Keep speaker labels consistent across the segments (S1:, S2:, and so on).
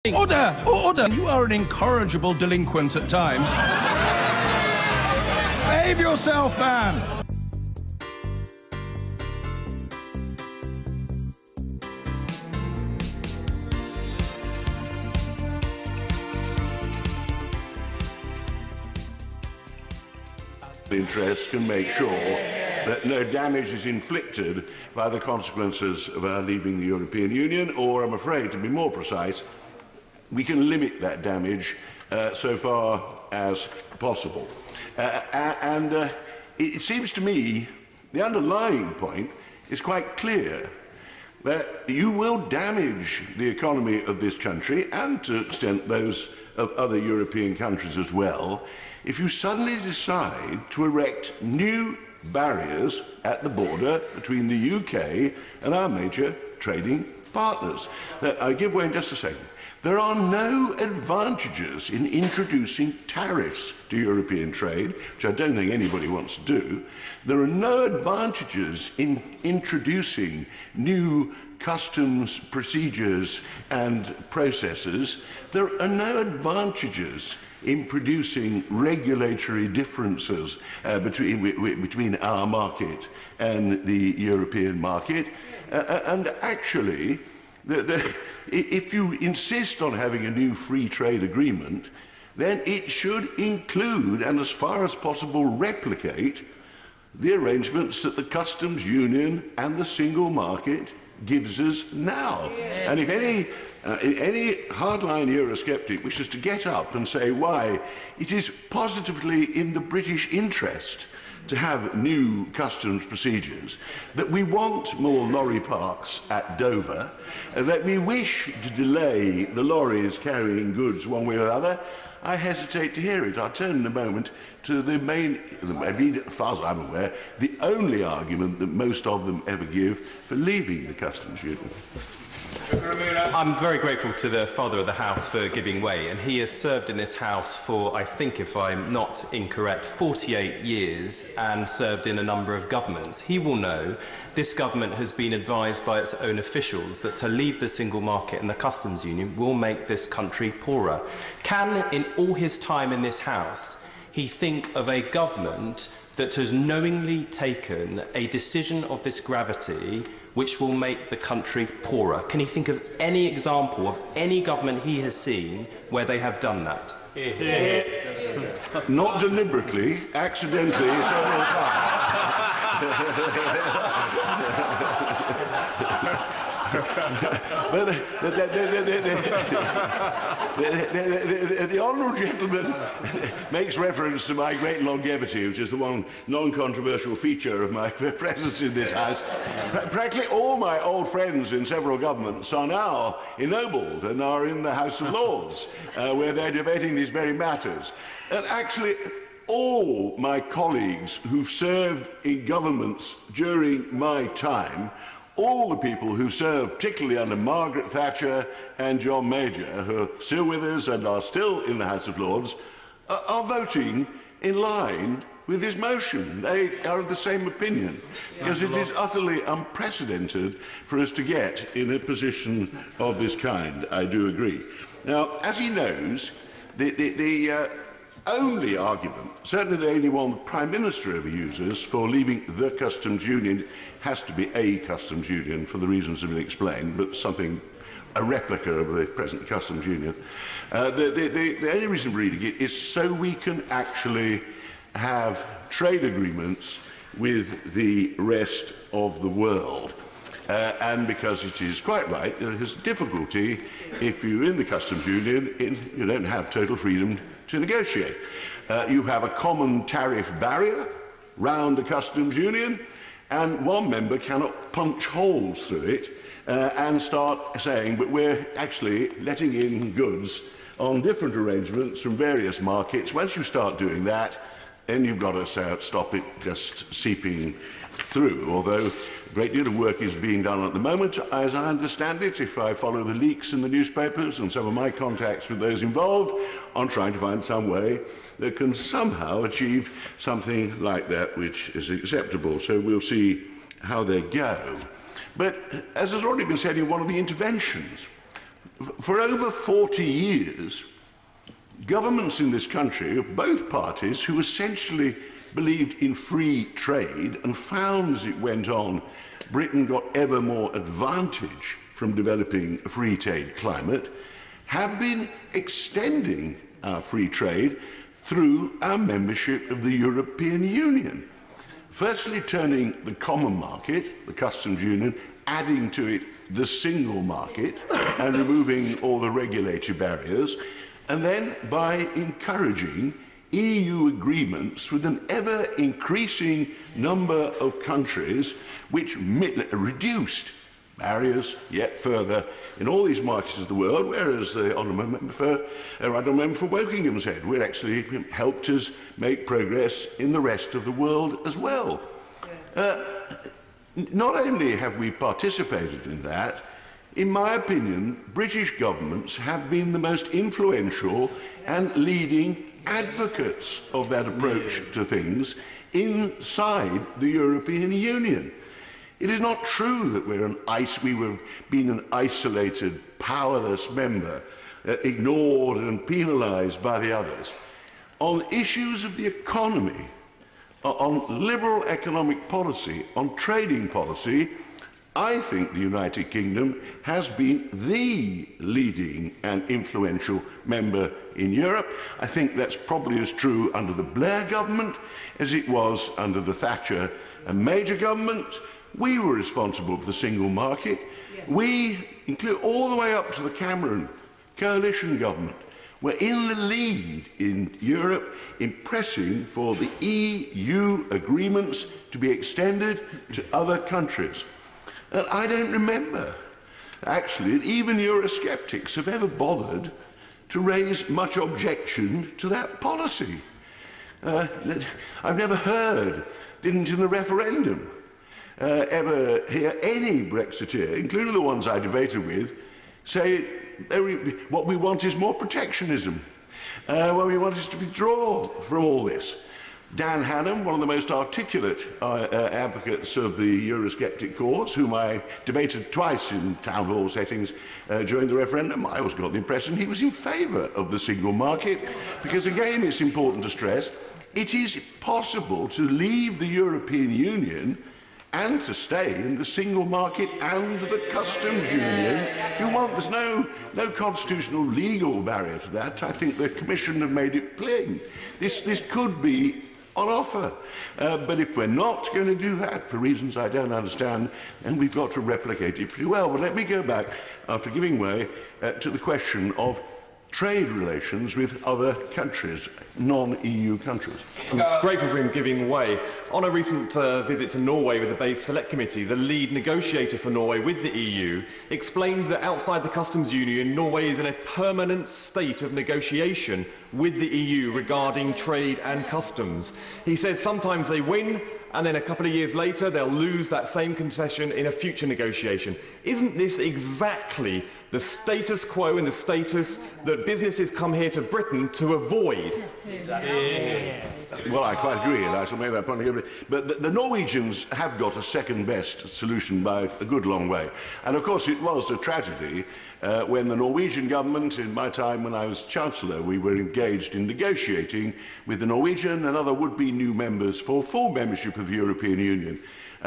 S1: Order! Order! You are an incorrigible delinquent at times. Behave yourself, man!
S2: Interest can make sure that no damage is inflicted by the consequences of our leaving the European Union, or, I'm afraid, to be more precise, we can limit that damage so far as possible. It seems to me the underlying point is quite clear, that you will damage the economy of this country, and to an extent those of other European countries as well, if you suddenly decide to erect new barriers at the border between the UK and our major trading partners. I'll give way in just a second. There are no advantages in introducing tariffs to European trade, which I don't think anybody wants to do. There are no advantages in introducing new customs procedures and processes. There are no advantages in producing regulatory differences between our market and the European market. And actually, if you insist on having a new free trade agreement, then it should include, and as far as possible replicate, the arrangements that the customs union and the single market gives us now. Yeah. And if any hardline Eurosceptic wishes to get up and say why it is positively in the British interest to have new customs procedures, that we want more lorry parks at Dover, that we wish to delay the lorries carrying goods one way or another, I hesitate to hear it. I'll turn in a moment to the main, as far as I'm aware, the only argument that most of them ever give for leaving the customs union.
S3: I'm very grateful to the Father of the House for giving way, and he has served in this House for, I think, if I'm not incorrect, 48 years, and served in a number of governments. He will know this government has been advised by its own officials that to leave the single market and the customs union will make this country poorer. Can, in all his time in this House, he think of a government that has knowingly taken a decision of this gravity which will make the country poorer? Can he think of any example of any government he has seen where they have done that?
S2: Not deliberately, accidentally, several times. But the honourable gentleman makes reference to my great longevity, which is the one non-controversial feature of my presence in this House. Practically all my old friends in several governments are now ennobled and are in the House of Lords, where they're debating these very matters. And actually, all my colleagues who've served in governments during my time, all the people who served, particularly under Margaret Thatcher and John Major, who are still with us and are still in the House of Lords, are voting in line with this motion. They are of the same opinion, because it is utterly unprecedented for us to get in a position of this kind. I do agree. Now, as he knows, the only argument, certainly the only one the Prime Minister ever uses for leaving the customs union, has to be a customs union for the reasons that have been explained, but something, a replica of the present customs union. The only reason for reading it is so we can actually have trade agreements with the rest of the world. And because it is quite right, there is difficulty if you're in the customs union, you don't have total freedom to negotiate. You have a common tariff barrier round the customs union, and one member cannot punch holes through it and start saying, but we're actually letting in goods on different arrangements from various markets. Once you start doing that, then you've got to stop it just seeping through, although a great deal of work is being done at the moment, as I understand it, if I follow the leaks in the newspapers and some of my contacts with those involved, on trying to find some way that can somehow achieve something like that which is acceptable. So we'll see how they go. But as has already been said in one of the interventions, For over 40 years, governments in this country of both parties who essentially believed in free trade and found as it went on Britain got ever more advantage from developing a free trade climate, have been extending our free trade through our membership of the European Union. Firstly, turning the common market, the customs union, adding to it the single market and removing all the regulatory barriers, and then by encouraging EU agreements with an ever-increasing number of countries which reduced barriers yet further in all these markets of the world, whereas the Honourable Member for Wokingham said we're actually helped us make progress in the rest of the world as well. Not only have we participated in that, in my opinion, British governments have been the most influential and leading advocates of that approach to things inside the European Union. It is not true that we've been an isolated, powerless member, ignored and penalised by the others. On issues of the economy, on liberal economic policy, on trading policy, I think the United Kingdom has been the leading and influential member in Europe. I think that's probably as true under the Blair government as it was under the Thatcher and Major government. We were responsible for the single market. Yes. We, include all the way up to the Cameron coalition government, were in the lead in Europe in pressing for the EU agreements to be extended to other countries. And I don't remember, actually, that even Eurosceptics have ever bothered to raise much objection to that policy. I've never heard, didn't in the referendum, ever hear any Brexiteer, including the ones I debated with, say what we want is more protectionism. What we want is to withdraw from all this. Dan Hannam, one of the most articulate advocates of the Eurosceptic cause, whom I debated twice in town hall settings during the referendum, I always got the impression he was in favour of the single market, because again it's important to stress, it is possible to leave the European Union and to stay in the single market and the customs union if you want. There's no constitutional legal barrier to that. I think the Commission have made it plain. This could be on offer. But if we're not going to do that, for reasons I don't understand, then we've got to replicate it pretty well. But let me go back, after giving way, to the question of trade relations with other countries, non-EU countries.
S4: I'm grateful for him giving way. On a recent visit to Norway with the Base Select Committee, the lead negotiator for Norway with the EU explained that outside the customs union, Norway is in a permanent state of negotiation with the EU regarding trade and customs. He said sometimes they win, and then a couple of years later they'll lose that same concession in a future negotiation. Isn't this exactly the status quo and the status that businesses come here to Britain to avoid?
S2: Well, I quite agree, and I shall make that point again. But the Norwegians have got a second-best solution by a good long way. And, of course, it was a tragedy when the Norwegian government, in my time when I was Chancellor, we were engaged in negotiating with the Norwegian and other would-be new members for full membership of the European Union,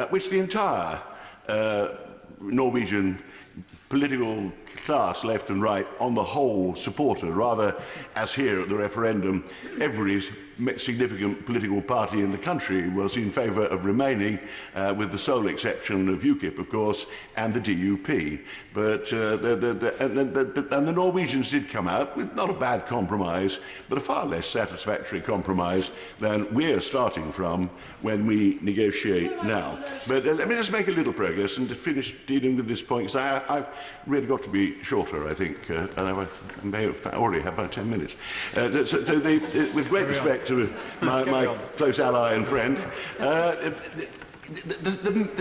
S2: which the entire Norwegian political class, left and right, on the whole supported, rather as here at the referendum, every significant political party in the country was in favour of remaining, with the sole exception of UKIP, of course, and the DUP. But the Norwegians did come out with not a bad compromise, but a far less satisfactory compromise than we're starting from when we negotiate now. But let me just make a little progress and to finish dealing with this point, because I've really got to be shorter, I think, and I may have already had about 10 minutes. With great respect to my close ally and friend, the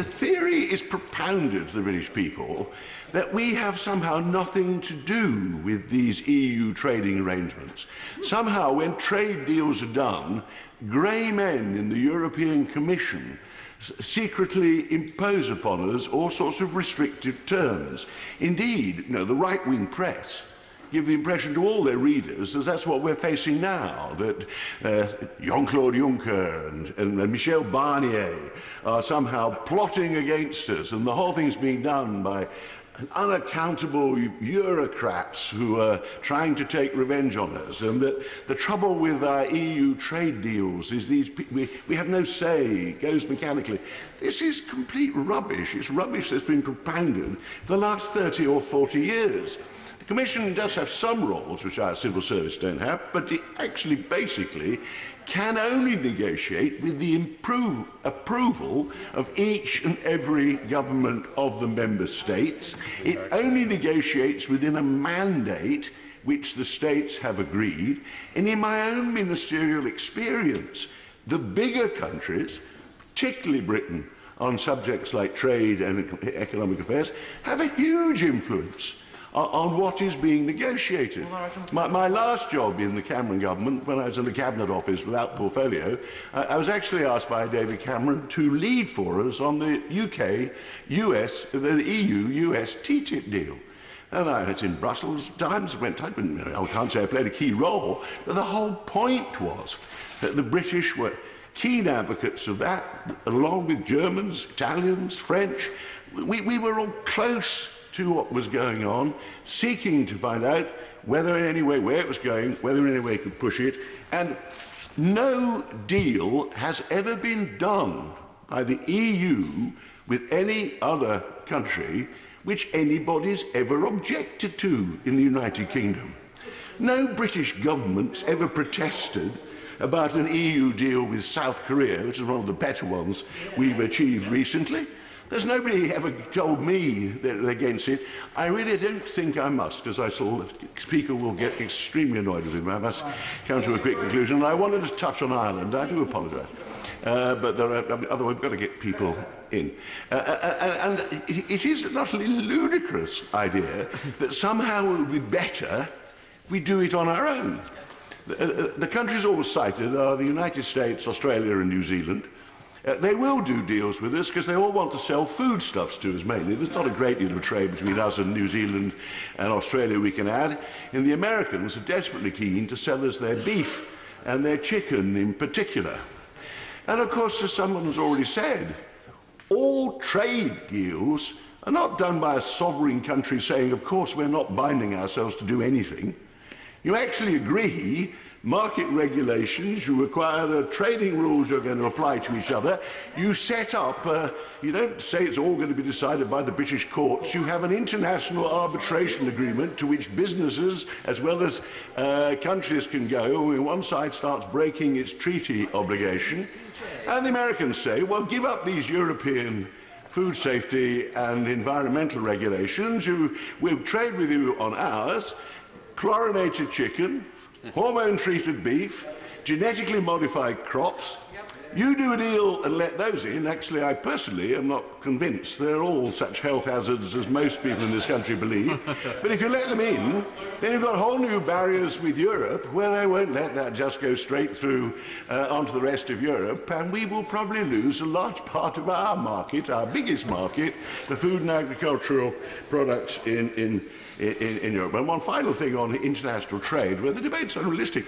S2: theory is propounded to the British people that we have somehow nothing to do with these EU trading arrangements. Somehow, when trade deals are done, grey men in the European Commission secretly impose upon us all sorts of restrictive terms. Indeed, the right-wing press give the impression to all their readers that that's what we're facing now, that Jean-Claude Juncker and Michel Barnier are somehow plotting against us, and the whole thing's being done by unaccountable bureaucrats who are trying to take revenge on us, and that the trouble with our EU trade deals is we have no say, it goes mechanically. This is complete rubbish. It's rubbish that's been propounded for the last 30 or 40 years. The Commission does have some roles which our civil service don't have, but it actually basically can only negotiate with the approval of each and every government of the member states. It only negotiates within a mandate which the states have agreed. And in my own ministerial experience, the bigger countries, particularly Britain, on subjects like trade and economic affairs, have a huge influence on what is being negotiated. My last job in the Cameron government, when I was in the Cabinet Office without portfolio, I was actually asked by David Cameron to lead for us on the UK-US, the EU-US TTIP deal. And I was in Brussels at times, I can't say I played a key role, but the whole point was that the British were keen advocates of that, along with Germans, Italians, French. We were all close to what was going on, seeking to find out whether in any way, where it was going, whether in any way it could push it. And no deal has ever been done by the EU with any other country which anybody's ever objected to in the United Kingdom. No British government's ever protested about an EU deal with South Korea, which is one of the better ones we've achieved recently. There's nobody ever told me that they're against it. I really don't think I must, because I saw the Speaker will get extremely annoyed with him. I must come to a quick conclusion. And I wanted to touch on Ireland. I do apologise. But otherwise we've got to get people in. And it is an utterly ludicrous idea that somehow it would be better if we do it on our own. The countries always cited are the United States, Australia and New Zealand. They will do deals with us because they all want to sell foodstuffs to us mainly. There's not a great deal of trade between us and New Zealand and Australia we can add. And the Americans are desperately keen to sell us their beef and their chicken in particular. And of course, as someone has already said, all trade deals are not done by a sovereign country saying, of course, we're not binding ourselves to do anything. You actually agree market regulations, you require the trading rules you're going to apply to each other. You set up, you don't say it's all going to be decided by the British courts. You have an international arbitration agreement to which businesses as well as countries can go when one side starts breaking its treaty obligation. And the Americans say, well, give up these European food safety and environmental regulations. We'll trade with you on ours. Chlorinated chicken, hormone-treated beef, genetically modified crops. You do a deal and let those in. Actually, I personally am not convinced they're all such health hazards as most people in this country believe. But if you let them in, then you've got whole new barriers with Europe where they won't let that just go straight through onto the rest of Europe, and we will probably lose a large part of our market, our biggest market, the food and agricultural products in Europe. And one final thing on international trade, where the debate's unrealistic.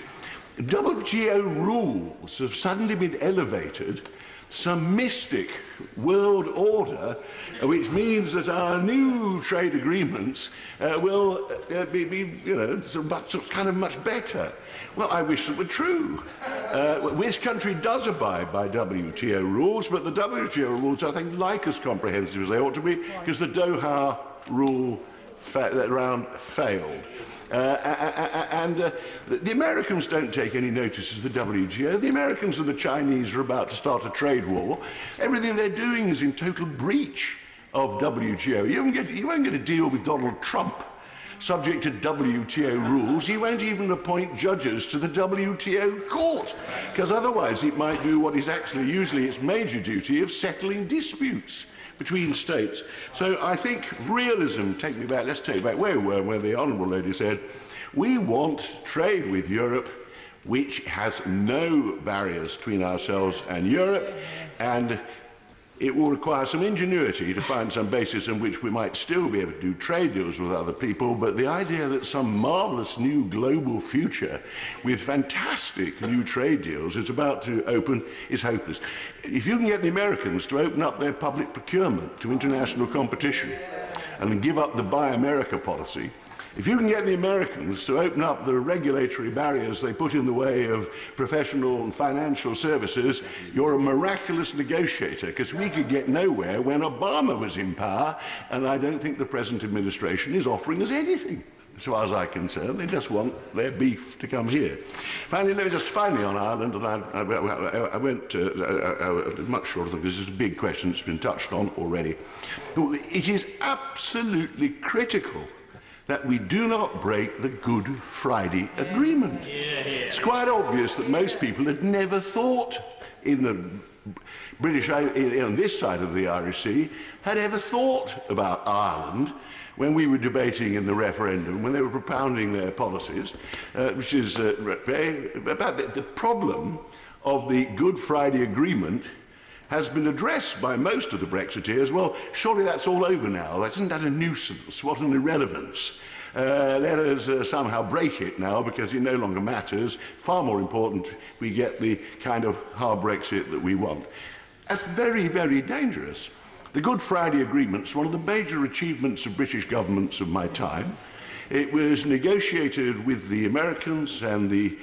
S2: WTO rules have suddenly been elevated to some mystic world order, which means that our new trade agreements will be kind of much better. Well, I wish that were true. This country does abide by WTO rules, but the WTO rules, I think, like as comprehensive as they ought to be, because the Doha round failed. The Americans don't take any notice of the WTO. The Americans and the Chinese are about to start a trade war. Everything they're doing is in total breach of WTO. You won't get a deal with Donald Trump subject to WTO rules. He won't even appoint judges to the WTO court, because otherwise it might do what is actually usually its major duty of settling disputes between states. So I think realism, let's take me back where we were, where the Honourable Lady said, we want trade with Europe which has no barriers between ourselves and Europe, and It will require some ingenuity to find some basis on which we might still be able to do trade deals with other people, but the idea that some marvellous new global future with fantastic new trade deals is about to open is hopeless. If you can get the Americans to open up their public procurement to international competition and give up the Buy America policy, if you can get the Americans to open up the regulatory barriers they put in the way of professional and financial services, you're a miraculous negotiator, because we could get nowhere when Obama was in power, and I don't think the present administration is offering us anything. As far as I'm concerned, they just want their beef to come here. Finally, let me just finally on Ireland, and I went much shorter than this is a big question that's been touched on already. It is absolutely critical that we do not break the Good Friday Agreement. It's quite obvious that most people had never thought in the British, on this side of the Irish Sea, had ever thought about Ireland when we were debating in the referendum, when they were propounding their policies, which is about the problem of the Good Friday Agreement has been addressed by most of the Brexiteers. Well, surely that's all over now. Isn't that a nuisance? What an irrelevance. Let us somehow break it now, because it no longer matters. Far more important, we get the kind of hard Brexit that we want. That's very, very dangerous. The Good Friday Agreement is one of the major achievements of British governments of my time. It was negotiated with the Americans and the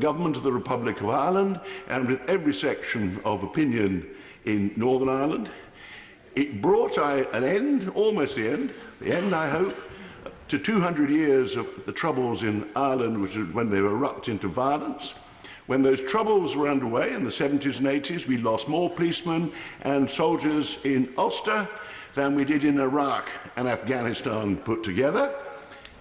S2: government of the Republic of Ireland, and with every section of opinion in Northern Ireland. It brought an end, almost the end I hope, to 200 years of the troubles in Ireland, which is when they erupt into violence. When those troubles were underway in the 70s and 80s, we lost more policemen and soldiers in Ulster than we did in Iraq and Afghanistan put together.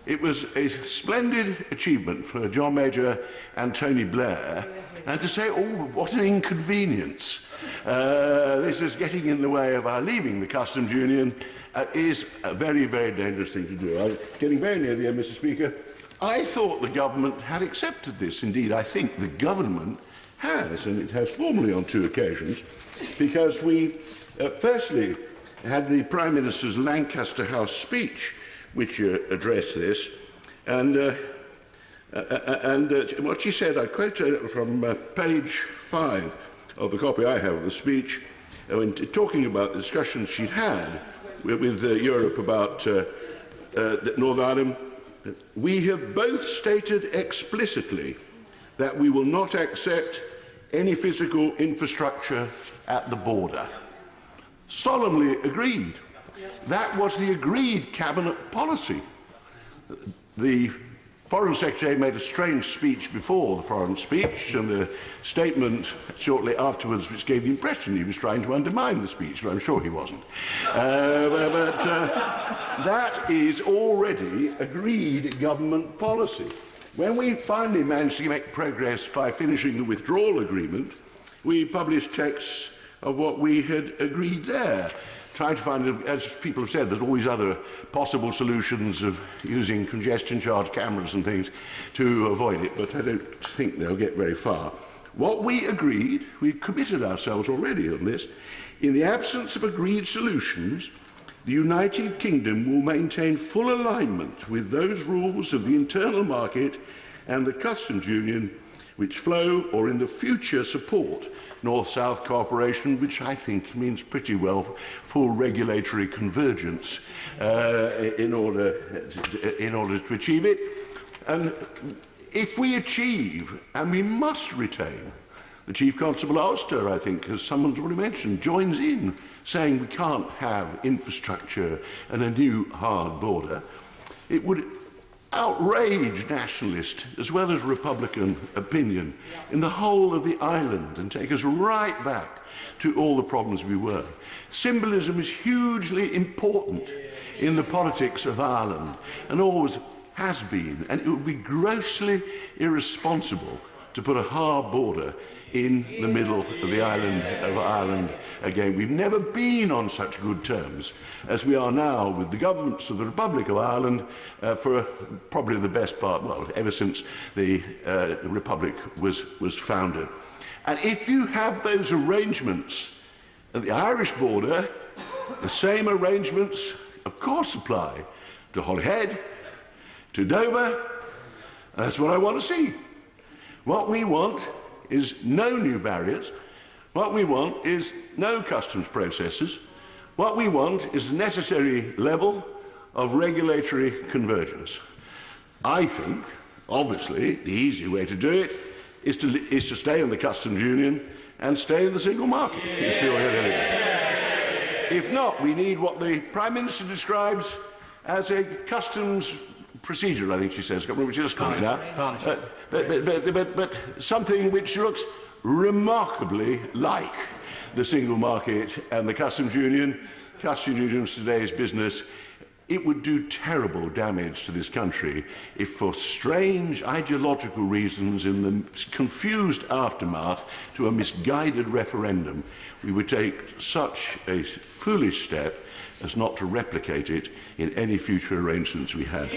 S2: It was a splendid achievement for John Major and Tony Blair, and to say, oh, what an inconvenience. This is getting in the way of our leaving the customs union is a very, very dangerous thing to do. I'm getting very near the end, Mr. Speaker. I thought the government had accepted this. Indeed, I think the government has, and it has formally on 2 occasions, because we firstly had the Prime Minister's Lancaster House speech, which addressed this, and what she said, I quote from page 5 of the copy I have of the speech, when talking about the discussions she'd had with Europe about Northern Ireland. We have both stated explicitly that we will not accept any physical infrastructure at the border. Solemnly agreed. That was the agreed cabinet policy. The Foreign Secretary made a strange speech before the foreign speech, and a statement shortly afterwards which gave the impression he was trying to undermine the speech, but I'm sure he wasn't. That is already agreed government policy. When we finally managed to make progress by finishing the withdrawal agreement, we published texts of what we had agreed there, trying to find, as people have said, there's always other possible solutions of using congestion charge cameras and things to avoid it, but I don't think they'll get very far. What we agreed, we've committed ourselves already on this, in the absence of agreed solutions, the United Kingdom will maintain full alignment with those rules of the internal market and the customs union which flow or in the future support North-South cooperation, which I think means pretty well full regulatory convergence in order to achieve it. And if we achieve, and we must retain, the Chief Constable Ulster, I think, as someone's already mentioned, joins in saying we can't have infrastructure and a new hard border, it would outrage nationalist as well as Republican opinion in the whole of the island and take us right back to all the problems we were. Symbolism is hugely important in the politics of Ireland and always has been, and it would be grossly irresponsible to put a hard border in the middle of the island of Ireland again. We've never been on such good terms as we are now with the governments of the Republic of Ireland for probably the best part, well, ever since the Republic was founded. And if you have those arrangements At the Irish border, the same arrangements, of course, apply to Holyhead, to Dover. That's what I want to see. What we want is no new barriers. What we want is no customs processes. What we want is the necessary level of regulatory convergence. I think, obviously, the easy way to do it is to stay in the customs union and stay in the single market. If not, we need what the Prime Minister describes as a customs procedure, I think she says, which is coming now. But something which looks remarkably like the single market and the customs union. Customs union's today's business. It would do terrible damage to this country if, for strange ideological reasons in the confused aftermath to a misguided referendum, we would take such a foolish step as not to replicate it in any future arrangements we had.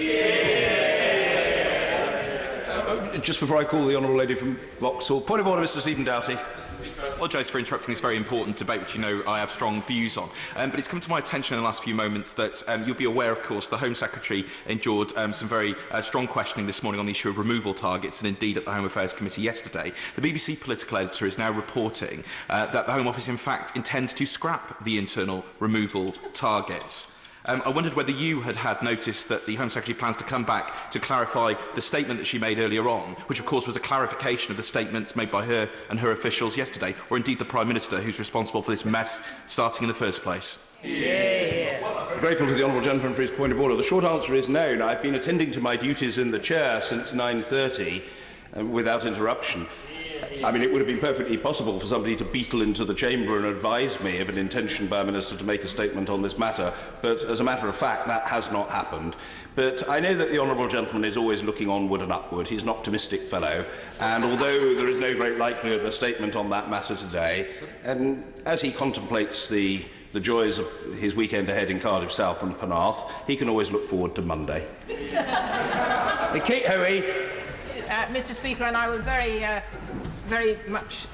S1: Just before I call the honourable lady from Vauxhall, point of order, Mr. Stephen Doughty.
S5: I apologise for interrupting this very important debate, which you know I have strong views on. But it's come to my attention in the last few moments that you'll be aware, of course, the Home Secretary endured some very strong questioning this morning on the issue of removal targets, and indeed at the Home Affairs Committee yesterday. The BBC political editor is now reporting that the Home Office, in fact, intends to scrap the internal removal targets. I wondered whether you had noticed that the Home Secretary plans to come back to clarify the statement that she made earlier on, which of course was a clarification of the statements made by her and her officials yesterday, or indeed the Prime Minister, who's responsible for this mess starting in the first place.
S1: Grateful to the honourable gentleman for his point of order. The short answer is no. Now, I've been attending to my duties in the chair since 9:30 without interruption. I mean, it would have been perfectly possible for somebody to beetle into the chamber and advise me of an intention by a minister to make a statement on this matter, but as a matter of fact, that has not happened. But I know that the honourable gentleman is always looking onward and upward. He's an optimistic fellow, and although there is no great likelihood of a statement on that matter today, as he contemplates the joys of his weekend ahead in Cardiff South and Penarth, he can always look forward to Monday. Kate Hoey.
S6: Mr. Speaker, and I will very much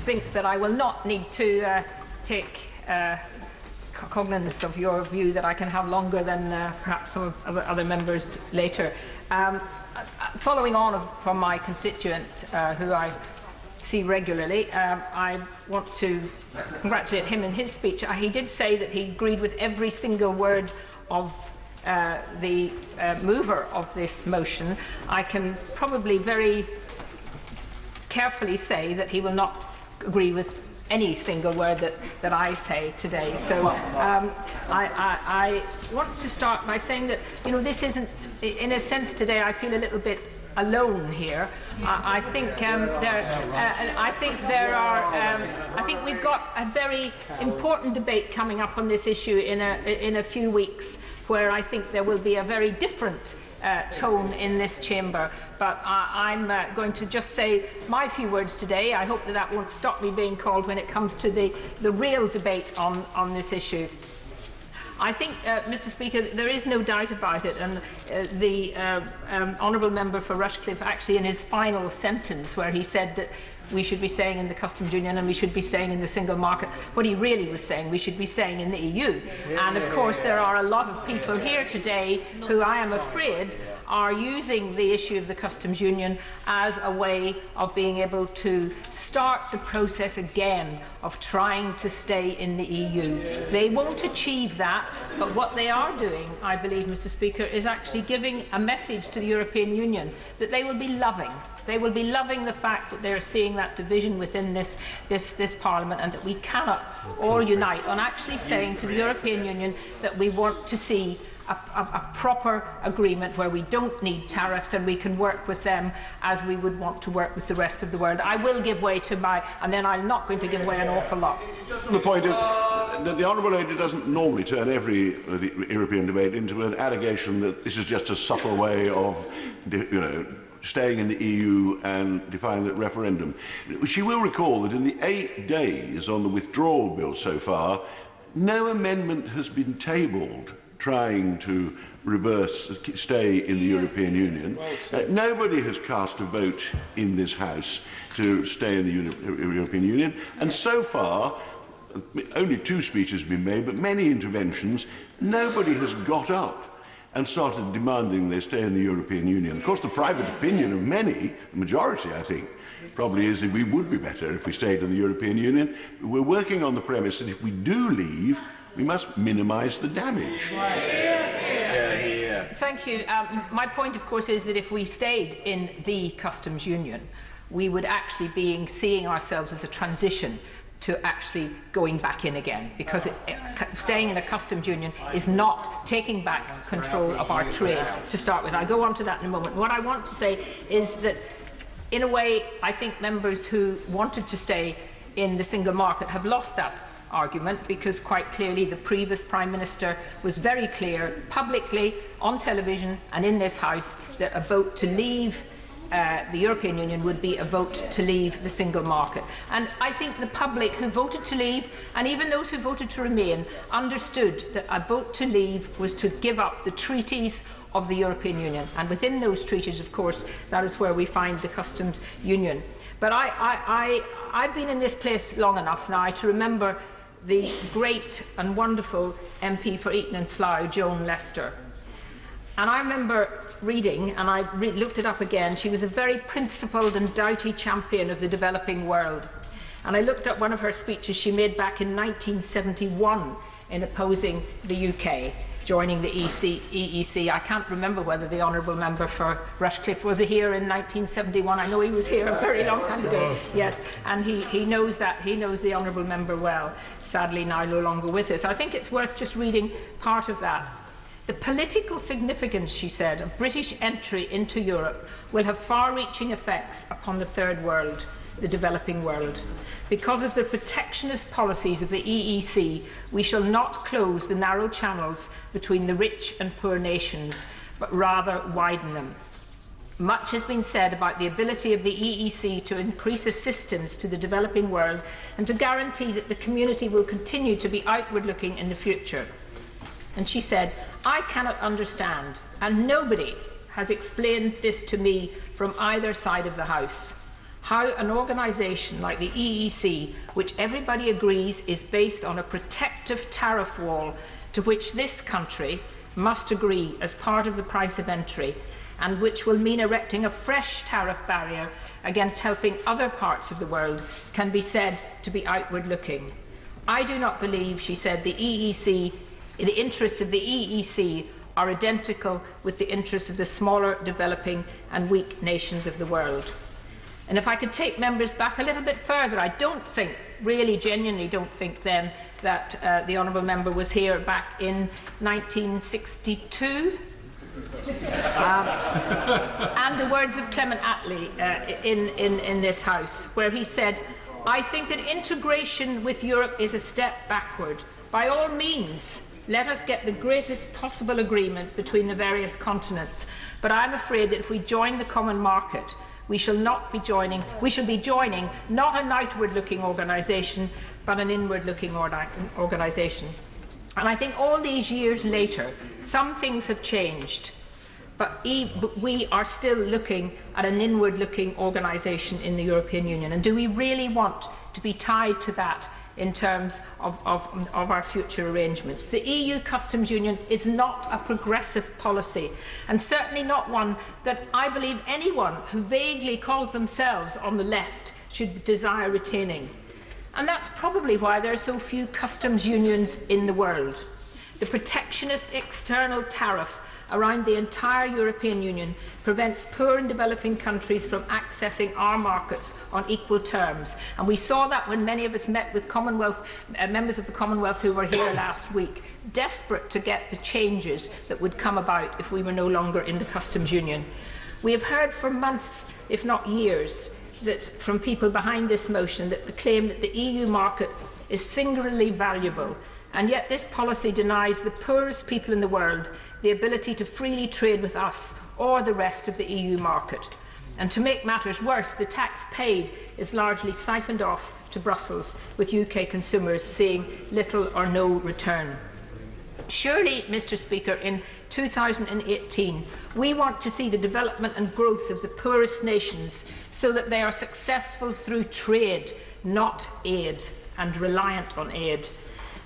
S6: think that I will not need to take cognizance of your view that I can have longer than perhaps some of other members later. Following on from my constituent, who I see regularly, I want to congratulate him in his speech. He did say that he agreed with every single word of the mover of this motion. I can probably very carefully say that he will not agree with any single word that I say today. So I want to start by saying that, you know, this isn't, in a sense today, I feel a little bit alone here. I think we've got a very important debate coming up on this issue in a few weeks, where I think there will be a very different tone in this chamber. But I'm going to just say my few words today. I hope that won't stop me being called when it comes to the real debate on this issue. I think, Mr. Speaker, there is no doubt about it, and the honourable member for Rushcliffe, actually in his final sentence where he said that we should be staying in the customs union and we should be staying in the single market, what he really was saying, we should be staying in the EU. And of course there are a lot of people here today who, I am afraid, are using the issue of the customs union as a way of being able to start the process again of trying to stay in the EU. They won't achieve that, but what they are doing, I believe, Mr. Speaker, is actually giving a message to the European Union that they will be loving. They will be loving the fact that they're seeing that division within this Parliament, and that we cannot all unite on actually saying to the European Union that we want to see a proper agreement where we don't need tariffs and we can work with them as we would want to work with the rest of the world. I will give way to and then I'm not going to give away an awful lot.
S2: Just on the point of, the Honourable Lady doesn't normally turn every European debate into an allegation that this is just a subtle way of, staying in the EU and defying the referendum. She will recall that in the 8 days on the withdrawal bill so far, no amendment has been tabled trying to stay in the European Union. Nobody has cast a vote in this House to stay in the European Union, and so far only 2 speeches have been made, but many interventions, nobody has got up and started demanding they stay in the European Union. Of course, the private opinion of many, the majority, I think, probably is that we would be better if we stayed in the European Union. We're working on the premise that if we do leave, we must minimise the damage.
S6: Thank you. My point, of course, is that if we stayed in the customs union, we would actually be seeing ourselves as a transition to actually going back in again, because staying in a customs union is not taking back control of our trade to start with. I'll go on to that in a moment. What I want to say is that, in a way, I think members who wanted to stay in the single market have lost that argument, because quite clearly the previous Prime Minister was very clear publicly on television and in this House that a vote to leave the European Union would be a vote to leave the single market. And I think the public who voted to leave, and even those who voted to remain, understood that a vote to leave was to give up the treaties of the European Union. And within those treaties, of course, that is where we find the customs union. But I've been in this place long enough now to remember the great and wonderful MP for Eton and Slough, Joan Lester. And I remember reading, and I looked it up again, she was a very principled and doughty champion of the developing world. And I looked up one of her speeches she made back in 1971 in opposing the UK joining the EEC. I can't remember whether the honourable member for Rushcliffe was here in 1971. I know he was here a very long time ago. Yes, and he knows that. He knows the honourable member well. Sadly, now no longer with us. I think it's worth just reading part of that. The political significance, she said, of British entry into Europe will have far-reaching effects upon the Third World, the developing world. Because of the protectionist policies of the EEC, we shall not close the narrow channels between the rich and poor nations, but rather widen them. Much has been said about the ability of the EEC to increase assistance to the developing world and to guarantee that the community will continue to be outward-looking in the future. And she said, I cannot understand, and nobody has explained this to me from either side of the House, how an organisation like the EEC, which everybody agrees is based on a protective tariff wall to which this country must agree as part of the price of entry, and which will mean erecting a fresh tariff barrier against helping other parts of the world, can be said to be outward-looking. I do not believe, she said, the interests of the EEC are identical with the interests of the smaller, developing and weak nations of the world. And if I could take members back a little bit further, I don't think, really genuinely don't think then, that the honourable member was here back in 1962. And the words of Clement Attlee in this House, where he said, I think that integration with Europe is a step backward. By all means, let us get the greatest possible agreement between the various continents. But I'm afraid that if we join the common market, we shall be joining not an outward-looking organisation, but an inward-looking organisation. And I think all these years later, some things have changed, but we are still looking at an inward-looking organisation in the European Union. And do we really want to be tied to that in terms of our future arrangements? The EU Customs Union is not a progressive policy, and certainly not one that I believe anyone who vaguely calls themselves on the left should desire retaining. And that's probably why there are so few customs unions in the world. The protectionist external tariff around the entire European Union prevents poor and developing countries from accessing our markets on equal terms. And we saw that when many of us met with members of the Commonwealth who were here last week, desperate to get the changes that would come about if we were no longer in the customs union. We have heard for months, if not years, that from people behind this motion that claim that the EU market is singularly valuable, and yet this policy denies the poorest people in the world the ability to freely trade with us or the rest of the EU market. And to make matters worse, the tax paid is largely siphoned off to Brussels, with UK consumers seeing little or no return. Surely, Mr. Speaker, in 2018, we want to see the development and growth of the poorest nations so that they are successful through trade, not aid. and reliant on aid.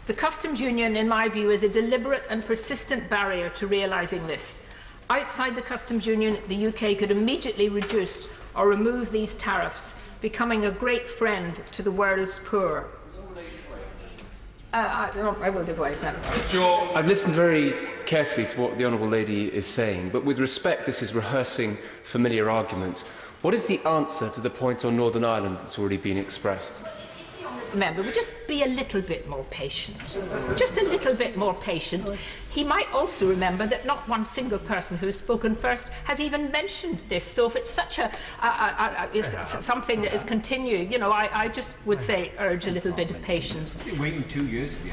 S6: The customs union, in my view, is a deliberate and persistent barrier to realising this. Outside the customs union, the UK could immediately reduce or remove these tariffs, becoming a great friend to the world's poor. I will give way now.
S7: Sure. I've listened very carefully to what the Honourable Lady is saying, but with respect, this is rehearsing familiar arguments. What is the answer to the point on Northern Ireland that's already been expressed?
S6: Member, would just be a little bit more patient. Just a little bit more patient. He might also remember that not one single person who has spoken first has even mentioned this. So if it's such something that is continuing, you know, I just would say urge a little bit of patience.
S8: You're waiting 2 years for the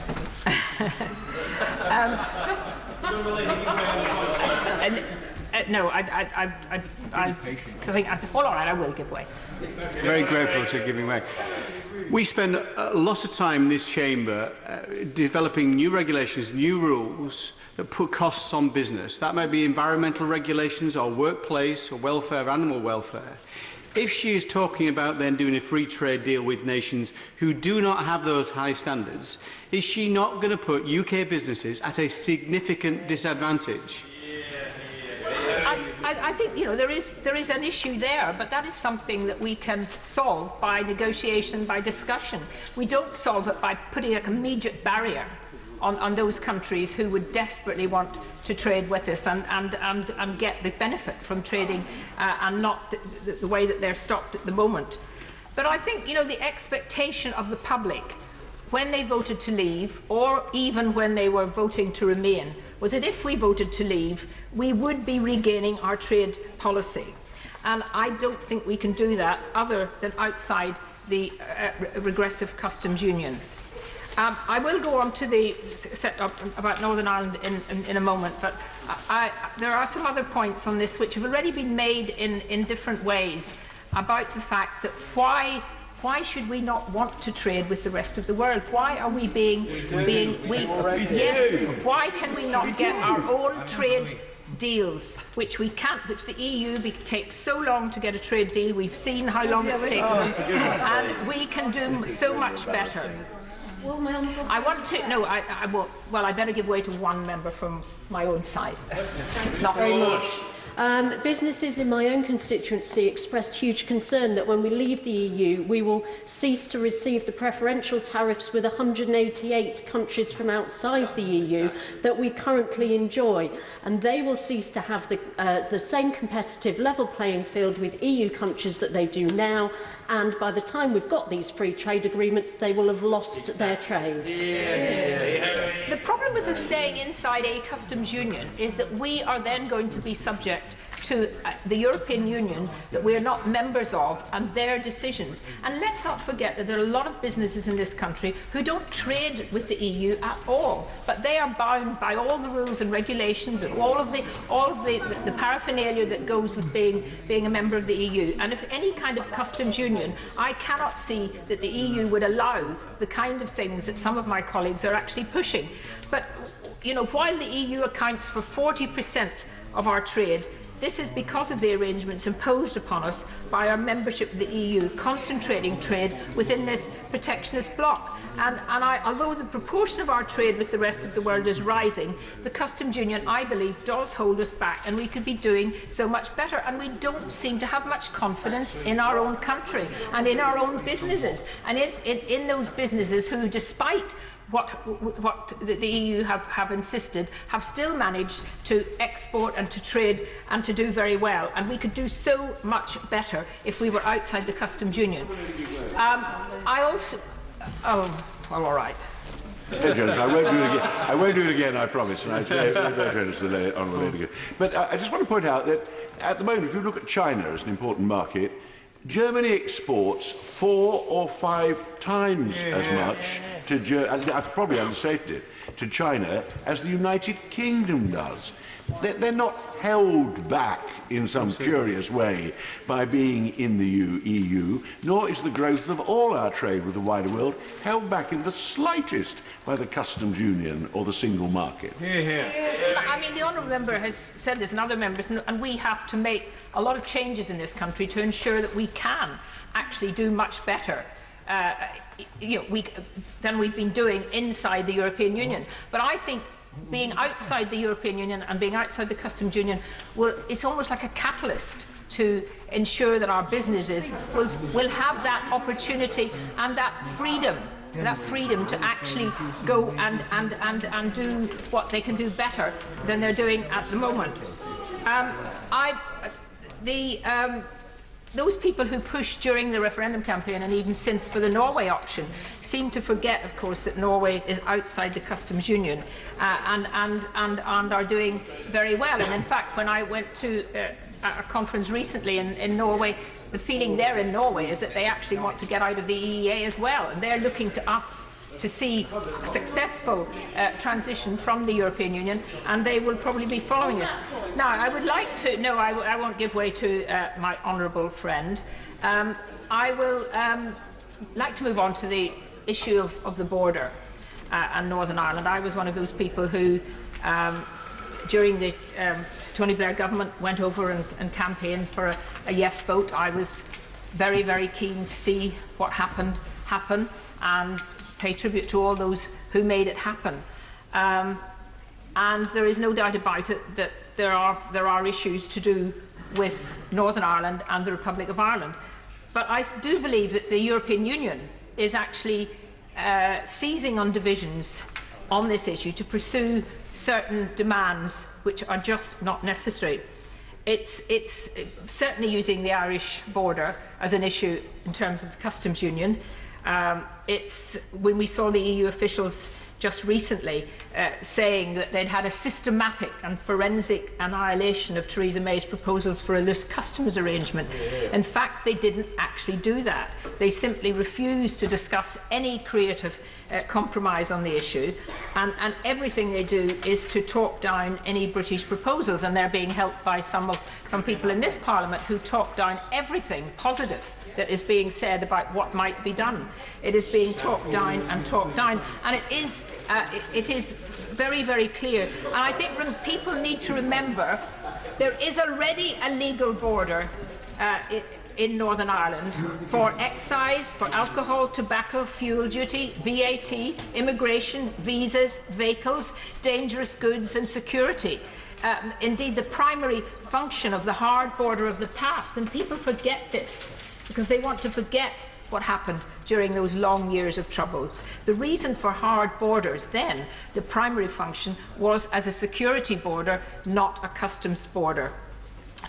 S8: answer.
S6: No, I think, all right, I will give way.
S8: Very grateful to giving way. We spend a lot of time in this chamber developing new regulations, new rules that put costs on business. That may be environmental regulations or workplace or welfare, animal welfare. If she is talking about then doing a free trade deal with nations who do not have those high standards, is she not going to put UK businesses at a significant disadvantage?
S6: I think, you know, there is an issue there, but that is something that we can solve by negotiation, by discussion. We don't solve it by putting an immediate barrier on those countries who would desperately want to trade with us and get the benefit from trading and not the way that they're stopped at the moment. But I think, you know, the expectation of the public when they voted to leave, or even when they were voting to remain, was that if we voted to leave, we would be regaining our trade policy. And I don't think we can do that other than outside the regressive customs union. I will go on to the set-up about Northern Ireland in a moment, but there are some other points on this which have already been made in different ways about the fact that why should we not want to trade with the rest of the world? Why are we yes, why can we not get our own trade deals, which we can't, which the EU takes so long to get a trade deal. We've seen how long it's taken, and we can do so much better. I want to, no, I will, well, I better give way to one member from my own side. Not very much.
S9: Businesses in my own constituency expressed huge concern that when we leave the EU, we will cease to receive the preferential tariffs with 188 countries from outside the EU that we currently enjoy, and they will cease to have the same competitive level playing field with EU countries that they do now, and by the time we've got these free trade agreements, they will have lost their trade.
S6: The problem with us staying inside a customs union is that we are then going to be subject to the European Union that we are not members of and their decisions. And let's not forget that there are a lot of businesses in this country who don't trade with the EU at all, but they are bound by all the rules and regulations and all of the paraphernalia that goes with being a member of the EU. And if any kind of customs union, I cannot see that the EU would allow the kind of things that some of my colleagues are actually pushing. But you know, while the EU accounts for 40% of our trade, this is because of the arrangements imposed upon us by our membership of the EU, concentrating trade within this protectionist bloc. And although the proportion of our trade with the rest of the world is rising, the customs union, I believe, does hold us back, and we could be doing so much better. And we don't seem to have much confidence in our own country and in our own businesses. And it's in those businesses who, despite what the EU have insisted, have still managed to export and to trade and to do very well. And we could do so much better if we were outside the customs union. I also... Oh, well, all right.
S2: Jones, I won't do it again. I won't do it again, I promise. And I'm very generous to the Honourable Lady. But I just want to point out that at the moment, if you look at China as an important market, Germany exports 4 or 5 times as much to I've probably understated it, to China as the United Kingdom does. They're not held back in some curious way by being in the EU, nor is the growth of all our trade with the wider world held back in the slightest by the customs union or the single market.
S6: I mean, the honourable member has said this, and other members, and we have to make a lot of changes in this country to ensure that we can actually do much better than we've been doing inside the European Union. But I think being outside the European Union and being outside the customs union, it's almost like a catalyst to ensure that our businesses will have that opportunity and that freedom to actually go and do what they can do better than they're doing at the moment. Those people who pushed during the referendum campaign and even since for the Norway option seem to forget, of course, that Norway is outside the customs union and are doing very well. And in fact, when I went to a conference recently in Norway, the feeling there in Norway is that they actually want to get out of the EEA as well, and they're looking to us to see a successful transition from the European Union, and they will probably be following us. Now, I would like to... No, I won't give way to my honourable friend. I will like to move on to the issue of the border and Northern Ireland. I was one of those people who, during the Tony Blair government, went over and campaigned for a yes vote. I was very, very keen to see what happened happen and pay tribute to all those who made it happen. And there is no doubt about it that there are issues to do with Northern Ireland and the Republic of Ireland. But I do believe that the European Union is actually seizing on divisions on this issue to pursue certain demands which are just not necessary. It's certainly using the Irish border as an issue in terms of the customs union. When we saw the EU officials just recently saying that they'd had a systematic and forensic annihilation of Theresa May's proposals for a loose customs arrangement. In fact, they didn't actually do that. They simply refused to discuss any creative compromise on the issue, and everything they do is to talk down any British proposals, and they're being helped by some people in this Parliament who talk down everything positive that is being said about what might be done. It is being talked down, and it is very, very clear. And I think people need to remember there is already a legal border in Northern Ireland for excise, for alcohol, tobacco, fuel duty, VAT, immigration, visas, vehicles, dangerous goods and security. Indeed, the primary function of the hard border of the past, and people forget this, because they want to forget what happened during those long years of troubles. The reason for hard borders then, the primary function, was as a security border, not a customs border.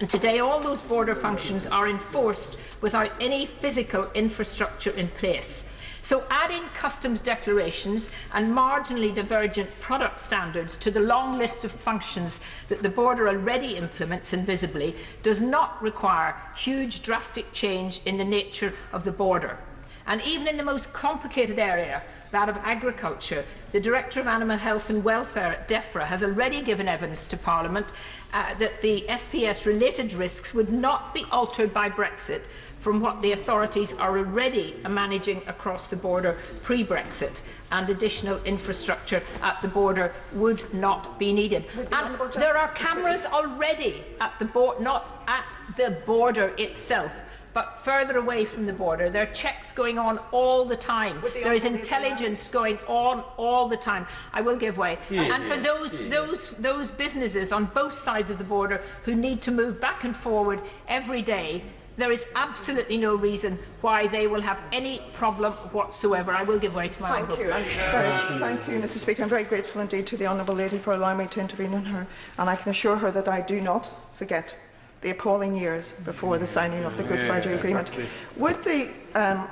S6: And today all those border functions are enforced without any physical infrastructure in place. So adding customs declarations and marginally divergent product standards to the long list of functions that the border already implements invisibly does not require huge drastic change in the nature of the border. And even in the most complicated area, that of agriculture, the Director of Animal Health and Welfare at DEFRA has already given evidence to Parliament that the SPS-related risks would not be altered by Brexit from what the authorities are already managing across the border pre-Brexit, and additional infrastructure at the border would not be needed. And there are cameras already at the border, not at the border itself, but further away from the border. There are checks going on all the time. There is intelligence going on all the time. I will give way. And for those businesses on both sides of the border who need to move back and forward every day, there is absolutely no reason why they will have any problem whatsoever. I will give way to my honourable friend.
S10: Thank you, Mr. Speaker. I'm very grateful indeed to the honourable lady for allowing me to intervene on her, and I can assure her that I do not forget the appalling years before the signing of the Good Friday Agreement. Would the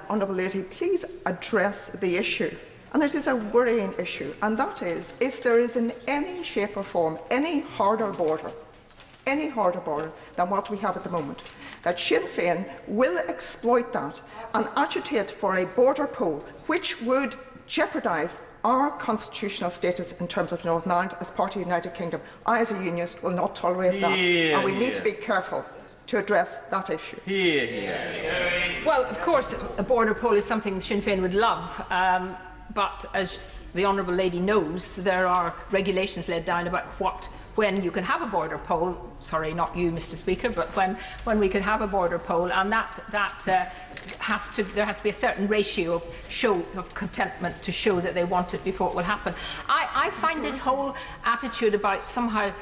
S10: honourable lady please address the issue? And it is a worrying issue, and that is if there is in any shape or form any harder border than what we have at the moment, that Sinn Féin will exploit that and agitate for a border poll which would jeopardise our constitutional status in terms of Northern Ireland as part of the United Kingdom. I, as a unionist, will not tolerate that, and we need to be careful to address that issue.
S6: Well, of course, a border poll is something Sinn Féin would love. but as the Honourable Lady knows, there are regulations laid down about when you can have a border poll. Sorry, not you, Mr. Speaker, but when we can have a border poll, and there has to be a certain ratio of contentment to show that they want it before it will happen. I find this whole attitude about somehow,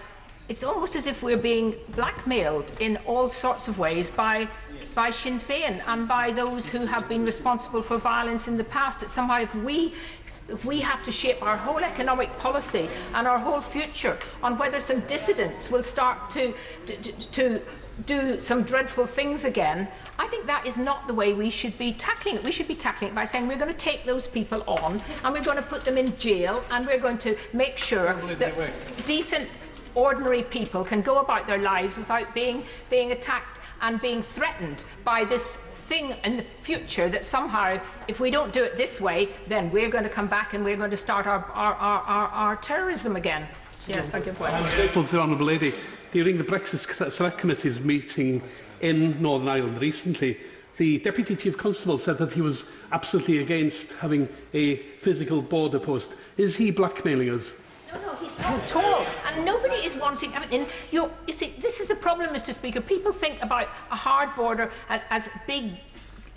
S6: it's almost as if we're being blackmailed in all sorts of ways by Sinn Féin and by those who have been responsible for violence in the past, that somehow if we have to shape our whole economic policy and our whole future on whether some dissidents will start to do some dreadful things again, I think that is not the way we should be tackling it. We should be tackling it by saying we're going to take those people on and we're going to put them in jail and we're going to make sure that decent, ordinary people can go about their lives without being attacked and being threatened by this thing in the future that somehow, if we don't do it this way, then we're going to come back and we're going to start our terrorism again. Yes, I give way.
S11: I'm grateful to the Honourable Lady. During the Brexit Select Committee's meeting in Northern Ireland recently, the Deputy Chief Constable said that he was absolutely against having a physical border post. Is he blackmailing us?
S6: No, he's not at all. And nobody is wanting... I mean, you see, this is the problem, Mr. Speaker. People think about a hard border as big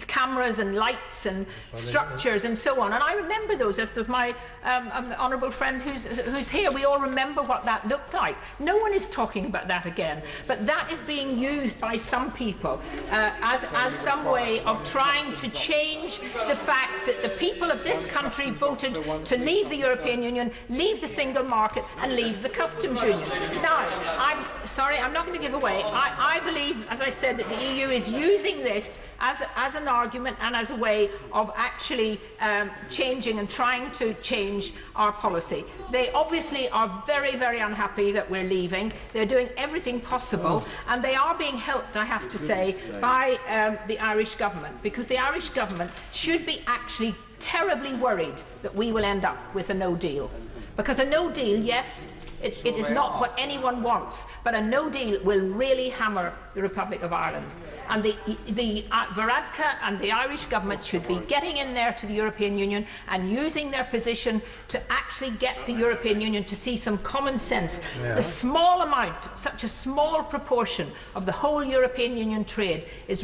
S6: cameras and lights and structures and so on. And I remember those, as does my honourable friend who's here. We all remember what that looked like. No one is talking about that again. But that is being used by some people as some way of trying to change the fact that the people of this country voted to leave the European Union, leave the single market and leave the customs union. Now, I'm sorry, I'm not going to give away. I believe, as I said, that the EU is using this as an argument and as a way of actually changing and trying to change our policy. They obviously are very, very unhappy that we're leaving. They're doing everything possible, and they are being helped, I have to say, by the Irish government, because the Irish government should be actually terribly worried that we will end up with a no deal. Because a no deal, yes, it is not what anyone wants, but a no deal will really hammer the Republic of Ireland. And the Varadkar and the Irish government should be getting in there to the European Union and using their position to actually get the European Union to see some common sense. Yeah. A small amount, such a small proportion of the whole European Union trade is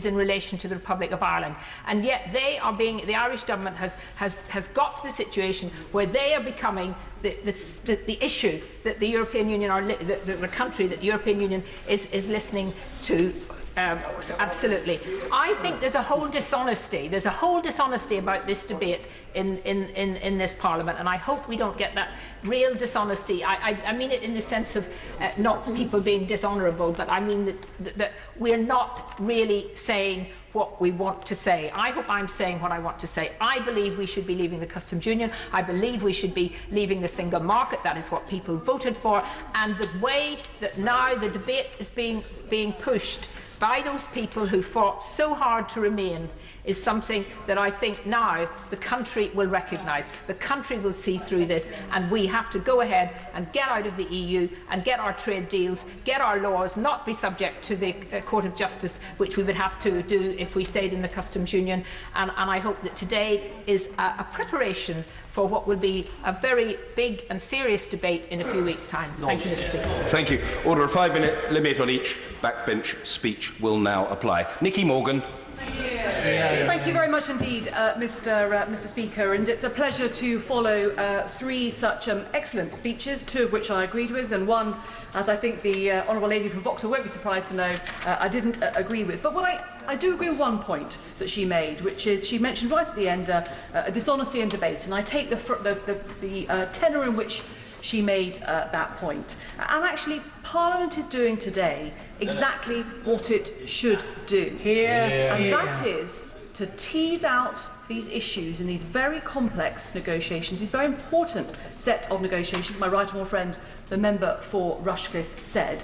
S6: in relation to the Republic of Ireland. And yet they are being, the Irish government has got to the situation where they are becoming the issue that the European Union, or the country that the European Union is listening to. Absolutely. I think there's a whole dishonesty. There's a whole dishonesty about this debate in this Parliament, and I hope we don't get that real dishonesty. I mean it in the sense of not people being dishonourable, but I mean that we're not really saying what we want to say. I hope I'm saying what I want to say. I believe we should be leaving the customs union. I believe we should be leaving the single market. That is what people voted for. And the way that now the debate is being pushed by those people who fought so hard to remain is something that I think now the country will recognise. The country will see through this, and we have to go ahead and get out of the EU and get our trade deals, get our laws, not be subject to the Court of Justice, which we would have to do if we stayed in the customs union. And I hope that today is a preparation for what will be a very big and serious debate in a few weeks' time. Thank you, Mr. Speaker.
S1: Thank you. Order a 5-minute limit on each backbench speech will now apply. Nicky Morgan.
S12: Thank you very much indeed, Mr. Speaker, and it's a pleasure to follow three such excellent speeches, two of which I agreed with, and one, as I think the Honourable Lady from Vauxhall won't be surprised to know, I didn't agree with. But what I do agree with one point that she made, which is she mentioned right at the end a dishonesty in debate, and I take the tenor in which she made that point. And actually, Parliament is doing today exactly what it should do. And that is to tease out these issues in these very complex negotiations, these very important set of negotiations, my right honourable friend, the member for Rushcliffe, said.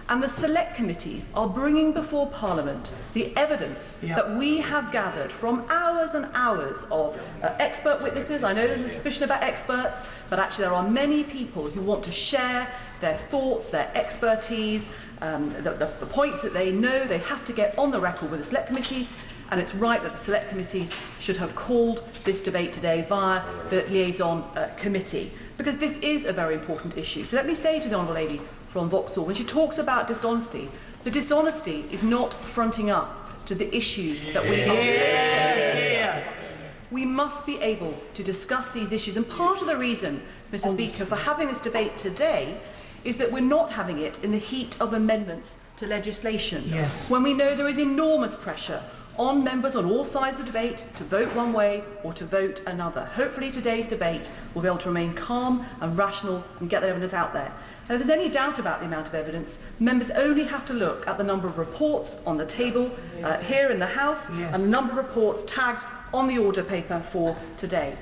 S12: And the select committees are bringing before Parliament the evidence that we have gathered from hours and hours of expert witnesses. I know there's a suspicion about experts, but actually there are many people who want to share their thoughts, their expertise, the points that they know they have to get on the record with the select committees. and it's right that the select committees should have called this debate today via the liaison committee, because this is a very important issue. So let me say to the Honourable Lady from Vauxhall, when she talks about dishonesty, the dishonesty is not fronting up to the issues that we are facing. We must be able to discuss these issues, and part of the reason, Mr. Speaker, for having this debate today is that we're not having it in the heat of amendments to legislation, when we know there is enormous pressure on members on all sides of the debate to vote one way or to vote another. Hopefully today's debate will be able to remain calm and rational and get the evidence out there. And if there's any doubt about the amount of evidence, members only have to look at the number of reports on the table here in the House and the number of reports tagged on the order paper for today.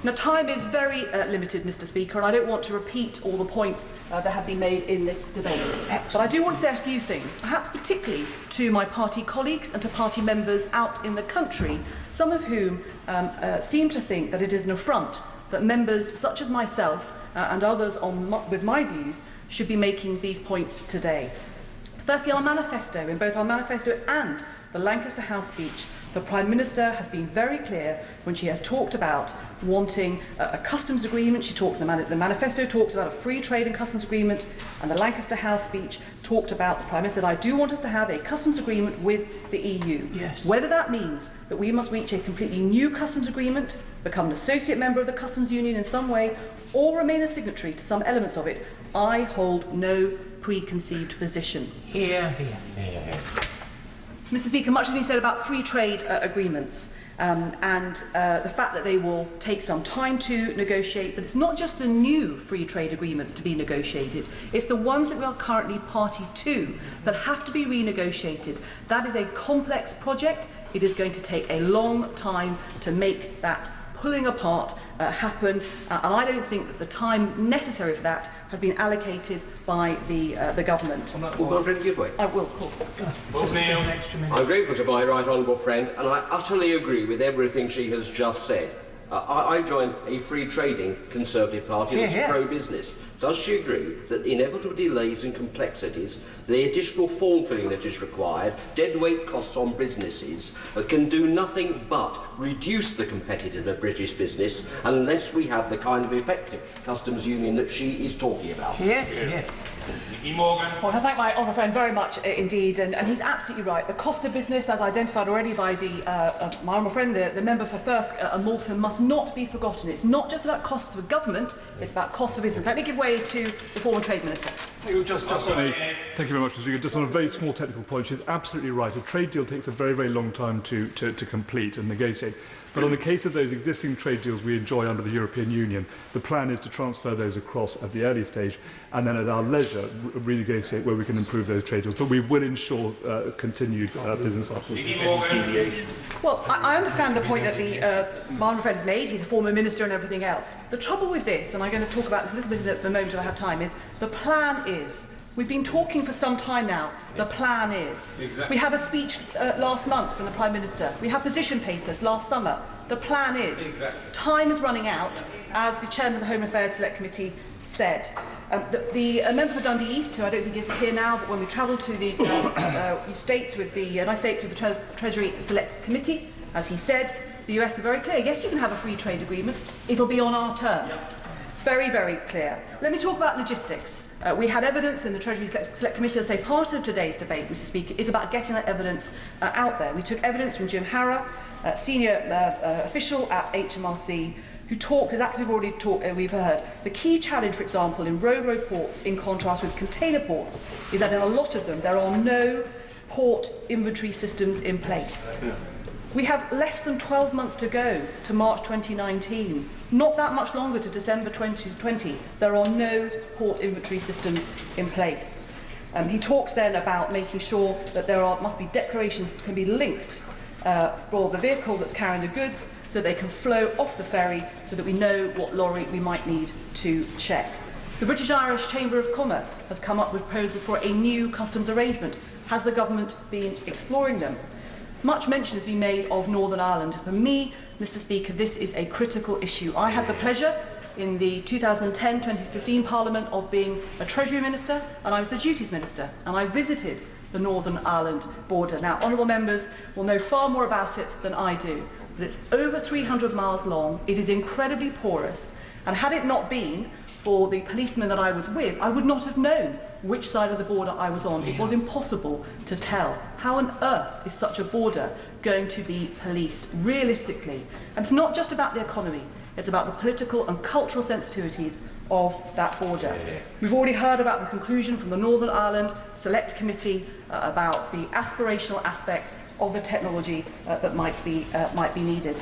S12: Now, time is very limited, Mr. Speaker, and I don't want to repeat all the points that have been made in this debate. But I do want to say a few things, perhaps particularly to my party colleagues and to party members out in the country, some of whom seem to think that it is an affront that members such as myself and others with my views should be making these points today. Firstly, our manifesto, in both our manifesto and the Lancaster House speech, the Prime Minister has been very clear when she has talked about wanting a customs agreement. She talked, the manifesto talks about a free trade and customs agreement, and the Lancaster House speech talked about, the Prime Minister said, I do want us to have a customs agreement with the EU. Whether that means that we must reach a completely new customs agreement, become an associate member of the customs union in some way, or remain a signatory to some elements of it, I hold no preconceived position. Mr. Speaker, much has been said about free trade agreements and the fact that they will take some time to negotiate, but it's not just the new free trade agreements to be negotiated, it's the ones that we are currently party to that have to be renegotiated. That is a complex project. It is going to take a long time to make that pulling apart happen, and I don't think that the time necessary for that has been allocated by the government.
S13: We'll go for give way.
S12: I will, of course.
S13: I'm grateful to my right honourable friend, and I utterly agree with everything she has just said. I joined a free trading Conservative Party that's pro-business. Does she agree that inevitable delays and complexities, the additional form filling that is required, deadweight costs on businesses, can do nothing but reduce the competitiveness of British business unless we have the kind of effective customs union that she is talking about?
S12: Well, I thank my honourable friend very much indeed, and he's absolutely right. The cost of business, as identified already by my honourable friend, the member for Thirsk and Malton, must not be forgotten. It's not just about costs for government, it's about costs for business. Let me give way to the former Trade Minister.
S14: Thank you very much, Mr. Speaker. Just on a very small technical point, she's absolutely right. A trade deal takes a very, very long time to complete and negotiate. But on the case of those existing trade deals we enjoy under the European Union, the plan is to transfer those across at the early stage and then at our leisure renegotiate where we can improve those trade deals. But we will ensure continued business afterwards.
S12: Well, I understand the point that my honourable friend has made. He's a former minister and everything else. The trouble with this, and I'm going to talk about this a little bit at the moment if I have time, is the plan is. We've been talking for some time now. The plan is. We had a speech last month from the Prime Minister. We had position papers last summer. The plan is. Time is running out, as the Chairman of the Home Affairs Select Committee said. The member for Dundee East, who I don't think is here now, but when we travelled to the United States with the Treasury Select Committee, as he said, the US are very clear. Yes, you can have a free trade agreement. It'll be on our terms. Very, very clear. Let me talk about logistics. We had evidence in the Treasury Select Committee that say part of today's debate, Mr. Speaker, is about getting that evidence out there. We took evidence from Jim Harrow, senior official at HMRC, who talked, exactly we've already talked, we've heard. The key challenge, for example, in ro-ro ports, in contrast with container ports, is that in a lot of them there are no port inventory systems in place. We have less than 12 months to go to March 2019. Not that much longer to December 2020. There are no port inventory systems in place. He talks then about making sure that there must be declarations that can be linked for the vehicle that's carrying the goods so they can flow off the ferry so that we know what lorry we might need to check. The British Irish Chamber of Commerce has come up with a proposal for a new customs arrangement. Has the government been exploring them? Much mention has been made of Northern Ireland. For me, Mr. Speaker, this is a critical issue. I had the pleasure in the 2010-2015 Parliament of being a Treasury Minister, and I was the Duties Minister, and I visited the Northern Ireland border. Now, honourable members will know far more about it than I do, but it's over 300 miles long, it is incredibly porous, and had it not been for the policemen that I was with, I would not have known which side of the border I was on. It was impossible to tell. How on earth is such a border going to be policed realistically? And it's not just about the economy, it's about the political and cultural sensitivities of that border. We've already heard about the conclusion from the Northern Ireland Select Committee about the aspirational aspects of the technology that might be needed.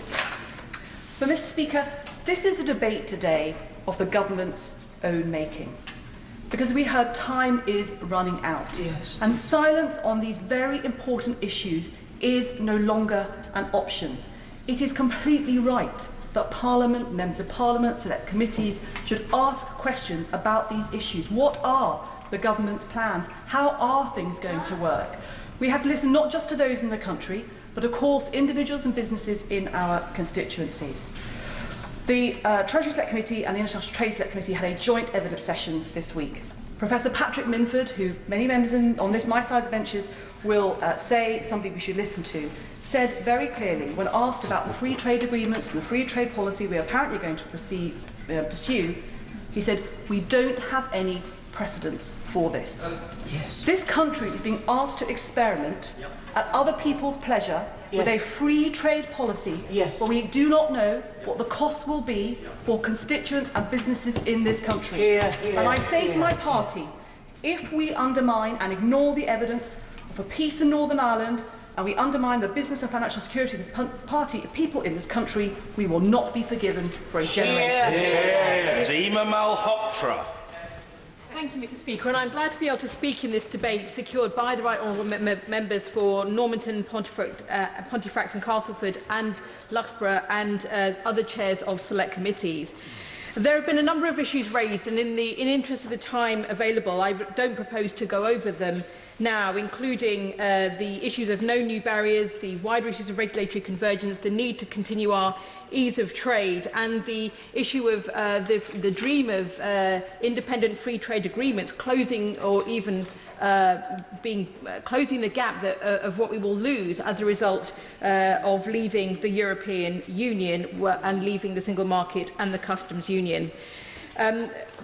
S12: But, Mr. Speaker, this is a debate today of the government's own making. Because we heard time is running out. Yes. And silence on these very important issues is no longer an option. It is completely right that Parliament, members of Parliament, select committees should ask questions about these issues. What are the government's plans? How are things going to work? We have to listen not just to those in the country, but of course individuals and businesses in our constituencies. The Treasury Select Committee and the International Trade Select Committee had a joint evidence session this week. Professor Patrick Minford, who many members on my side of the benches will say somebody we should listen to, said very clearly, when asked about the free trade agreements and the free trade policy we are apparently going to pursue, he said, "We don't have any precedents for this." Yes. This country is being asked to experiment at other people's pleasure with a free trade policy where we do not know what the costs will be for constituents and businesses in this country. And I say to my party, if we undermine and ignore the evidence of a peace in Northern Ireland and we undermine the business and financial security of this people in this country, we will not be forgiven for a generation.
S1: Zima Malhotra.
S6: Thank you, Mr. Speaker, and I'm glad to be able to speak in this debate secured by the right honourable members for Normanton, Pontefract and Castleford and Loughborough and other chairs of select committees. There have been a number of issues raised, and in interest of the time available, I don't propose to go over them now, including the issues of no new barriers, the wider issues of regulatory convergence, the need to continue our ease of trade, and the issue of the dream of independent free trade agreements closing or even closing the gap of what we will lose as a result of leaving the European Union and leaving the single market and the customs union.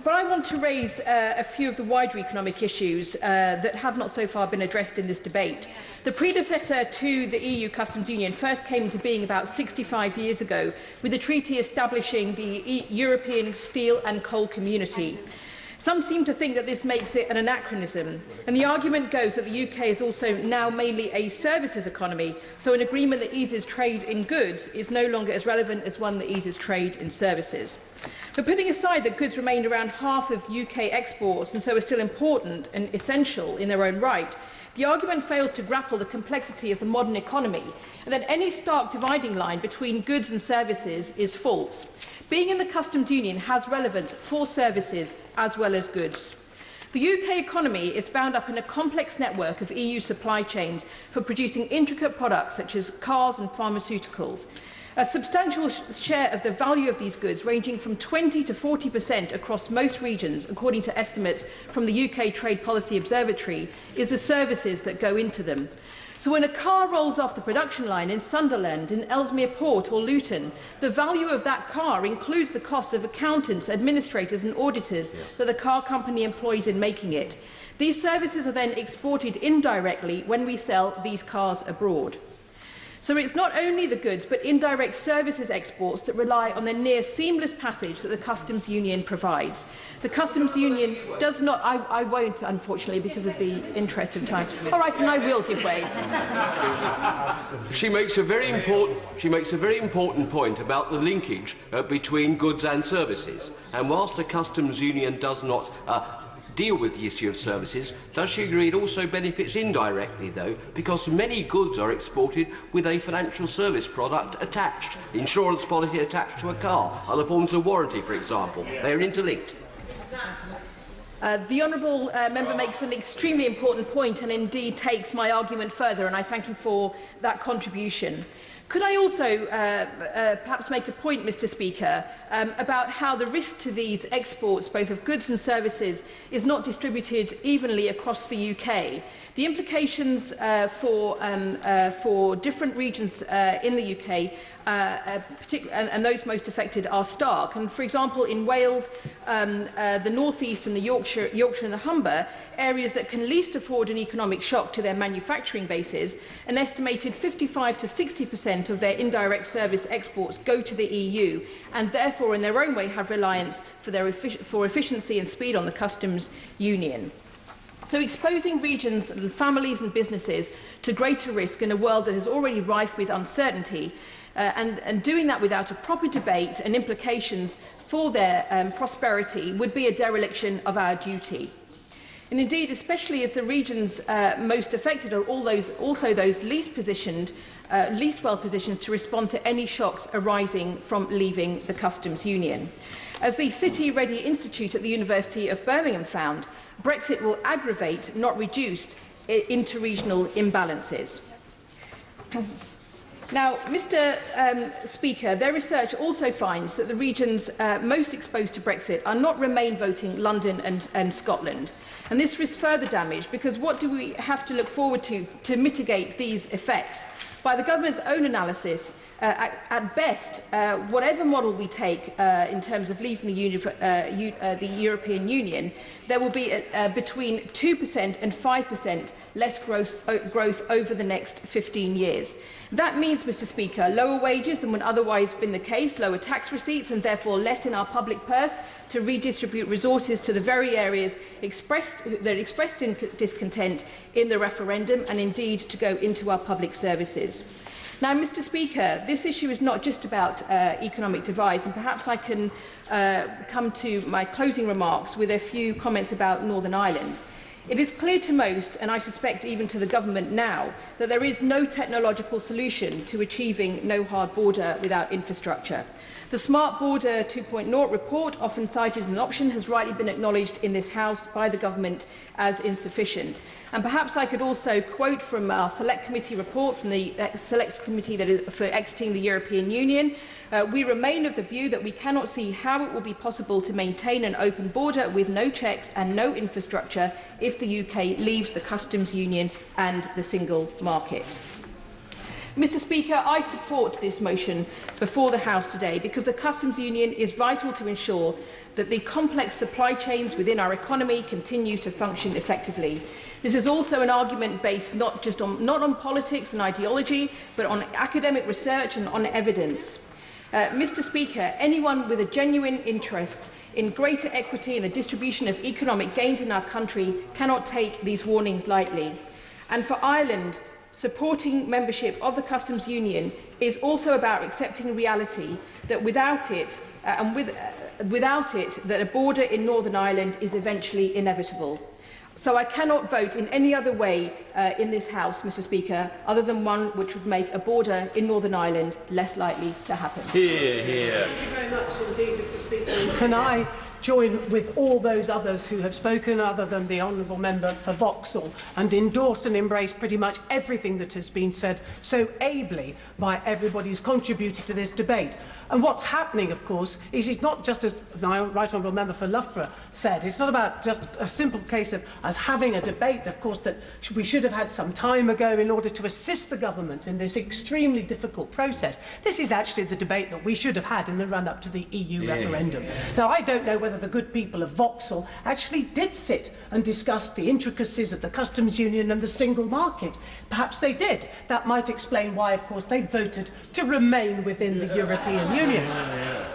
S6: But I want to raise a few of the wider economic issues that have not so far been addressed in this debate. The predecessor to the EU customs union first came into being about 65 years ago with a treaty establishing the European Steel and Coal Community. Some seem to think that this makes it an anachronism, and the argument goes that the UK is also now mainly a services economy, so an agreement that eases trade in goods is no longer as relevant as one that eases trade in services. But putting aside that goods remain around half of UK exports and so are still important and essential in their own right, the argument fails to grapple the complexity of the modern economy and that any stark dividing line between goods and services is false. Being in the customs union has relevance for services as well as goods. The UK economy is bound up in a complex network of EU supply chains for producing intricate products such as cars and pharmaceuticals. A substantial share of the value of these goods, ranging from 20 to 40% across most regions, according to estimates from the UK Trade Policy Observatory, is the services that go into them. So when a car rolls off the production line in Sunderland, in Ellesmere Port or Luton, the value of that car includes the costs of accountants, administrators and auditors that the car company employs in making it. These services are then exported indirectly when we sell these cars abroad. So it's not only the goods but indirect services exports that rely on the near seamless passage that the customs union provides. The customs union does not... I won't, unfortunately, because of the interest of time. All right, and I will give way.
S13: She makes a very important point about the linkage between goods and services. And whilst the customs union does not deal with the issue of services, does she agree it also benefits indirectly, though, because many goods are exported with a financial service product attached, insurance policy attached to a car, other forms of warranty, for example. They are interlinked.
S15: The honourable member makes an extremely important point and indeed takes my argument further, and I thank him for that contribution. Could I also perhaps make a point, Mr. Speaker, about how the risk to these exports, both of goods and services, is not distributed evenly across the UK? The implications for different regions in the UK, and those most affected, are stark. And for example, in Wales, the North East and the Yorkshire and the Humber, areas that can least afford an economic shock to their manufacturing bases, an estimated 55 to 60% of their indirect service exports go to the EU, and therefore in their own way have reliance for efficiency and speed on the customs union. So exposing regions, families and businesses to greater risk in a world that is already rife with uncertainty, and doing that without a proper debate and implications for their prosperity would be a dereliction of our duty. And indeed, especially as the regions most affected are also those least well positioned to respond to any shocks arising from leaving the customs union. As the City Ready Institute at the University of Birmingham found, Brexit will aggravate, not reduce, interregional imbalances. Now, Mr. Speaker, their research also finds that the regions most exposed to Brexit are not Remain voting London and Scotland. And this risks further damage, because what do we have to look forward to mitigate these effects? By the government's own analysis, at best, whatever model we take in terms of leaving the European Union, there will be between 2% and 5% less growth over the next 15 years. That means, Mr. Speaker, lower wages than would otherwise have been the case, lower tax receipts, and therefore less in our public purse to redistribute resources to the very areas that expressed discontent in the referendum, and indeed to go into our public services. Now, Mr. Speaker, this issue is not just about economic divides, and perhaps I can come to my closing remarks with a few comments about Northern Ireland. It is clear to most, and I suspect even to the government now, that there is no technological solution to achieving no hard border without infrastructure. The Smart Border 2.0 report, often cited as an option, has rightly been acknowledged in this House by the government as insufficient. And perhaps I could also quote from our Select Committee report, from the Select Committee that is for exiting the European Union. We remain of the view that we cannot see how it will be possible to maintain an open border with no checks and no infrastructure if the UK leaves the customs union and the single market. Mr. Speaker, I support this motion before the House today because the customs union is vital to ensure that the complex supply chains within our economy continue to function effectively. This is also an argument based not on politics and ideology, but on academic research and on evidence. Mr. Speaker, anyone with a genuine interest in greater equity in the distribution of economic gains in our country cannot take these warnings lightly. And for Ireland, supporting membership of the customs union is also about accepting reality that without it, that a border in Northern Ireland is eventually inevitable. So I cannot vote in any other way in this House, Mr. Speaker, other than one which would make a border in Northern Ireland less likely to happen.
S16: Hear, hear. Thank you very much indeed, Mr. Speaker. Can I join with all those others who have spoken, other than the honourable member for Vauxhall, and endorse and embrace pretty much everything that has been said so ably by everybody who's contributed to this debate. And what's happening, of course, is it's not just, as my right honourable member for Loughborough said, it's not about just a simple case of us having a debate, of course, that we should have had some time ago in order to assist the government in this extremely difficult process. This is actually the debate that we should have had in the run-up to the EU referendum. Now, I don't know whether the good people of Vauxhall actually did sit and discuss the intricacies of the customs union and the single market. Perhaps they did. That might explain why, of course, they voted to remain within the European Union.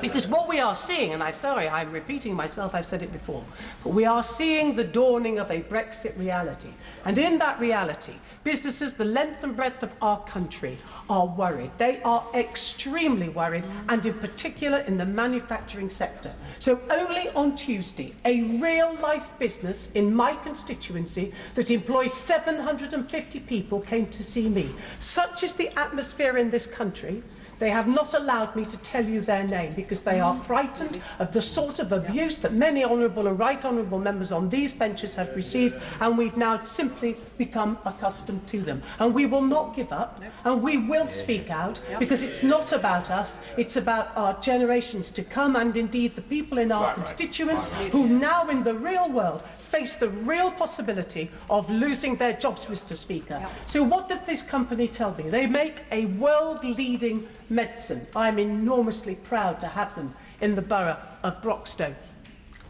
S16: Because what we are seeing, and I'm sorry, I'm repeating myself, I've said it before, but we are seeing the dawning of a Brexit reality. And in that reality, businesses the length and breadth of our country are worried. They are extremely worried, and in particular in the manufacturing sector. So only on Tuesday, a real-life business in my constituency that employs 750 people came to see me. Such is the atmosphere in this country They have not allowed me to tell you their name because they are frightened of the sort of abuse that many honourable and right honourable members on these benches have received, and we've now simply become accustomed to them. And we will not give up, and we will speak out, because it's not about us, it's about our generations to come, and indeed the people in our constituents who now in the real world face the real possibility of losing their jobs, Mr. Speaker. So what did this company tell me? They make a world-leading medicine. I'm enormously proud to have them in the borough of Broxtowe.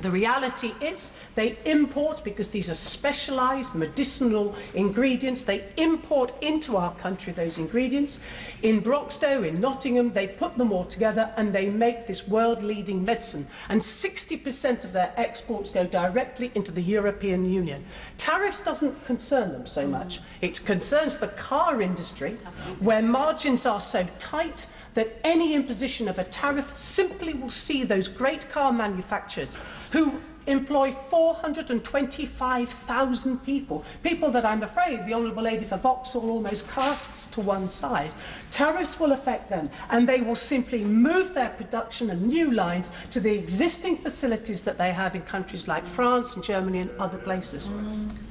S16: The reality is they import, because these are specialised medicinal ingredients, they import into our country those ingredients. In Broxtowe, in Nottingham, they put them all together and they make this world-leading medicine. And 60% of their exports go directly into the European Union. Tariffs doesn't concern them so much. It concerns the car industry, where margins are so tight that any imposition of a tariff simply will see those great car manufacturers who employ 425,000 people, people that I'm afraid the Honourable Lady for Vauxhall almost casts to one side. Tariffs will affect them, and they will simply move their production and new lines to the existing facilities that they have in countries like France and Germany and other places.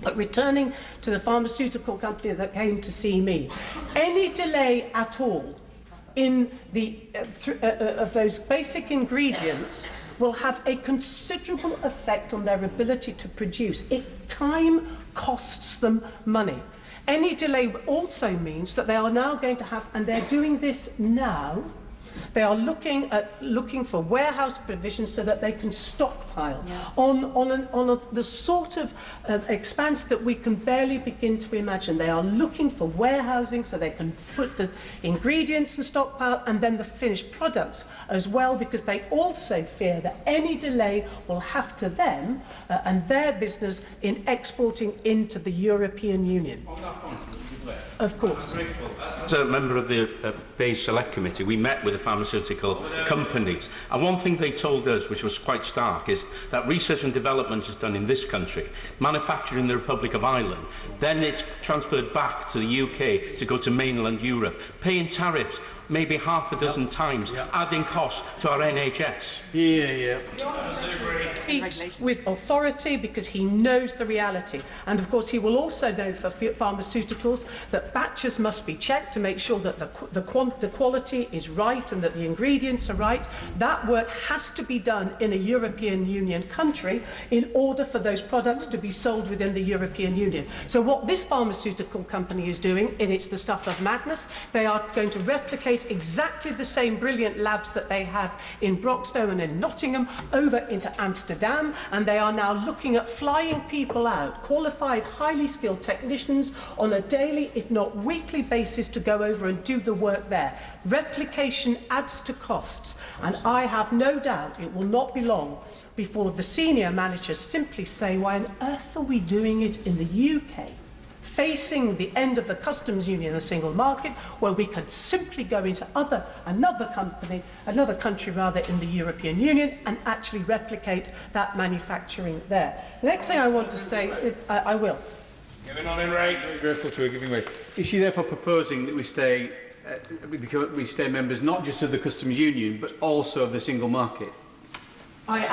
S16: But returning to the pharmaceutical company that came to see me, any delay at all in the of those basic ingredients will have a considerable effect on their ability to produce. Time costs them money. Any delay also means that they are now going to have, and they're doing this now, they are looking for warehouse provisions so that they can stockpile on the sort of expanse that we can barely begin to imagine. They are looking for warehousing so they can put the ingredients and stockpile, and then the finished products as well, because they also fear that any delay will have to them and their business in exporting into the European Union. Of course.
S17: As a member of the Beige Select Committee, we met with the pharmaceutical companies, and one thing they told us, which was quite stark, is that research and development is done in this country, manufactured in the Republic of Ireland, then it's transferred back to the UK to go to mainland Europe, paying tariffs maybe half a dozen times, adding costs to our NHS.
S16: He speaks with authority because he knows the reality. And of course he will also know for pharmaceuticals that batches must be checked to make sure that the quality is right and that the ingredients are right. That work has to be done in a European Union country in order for those products to be sold within the European Union. So what this pharmaceutical company is doing, and it's the stuff of madness, they are going to replicate exactly the same brilliant labs that they have in Broxtowe and in Nottingham over into Amsterdam, and they are now looking at flying people out, qualified, highly skilled technicians on a daily, if not weekly basis to go over and do the work there. Replication adds to costs, and I have no doubt it will not be long before the senior managers simply say, why on earth are we doing it in the UK? Facing the end of the customs union, the single market, where we could simply go into another country in the European Union and actually replicate that manufacturing there. The next thing I want to say, I will.
S8: Giving on in right. Very grateful to her giving way. Is she therefore proposing that we stay members not just of the customs union but also of the single market?
S16: I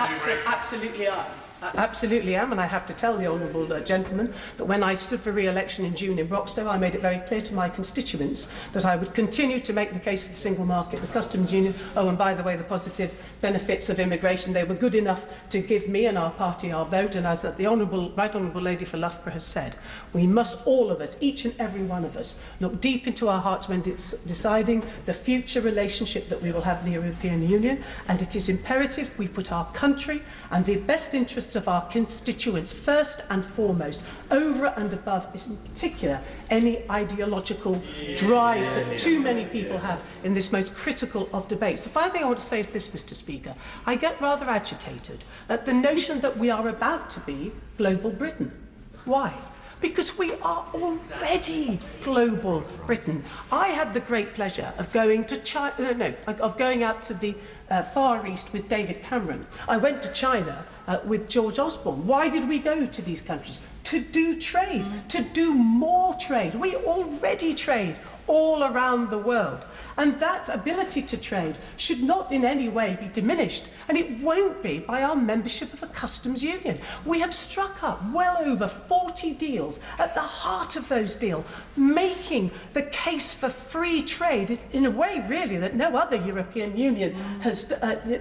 S16: absolutely am. Absolutely am, and I have to tell the honourable gentleman that when I stood for re-election in June in Broxtowe, I made it very clear to my constituents that I would continue to make the case for the single market, the customs union. Oh, and by the way, the positive benefits of immigration, they were good enough to give me and our party our vote, and as the Right Honourable Lady for Loughborough has said, we must, all of us, each and every one of us, look deep into our hearts when it's deciding the future relationship that we will have with the European Union, and it is imperative we put our country and the best interests of our constituents first and foremost, over and above, in particular, any ideological drive that too many people have in this most critical of debates. The final thing I want to say is this, Mr. Speaker. I get rather agitated at the notion that we are about to be global Britain. Why? Because we are already global Britain. I had the great pleasure of going to going out to the Far East with David Cameron. I went to China with George Osborne. Why did we go to these countries? To do trade, to do more trade. We already trade all around the world. And that ability to trade should not in any way be diminished, and it won't be by our membership of a customs union. We have struck up well over 40 deals. At the heart of those deals, making the case for free trade in a way really that no other European Union has,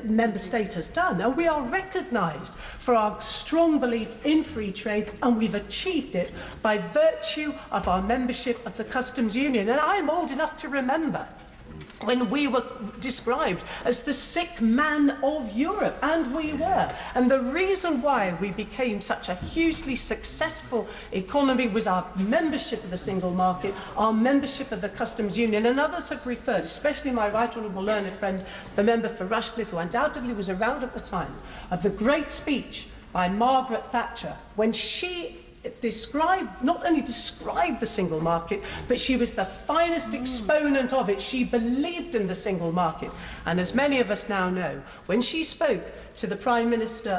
S16: member state has done. And we are recognised for our strong belief in free trade, and we've achieved it by virtue of our membership of the customs union. And I'm old enough to remember when we were described as the sick man of Europe, and we were. And the reason why we became such a hugely successful economy was our membership of the single market, our membership of the customs union, and others have referred, especially my right honourable learned friend, the member for Rushcliffe, who undoubtedly was around at the time, of the great speech by Margaret Thatcher when she not only described the single market, but she was the finest exponent of it. She believed in the single market. And as many of us now know, when she spoke to the Prime Minister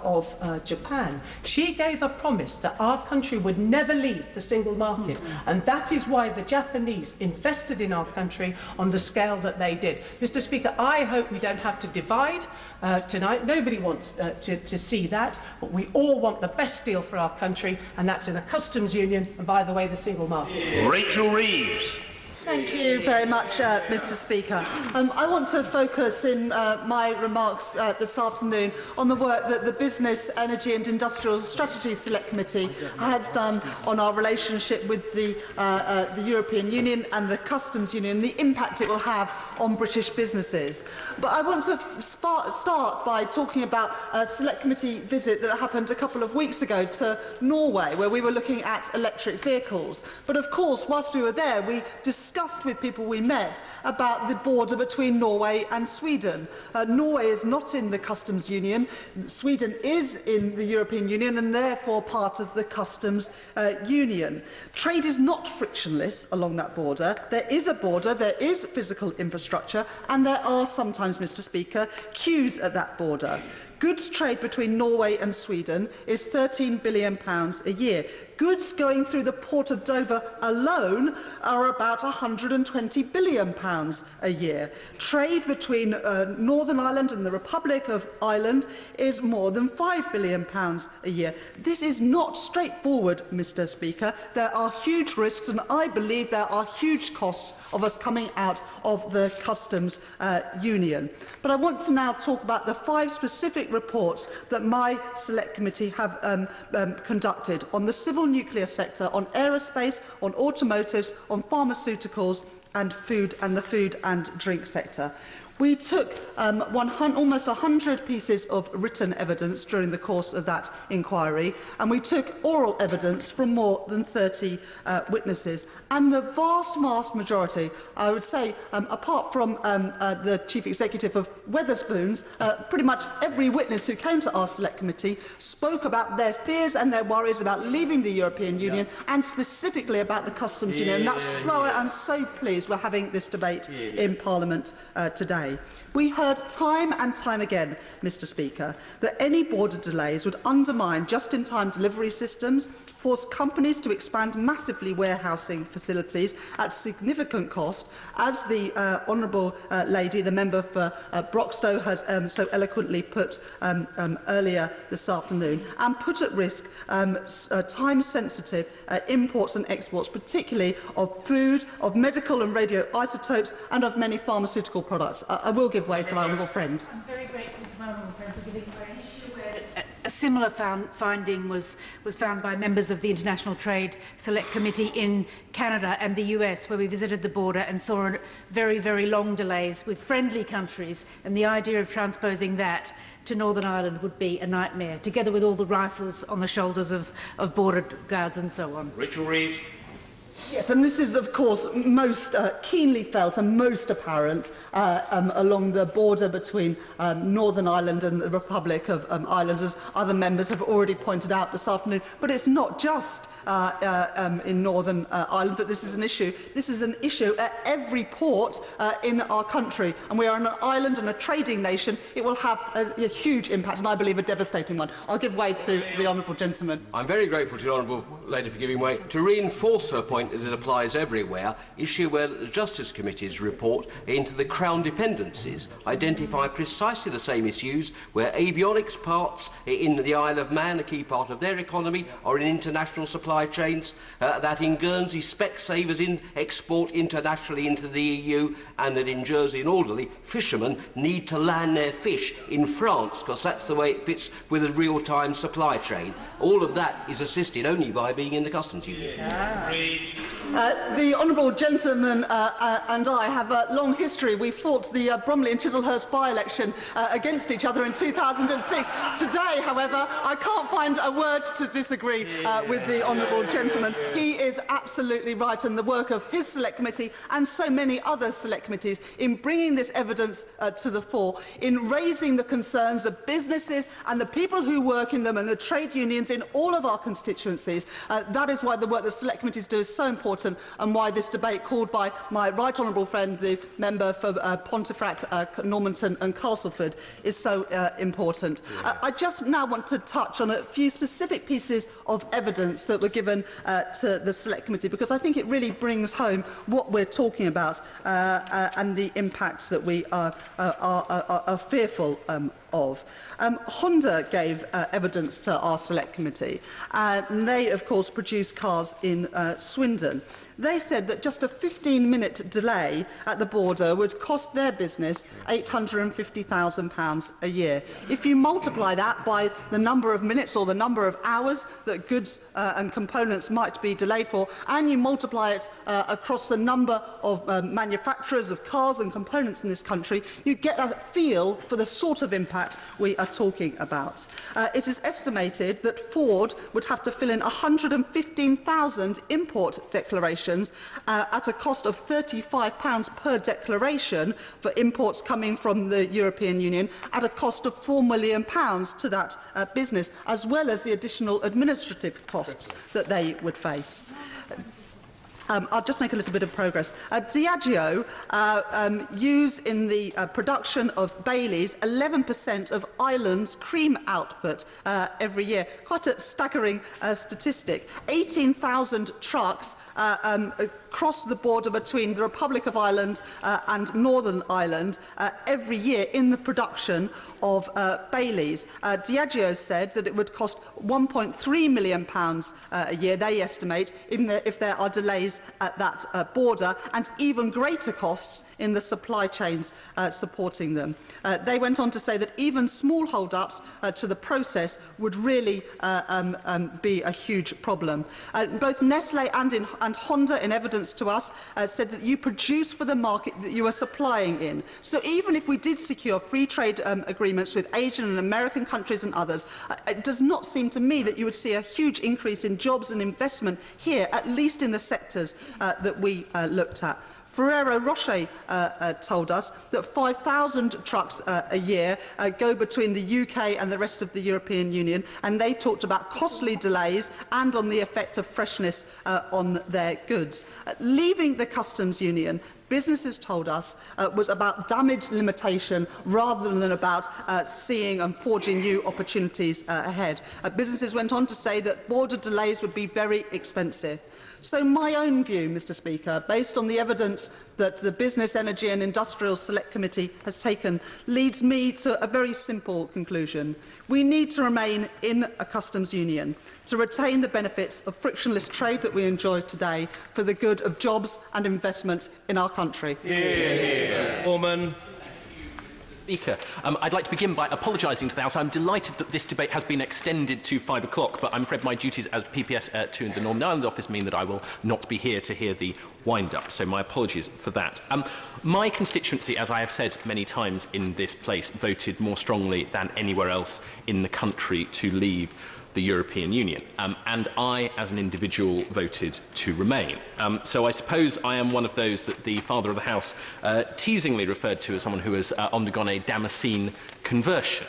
S16: of Japan, she gave a promise that our country would never leave the single market. And that is why the Japanese invested in our country on the scale that they did. Mr. Speaker, I hope we don't have to divide tonight. Nobody wants to see that, but we all want the best deal for our country, and that's in a customs union and, by the way, the single market.
S1: Rachel Reeves.
S18: Thank you very much, Mr. Speaker. I want to focus in my remarks this afternoon on the work that the Business, Energy and Industrial Strategy Select Committee has done on our relationship with the European Union and the Customs Union, the impact it will have on British businesses. But I want to start by talking about a Select Committee visit that happened a couple of weeks ago to Norway, where we were looking at electric vehicles. But of course, whilst we were there, we discussed with people we met about the border between Norway and Sweden. Norway is not in the customs union. Sweden is in the European Union and therefore part of the customs union. Trade is not frictionless along that border. There is a border, there is physical infrastructure, and there are sometimes, Mr. Speaker, queues at that border. Goods trade between Norway and Sweden is £13 billion a year. Goods going through the port of Dover alone are about £120 billion a year. Trade between Northern Ireland and the Republic of Ireland is more than £5 billion a year. This is not straightforward, Mr. Speaker. There are huge risks, and I believe there are huge costs of us coming out of the customs union. But I want to now talk about the 5 specific reports that my Select Committee have conducted on the civil nuclear sector, on aerospace, on automotives, on pharmaceuticals and the food and drink sector. We took almost 100 pieces of written evidence during the course of that inquiry, and we took oral evidence from more than 30 witnesses. And the vast majority, I would say, apart from the Chief Executive of Wetherspoons, pretty much every witness who came to our Select Committee spoke about their fears and their worries about leaving the European Union, and specifically about the customs union. And that's why I'm so pleased we're having this debate in Parliament today. We heard time and time again, Mr. Speaker, that any border delays would undermine just-in-time delivery systems, force companies to expand massively warehousing facilities at significant cost, as the Honourable Lady, the member for Broxtowe, has so eloquently put earlier this afternoon, and put at risk time-sensitive imports and exports, particularly of food, of medical and radioisotopes, and of many pharmaceutical products. I will give way to my honourable friend.
S19: I'm very grateful to my honourable friend for giving way. An issue where a similar finding was found by members of the International Trade Select Committee in Canada and the US, where we visited the border and saw very, very long delays with friendly countries, and the idea of transposing that to Northern Ireland would be a nightmare, together with all the rifles on the shoulders of border guards and so on.
S1: Rachel Reeves.
S18: Yes, and this is, of course, most keenly felt and most apparent along the border between Northern Ireland and the Republic of Ireland, as other members have already pointed out this afternoon. But it's not just in Northern Ireland that this is an issue. This is an issue at every port in our country, and we are an island and a trading nation. It will have a huge impact, and I believe a devastating one. I'll give way to the honourable gentleman.
S13: I'm very grateful to the honourable lady for giving way. To reinforce her point, point that it applies everywhere. Is she aware that the Justice Committee's report into the Crown dependencies identify precisely the same issues where avionics parts in the Isle of Man, a key part of their economy, are in international supply chains, that in Guernsey Specsavers export internationally into the EU, and that in Jersey and Alderley fishermen need to land their fish in France because that's the way it fits with a real-time supply chain. All of that is assisted only by being in the customs union.
S18: The honourable gentleman and I have a long history. We fought the Bromley and Chislehurst by-election against each other in 2006. Today, however, I can't find a word to disagree with the honourable gentleman. He is absolutely right, and the work of his Select Committee and so many other Select Committees in bringing this evidence to the fore, in raising the concerns of businesses and the people who work in them and the trade unions in all of our constituencies. That is why the work the Select Committees do is so important, and why this debate called by my right honourable friend, the member for Pontefract, Normanton and Castleford, is so important. I just now want to touch on a few specific pieces of evidence that were given to the Select Committee, because I think it really brings home what we're talking about and the impacts that we are fearful of. Honda gave evidence to our Select Committee, and they, of course, produce cars in Swindon. They said that just a 15-minute delay at the border would cost their business £850,000 a year. If you multiply that by the number of minutes or the number of hours that goods and components might be delayed for, and you multiply it across the number of manufacturers of cars and components in this country, you get a feel for the sort of impact we are talking about. It is estimated that Ford would have to fill in 115,000 import declarations at a cost of £35 per declaration for imports coming from the European Union, at a cost of £4 million to that business, as well as the additional administrative costs that they would face. I'll just make a little bit of progress. Diageo use in the production of Baileys 11% of Ireland's cream output every year. Quite a staggering statistic. 18,000 trucks cross the border between the Republic of Ireland and Northern Ireland every year in the production of Baileys. Diageo said that it would cost £1.3 million a year, they estimate, if there are delays at that border, and even greater costs in the supply chains supporting them. They went on to say that even small hold-ups to the process would really be a huge problem. Both Nestlé and Honda, in evidence to us, said that you produce for the market that you are supplying in. So even if we did secure free trade agreements with Asian and American countries and others, it does not seem to me that you would see a huge increase in jobs and investment here, at least in the sectors that we looked at. Ferrero Rocher told us that 5,000 trucks a year go between the UK and the rest of the European Union, and they talked about costly delays and on the effect of freshness on their goods. Leaving the customs union, businesses told us, was about damage limitation rather than about seeing and forging new opportunities ahead. Businesses went on to say that border delays would be very expensive. So my own view, Mr Speaker, based on the evidence that the Business, Energy and Industrial Select Committee has taken, leads me to a very simple conclusion. We need to remain in a customs union to retain the benefits of frictionless trade that we enjoy today for the good of jobs and investment in our country.
S20: Orman. Speaker, I'd like to begin by apologising to the House. I'm delighted that this debate has been extended to 5 o'clock, but I'm afraid my duties as PPS 2 in the Northern Ireland office mean that I will not be here to hear the wind-up, so my apologies for that. My constituency, as I have said many times in this place, voted more strongly than anywhere else in the country to leave the European Union, and I, as an individual, voted to remain. So I suppose I am one of those that the Father of the House teasingly referred to as someone who has undergone a Damascene conversion.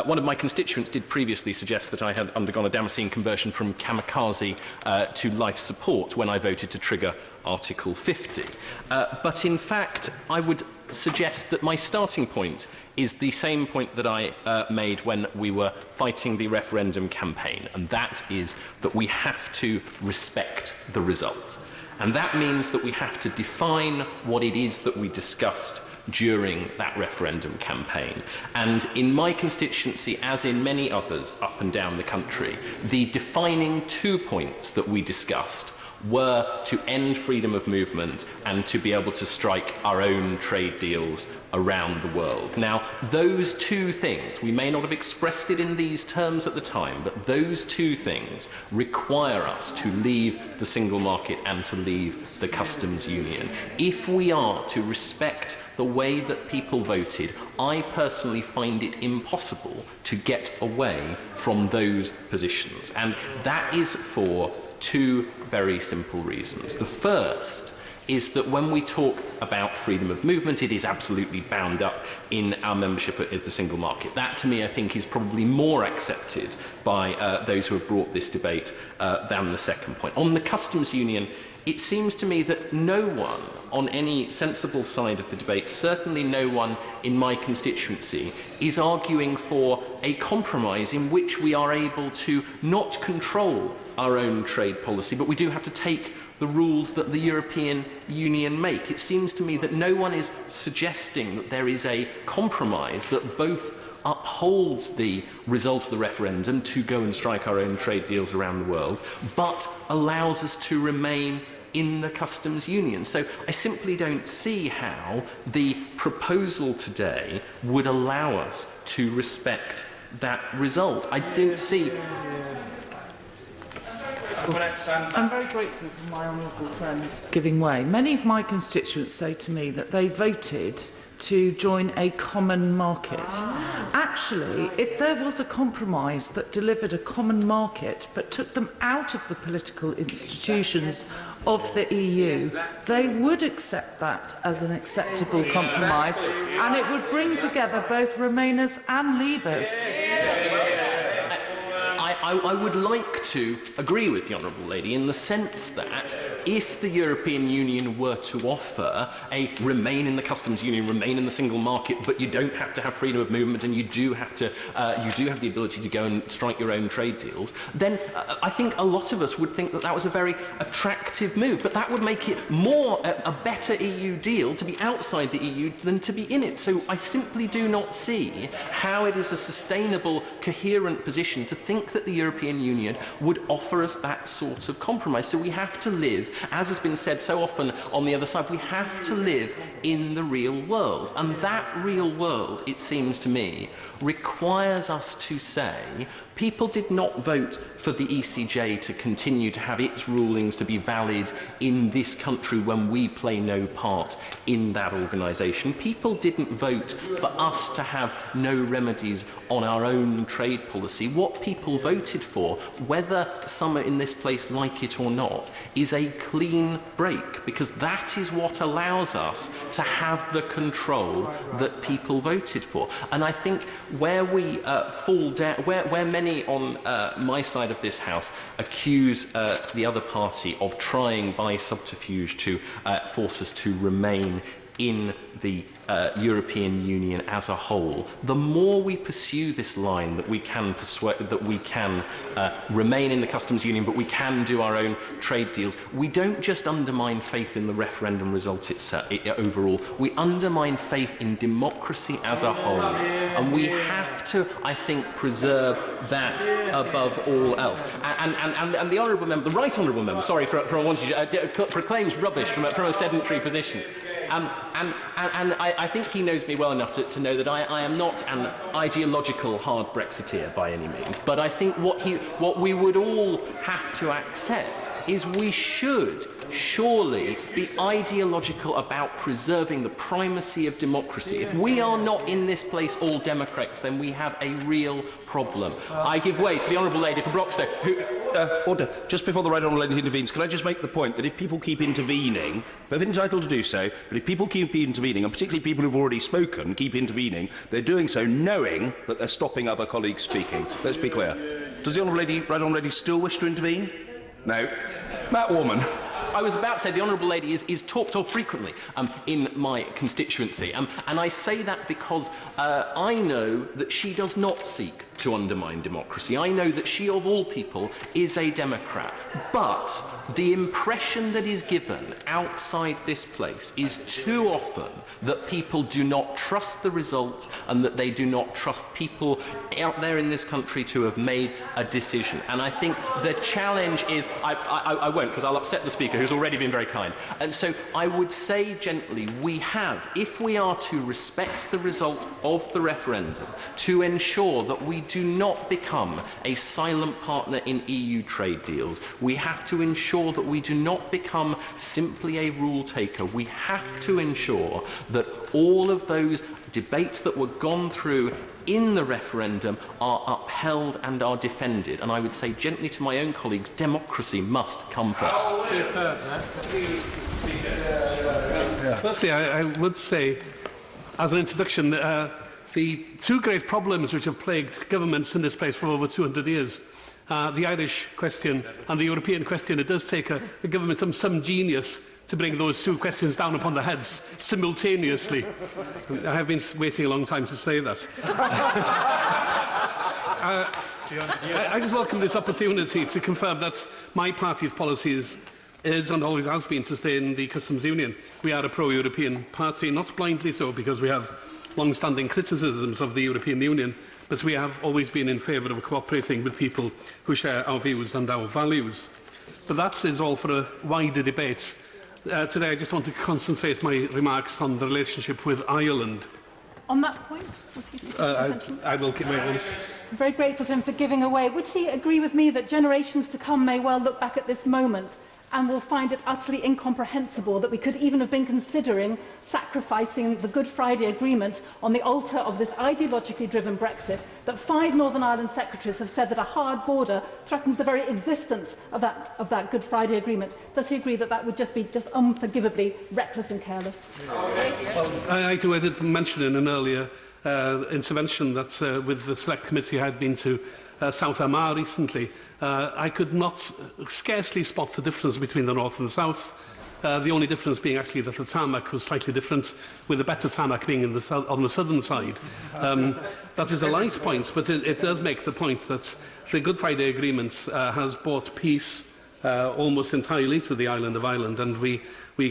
S20: One of my constituents did previously suggest that I had undergone a Damascene conversion from kamikaze to life support when I voted to trigger Article 50. But in fact, I would suggest that my starting point is the same point that I made when we were fighting the referendum campaign, and that is that we have to respect the result. And that means that we have to define what it is that we discussed during that referendum campaign. And in my constituency, as in many others up and down the country, the defining 2 points that we discussed were to end freedom of movement and to be able to strike our own trade deals around the world. Now, those 2 things, we may not have expressed it in these terms at the time, but those 2 things require us to leave the single market and to leave the customs union. If we are to respect the way that people voted, I personally find it impossible to get away from those positions. And that is for 2 very simple reasons. The first is that when we talk about freedom of movement, it is absolutely bound up in our membership of the single market. That, to me, I think, is probably more accepted by those who have brought this debate than the second point. On the customs union, it seems to me that no one on any sensible side of the debate, certainly no one in my constituency, is arguing for a compromise in which we are able to not control our own trade policy, but we do have to take the rules that the European Union make. It seems to me that no one is suggesting that there is a compromise that both upholds the result of the referendum to go and strike our own trade deals around the world, but allows us to remain in the customs union. So I simply don't see how the proposal today would allow us to respect that result. I don't see...
S21: I'm very grateful for my honourable friend giving way. Many of my constituents say to me that they voted to join a common market. Actually, if there was a compromise that delivered a common market but took them out of the political institutions of the EU, they would accept that as an acceptable compromise, and it would bring together both Remainers and Leavers.
S20: I would like to agree with the Honourable Lady in the sense that if the European Union were to offer a remain in the customs union, remain in the single market, but you don't have to have freedom of movement and you do have the ability to go and strike your own trade deals, then I think a lot of us would think that that was a very attractive move. But that would make it more a better EU deal to be outside the EU than to be in it. So I simply do not see how it is a sustainable, coherent position to think that the European Union would offer us that sort of compromise. So we have to live, as has been said so often on the other side, we have to live in the real world. And that real world, it seems to me, requires us to say people did not vote for the ECJ to continue to have its rulings to be valid in this country when we play no part in that organisation. People didn't vote for us to have no remedies on our own trade policy. What people voted for, whether some in this place like it or not, is a clean break, because that is what allows us to have the control that people voted for. And I think where we fall down, where many on my side of this House accuse the other party of trying by subterfuge to force us to remain in the European Union as a whole, the more we pursue this line that we can remain in the customs union, but we can do our own trade deals, we don't just undermine faith in the referendum result itself, overall, we undermine faith in democracy as a whole. And we have to, I think, preserve that above all else. And the honourable member, the right honourable member, sorry for wanting to, proclaims rubbish from a sedentary position. And I think he knows me well enough to know that I am not an ideological hard Brexiteer by any means. But I think what we would all have to accept is we should surely be ideological about preserving the primacy of democracy. If we are not in this place all Democrats, then we have a real problem. I give way to the Honourable Lady from Broxton, who...
S1: Order. Just before the Right Honourable Lady intervenes, can I just make the point that if people keep intervening, they're entitled to do so, but if people keep intervening, and particularly people who've already spoken keep intervening, they're doing so knowing that they're stopping other colleagues speaking. Let's be clear. Does the Right Honourable Lady still wish to intervene? No. Matt Warman.
S20: I was about to say the Honourable Lady is talked of frequently in my constituency, and I say that because I know that she does not seek to undermine democracy. I know that she, of all people, is a Democrat. But the impression that is given outside this place is too often that people do not trust the result and that they do not trust people out there in this country to have made a decision. And I think the challenge is, I won't, because I'll upset the Speaker, who's already been very kind. And so I would say gently, we have, if we are to respect the result of the referendum, to ensure that we do not become a silent partner in EU trade deals. We have to ensure that we do not become simply a rule taker. We have to ensure that all of those debates that were gone through in the referendum are upheld and are defended. And I would say gently to my own colleagues, democracy must come first.
S11: Firstly, I would say, as an introduction, the two great problems which have plagued governments in this place for over 200 years, the Irish question and the European question, it does take a government of some genius to bring those two questions down upon their heads simultaneously. I have been waiting a long time to say that. I just welcome this opportunity to confirm that my party's policy is and always has been to stay in the customs union. We are a pro-European party, not blindly so because we have long-standing criticisms of the European Union, but we have always been in favour of cooperating with people who share our views and our values. But that is all for a wider debate. Today I just want to concentrate my remarks on the relationship with Ireland.
S19: On that point,
S11: I will give way once.
S19: I'm very grateful to him for giving away. Would he agree with me that generations to come may well look back at this moment and will find it utterly incomprehensible that we could even have been considering sacrificing the Good Friday Agreement on the altar of this ideologically driven Brexit, that 5 Northern Ireland secretaries have said that a hard border threatens the very existence of that Good Friday Agreement? Does he agree that that would just be unforgivably reckless and careless?
S11: Well, I did mention in an earlier intervention that with the Select Committee I had been to South Armagh recently. I could not scarcely spot the difference between the north and the south. The only difference being actually that the tarmac was slightly different, with the better tarmac being on the southern side. That is a light point, but it does make the point that the Good Friday Agreement has brought peace almost entirely to the island of Ireland, and we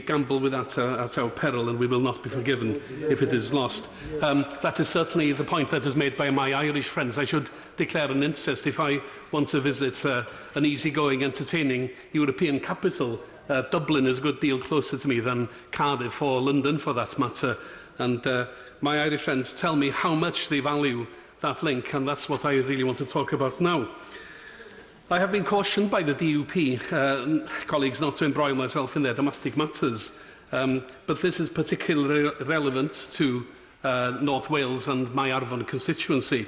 S11: gamble with that at our peril, and we will not be forgiven if it is lost. That is certainly the point that is made by my Irish friends. I should declare an interest if I want to visit an easygoing, entertaining European capital. Dublin is a good deal closer to me than Cardiff or London, for that matter. And my Irish friends tell me how much they value that link, and that's what I really want to talk about now. I have been cautioned by the DUP colleagues not to embroil myself in their domestic matters, but this is particularly relevant to North Wales and my Arfon constituency.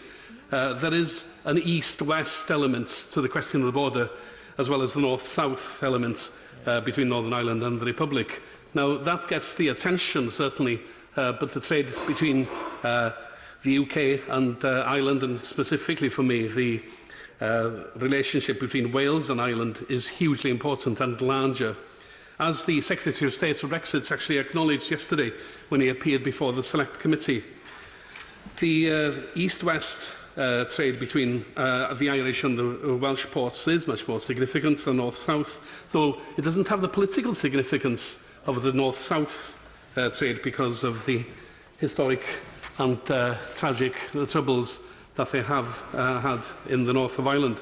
S11: There is an east-west element to the question of the border, as well as the north-south element between Northern Ireland and the Republic. Now, that gets the attention, certainly, but the trade between the UK and Ireland, and specifically for me, the relationship between Wales and Ireland is hugely important and larger. As the Secretary of State for Brexit actually acknowledged yesterday when he appeared before the Select Committee, the east-west trade between the Irish and the Welsh ports is much more significant than north-south, though it doesn't have the political significance of the north-south trade because of the historic and tragic troubles that they have had in the north of Ireland.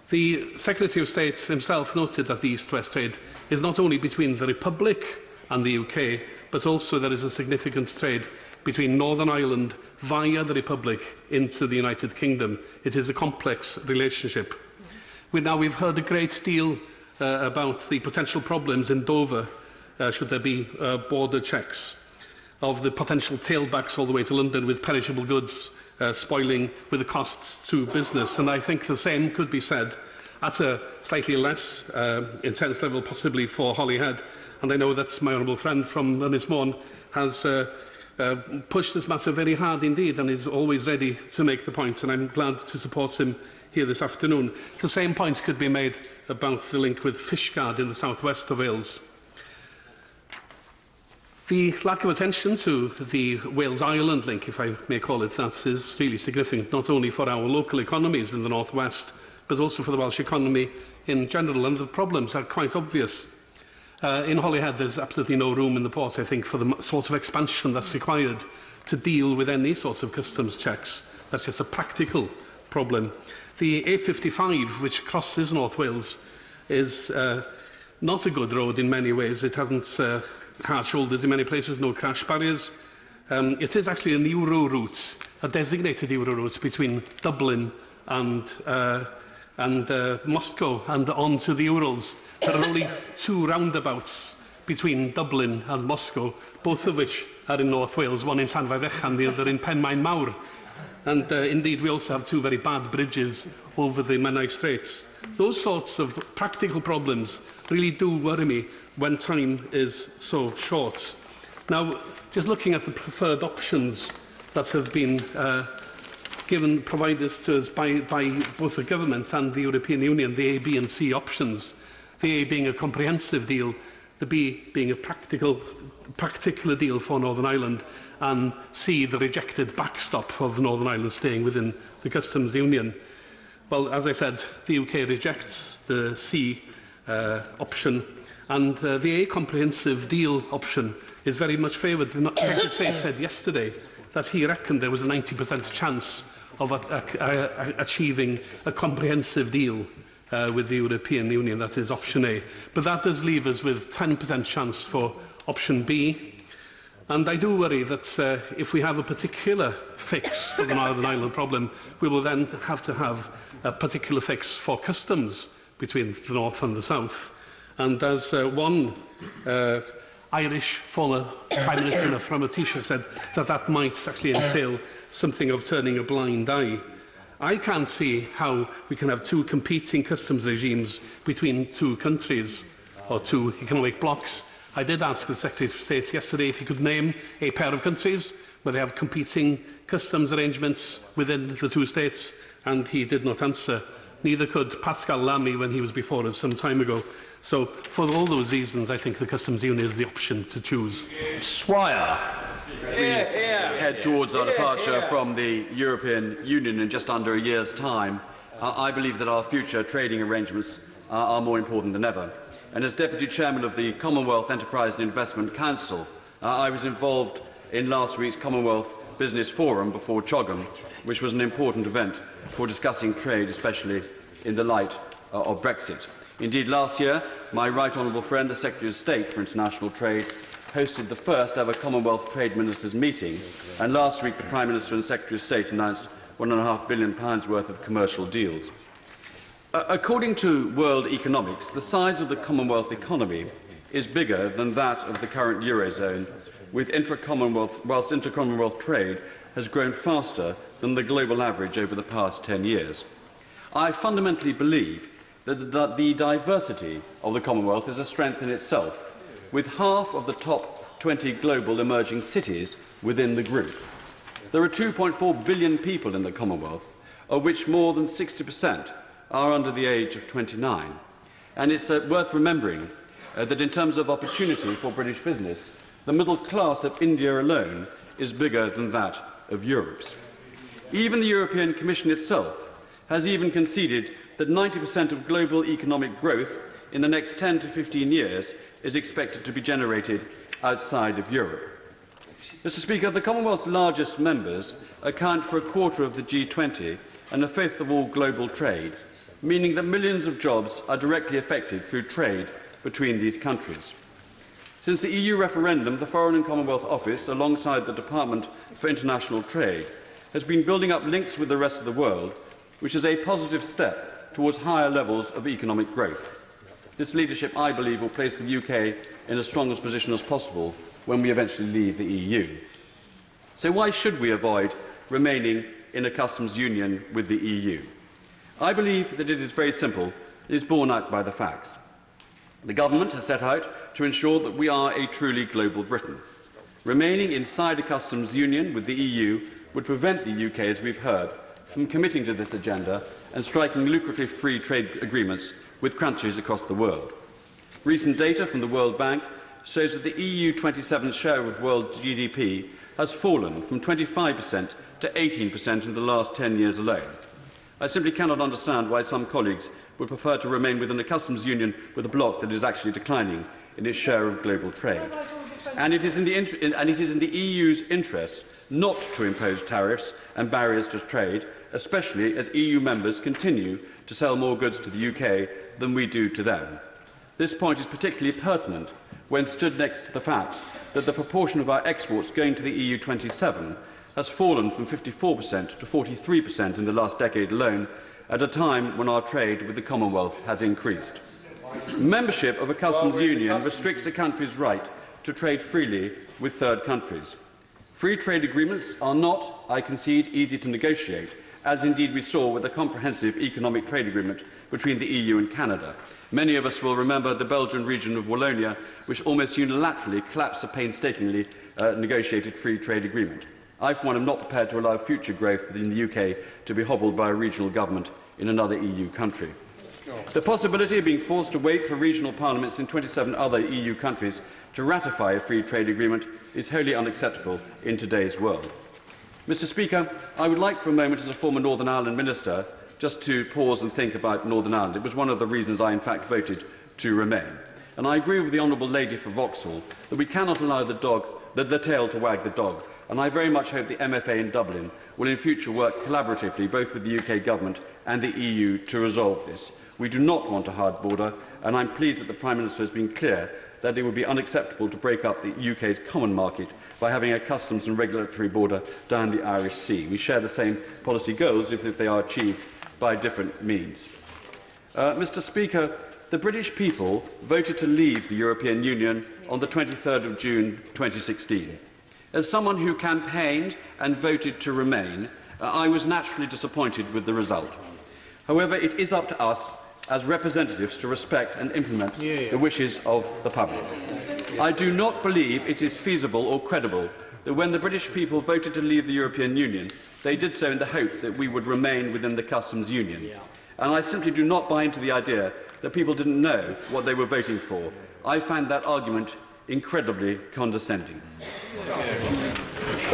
S11: The Secretary of State himself noted that the East-West trade is not only between the Republic and the UK, but also there is a significant trade between Northern Ireland via the Republic into the United Kingdom. It is a complex relationship. We've heard a great deal about the potential problems in Dover, should there be border checks, of the potential tailbacks all the way to London with perishable goods spoiling with the costs to business. And I think the same could be said at a slightly less intense level, possibly for Holyhead. And I know that my honourable friend from Ynys Môn has pushed this matter very hard indeed and is always ready to make the points, and I'm glad to support him here this afternoon. The same points could be made about the link with Fishguard in the southwest of Wales. The lack of attention to the Wales-Ireland link, if I may call it that, is really significant, not only for our local economies in the northwest, but also for the Welsh economy in general, and the problems are quite obvious. In Holyhead, there's absolutely no room in the port, I think, for the sort of expansion that's required to deal with any sort of customs checks. That's just a practical problem. The A55, which crosses North Wales, is not a good road in many ways. It hasn't hard shoulders in many places, no crash barriers. It is actually an Euro route, a designated Euro route between Dublin and Moscow and on to the Urals. There are only 2 roundabouts between Dublin and Moscow, both of which are in North Wales, one in Llanfairpwllgwyngyllgogerychwr and the other in Penmaen Mawr. And indeed, we also have 2 very bad bridges over the Menai Straits. Those sorts of practical problems really do worry me when time is so short. Now, just looking at the preferred options that have been provided to us by both the governments and the European Union, the A, B and C options, the A being a comprehensive deal, the B being a particular deal for Northern Ireland, and C, the rejected backstop of Northern Ireland staying within the customs union. Well, as I said, the UK rejects the C option, and the A comprehensive deal option is very much favoured. The Secretary of State said yesterday that he reckoned there was a 90% chance of achieving a comprehensive deal with the European Union, that is option A. But that does leave us with 10% chance for option B. And I do worry that if we have a particular fix for the Northern Ireland problem, we will then have to have a particular fix for customs between the north and the south. And as one Irish former Prime Minister from a Taoiseach said, that might actually entail something of turning a blind eye. I can't see how we can have 2 competing customs regimes between 2 countries or 2 economic blocs. I did ask the Secretary of State yesterday if he could name a pair of countries where they have competing customs arrangements within the 2 states, and he did not answer. Neither could Pascal Lamy when he was before us some time ago. So, for all those reasons, I think the customs union is the option to choose.
S3: Swire. We head towards our departure from the European Union in just under a year's time. I believe that our future trading arrangements are more important than ever. And as Deputy Chairman of the Commonwealth Enterprise and Investment Council, I was involved in last week's Commonwealth Business Forum before Chogham, which was an important event for discussing trade, especially in the light of Brexit. Indeed, last year, my Right Honourable friend, the Secretary of State for International Trade, hosted the first ever Commonwealth Trade Ministers meeting, and last week the Prime Minister and Secretary of State announced £1.5 billion worth of commercial deals. According to World Economics, the size of the Commonwealth economy is bigger than that of the current Eurozone, with whilst inter-Commonwealth trade has grown faster than the global average over the past 10 years. I fundamentally believe that the diversity of the Commonwealth is a strength in itself, with half of the top 20 global emerging cities within the group. There are 2.4 billion people in the Commonwealth, of which more than 60% are under the age of 29. And it's worth remembering that in terms of opportunity for British business, the middle class of India alone is bigger than that of Europe's. Even the European Commission itself has even conceded that 90% of global economic growth in the next 10 to 15 years is expected to be generated outside of Europe. Mr. Speaker, the Commonwealth's largest members account for a quarter of the G20 and a fifth of all global trade, meaning that millions of jobs are directly affected through trade between these countries. Since the EU referendum, the Foreign and Commonwealth Office, alongside the Department for International Trade, has been building up links with the rest of the world, which is a positive step towards higher levels of economic growth. This leadership, I believe, will place the UK in as strong a position as possible when we eventually leave the EU. So why should we avoid remaining in a customs union with the EU? I believe that it is very simple. It is borne out by the facts. The government has set out to ensure that we are a truly global Britain. Remaining inside a customs union with the EU would prevent the UK, as we've heard, from committing to this agenda and striking lucrative free trade agreements with countries across the world. Recent data from the World Bank shows that the EU 27's share of world GDP has fallen from 25% to 18% in the last 10 years alone. I simply cannot understand why some colleagues would prefer to remain within a customs union with a bloc that is actually declining in its share of global trade. And it is in the EU's interest not to impose tariffs and barriers to trade, especially as EU members continue to sell more goods to the UK than we do to them. This point is particularly pertinent when stood next to the fact that the proportion of our exports going to the EU 27 has fallen from 54% to 43% in the last decade alone, at a time when our trade with the Commonwealth has increased. Membership of a customs union restricts a country's right to trade freely with third countries. Free trade agreements are not, I concede, easy to negotiate, as indeed we saw with the comprehensive economic trade agreement between the EU and Canada. Many of us will remember the Belgian region of Wallonia, which almost unilaterally collapsed a painstakingly negotiated free trade agreement. I, for one, am not prepared to allow future growth in the UK to be hobbled by a regional government in another EU country. The possibility of being forced to wait for regional parliaments in 27 other EU countries to ratify a free trade agreement is wholly unacceptable in today's world. Mr. Speaker, I would like for a moment, as a former Northern Ireland minister, just to pause and think about Northern Ireland. It was one of the reasons I, in fact, voted to remain. And I agree with the Honourable Lady for Vauxhall that we cannot allow the tail to wag the dog. And I very much hope the MFA in Dublin will in future work collaboratively both with the UK Government and the EU to resolve this. We do not want a hard border, and I'm pleased that the Prime Minister has been clear that it would be unacceptable to break up the UK's common market by having a customs and regulatory border down the Irish Sea. We share the same policy goals if they are achieved by different means. Mr. Speaker, the British people voted to leave the European Union on the 23rd of June 2016. As someone who campaigned and voted to remain, I was naturally disappointed with the result. However, it is up to us as representatives to respect and implement the wishes of the public. I do not believe it is feasible or credible that when the British people voted to leave the European Union, they did so in the hope that we would remain within the customs union. And I simply do not buy into the idea that people didn't know what they were voting for. I find that argument incredibly condescending.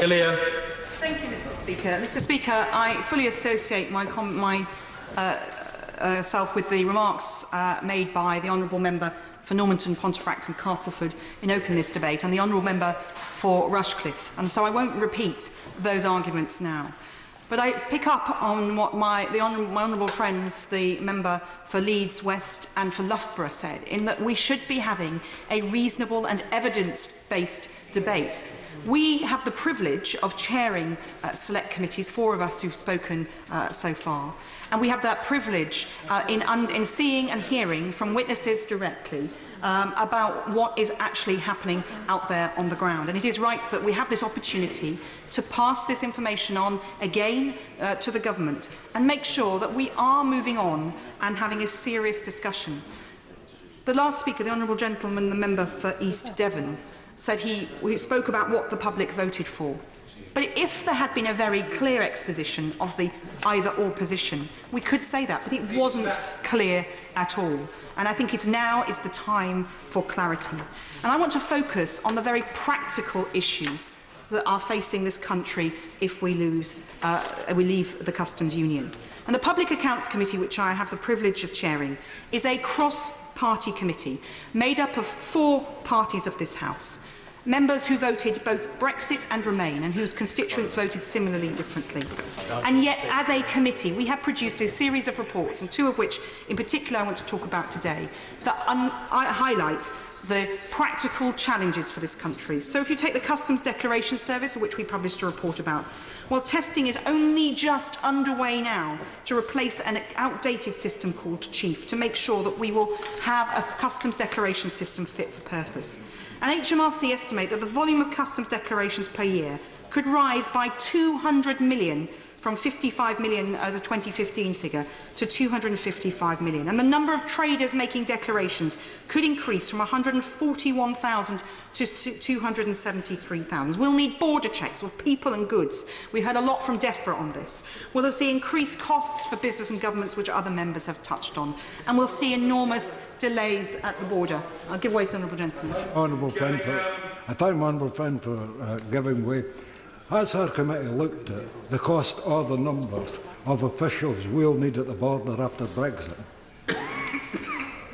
S4: Ilya.
S22: Thank you, Mr. Speaker. Mr. Speaker, I fully associate myself with the remarks made by the Honourable Member for Normanton, Pontefract and Castleford in opening this debate, and the Honourable Member for Rushcliffe. And so I won't repeat those arguments now. But I pick up on what my honourable friends, the member for Leeds West and for Loughborough said, in that we should be having a reasonable and evidence-based debate. We have the privilege of chairing select committees, 4 of us who've spoken so far, and we have that privilege in seeing and hearing from witnesses directly about what is actually happening out there on the ground. And it is right that we have this opportunity to pass this information on again to the government and make sure that we are moving on and having a serious discussion. The last speaker, the honourable gentleman, the member for East Devon, said he spoke about what the public voted for. But if there had been a very clear exposition of the either-or position, we could say that, but it wasn't clear at all. And I think now is the time for clarity. And I want to focus on the very practical issues that are facing this country if we leave the Customs Union. And the Public Accounts Committee, which I have the privilege of chairing, is a cross-party committee made up of 4 parties of this House. Members who voted both Brexit and Remain and whose constituents voted similarly differently. And yet, as a committee, we have produced a series of reports, and 2 of which in particular I want to talk about today, that highlight the practical challenges for this country. So if you take the Customs Declaration Service, which we published a report about, well, testing is only just underway now to replace an outdated system called Chief, to make sure that we will have a customs declaration system fit for purpose. And HMRC estimate that the volume of customs declarations per year could rise by 200 million from 55 million, the 2015 figure, to 255 million. And the number of traders making declarations could increase from 141,000 to 273,000. We'll need border checks of people and goods. We heard a lot from DEFRA on this. We'll see increased costs for business and governments, which other members have touched on. And we'll see enormous delays at the border. I'll give way to the Honourable Gentleman.
S4: I thank my honourable friend for giving way. Has our committee looked at the cost or the numbers of officials we'll need at the border after Brexit?
S22: The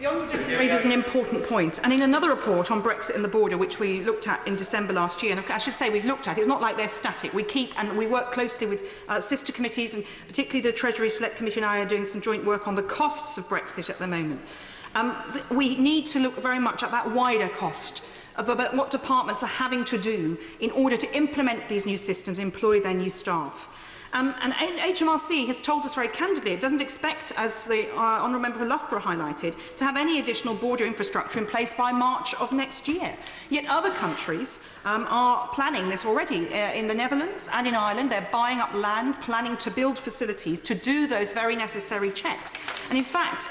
S22: Honourable Gentleman raises an important point, and in another report on Brexit and the border, which we looked at in December last year, and I should say we've looked at, it's not like they're static. We keep and we work closely with sister committees, and particularly the Treasury Select Committee and I are doing some joint work on the costs of Brexit at the moment. We need to look very much at that wider cost of about what departments are having to do in order to implement these new systems, employ their new staff. And HMRC has told us very candidly it doesn't expect, as the Honourable Member for Loughborough highlighted, to have any additional border infrastructure in place by March of next year. Yet other countries are planning this already. In the Netherlands and in Ireland, they're buying up land, planning to build facilities to do those very necessary checks. And in fact,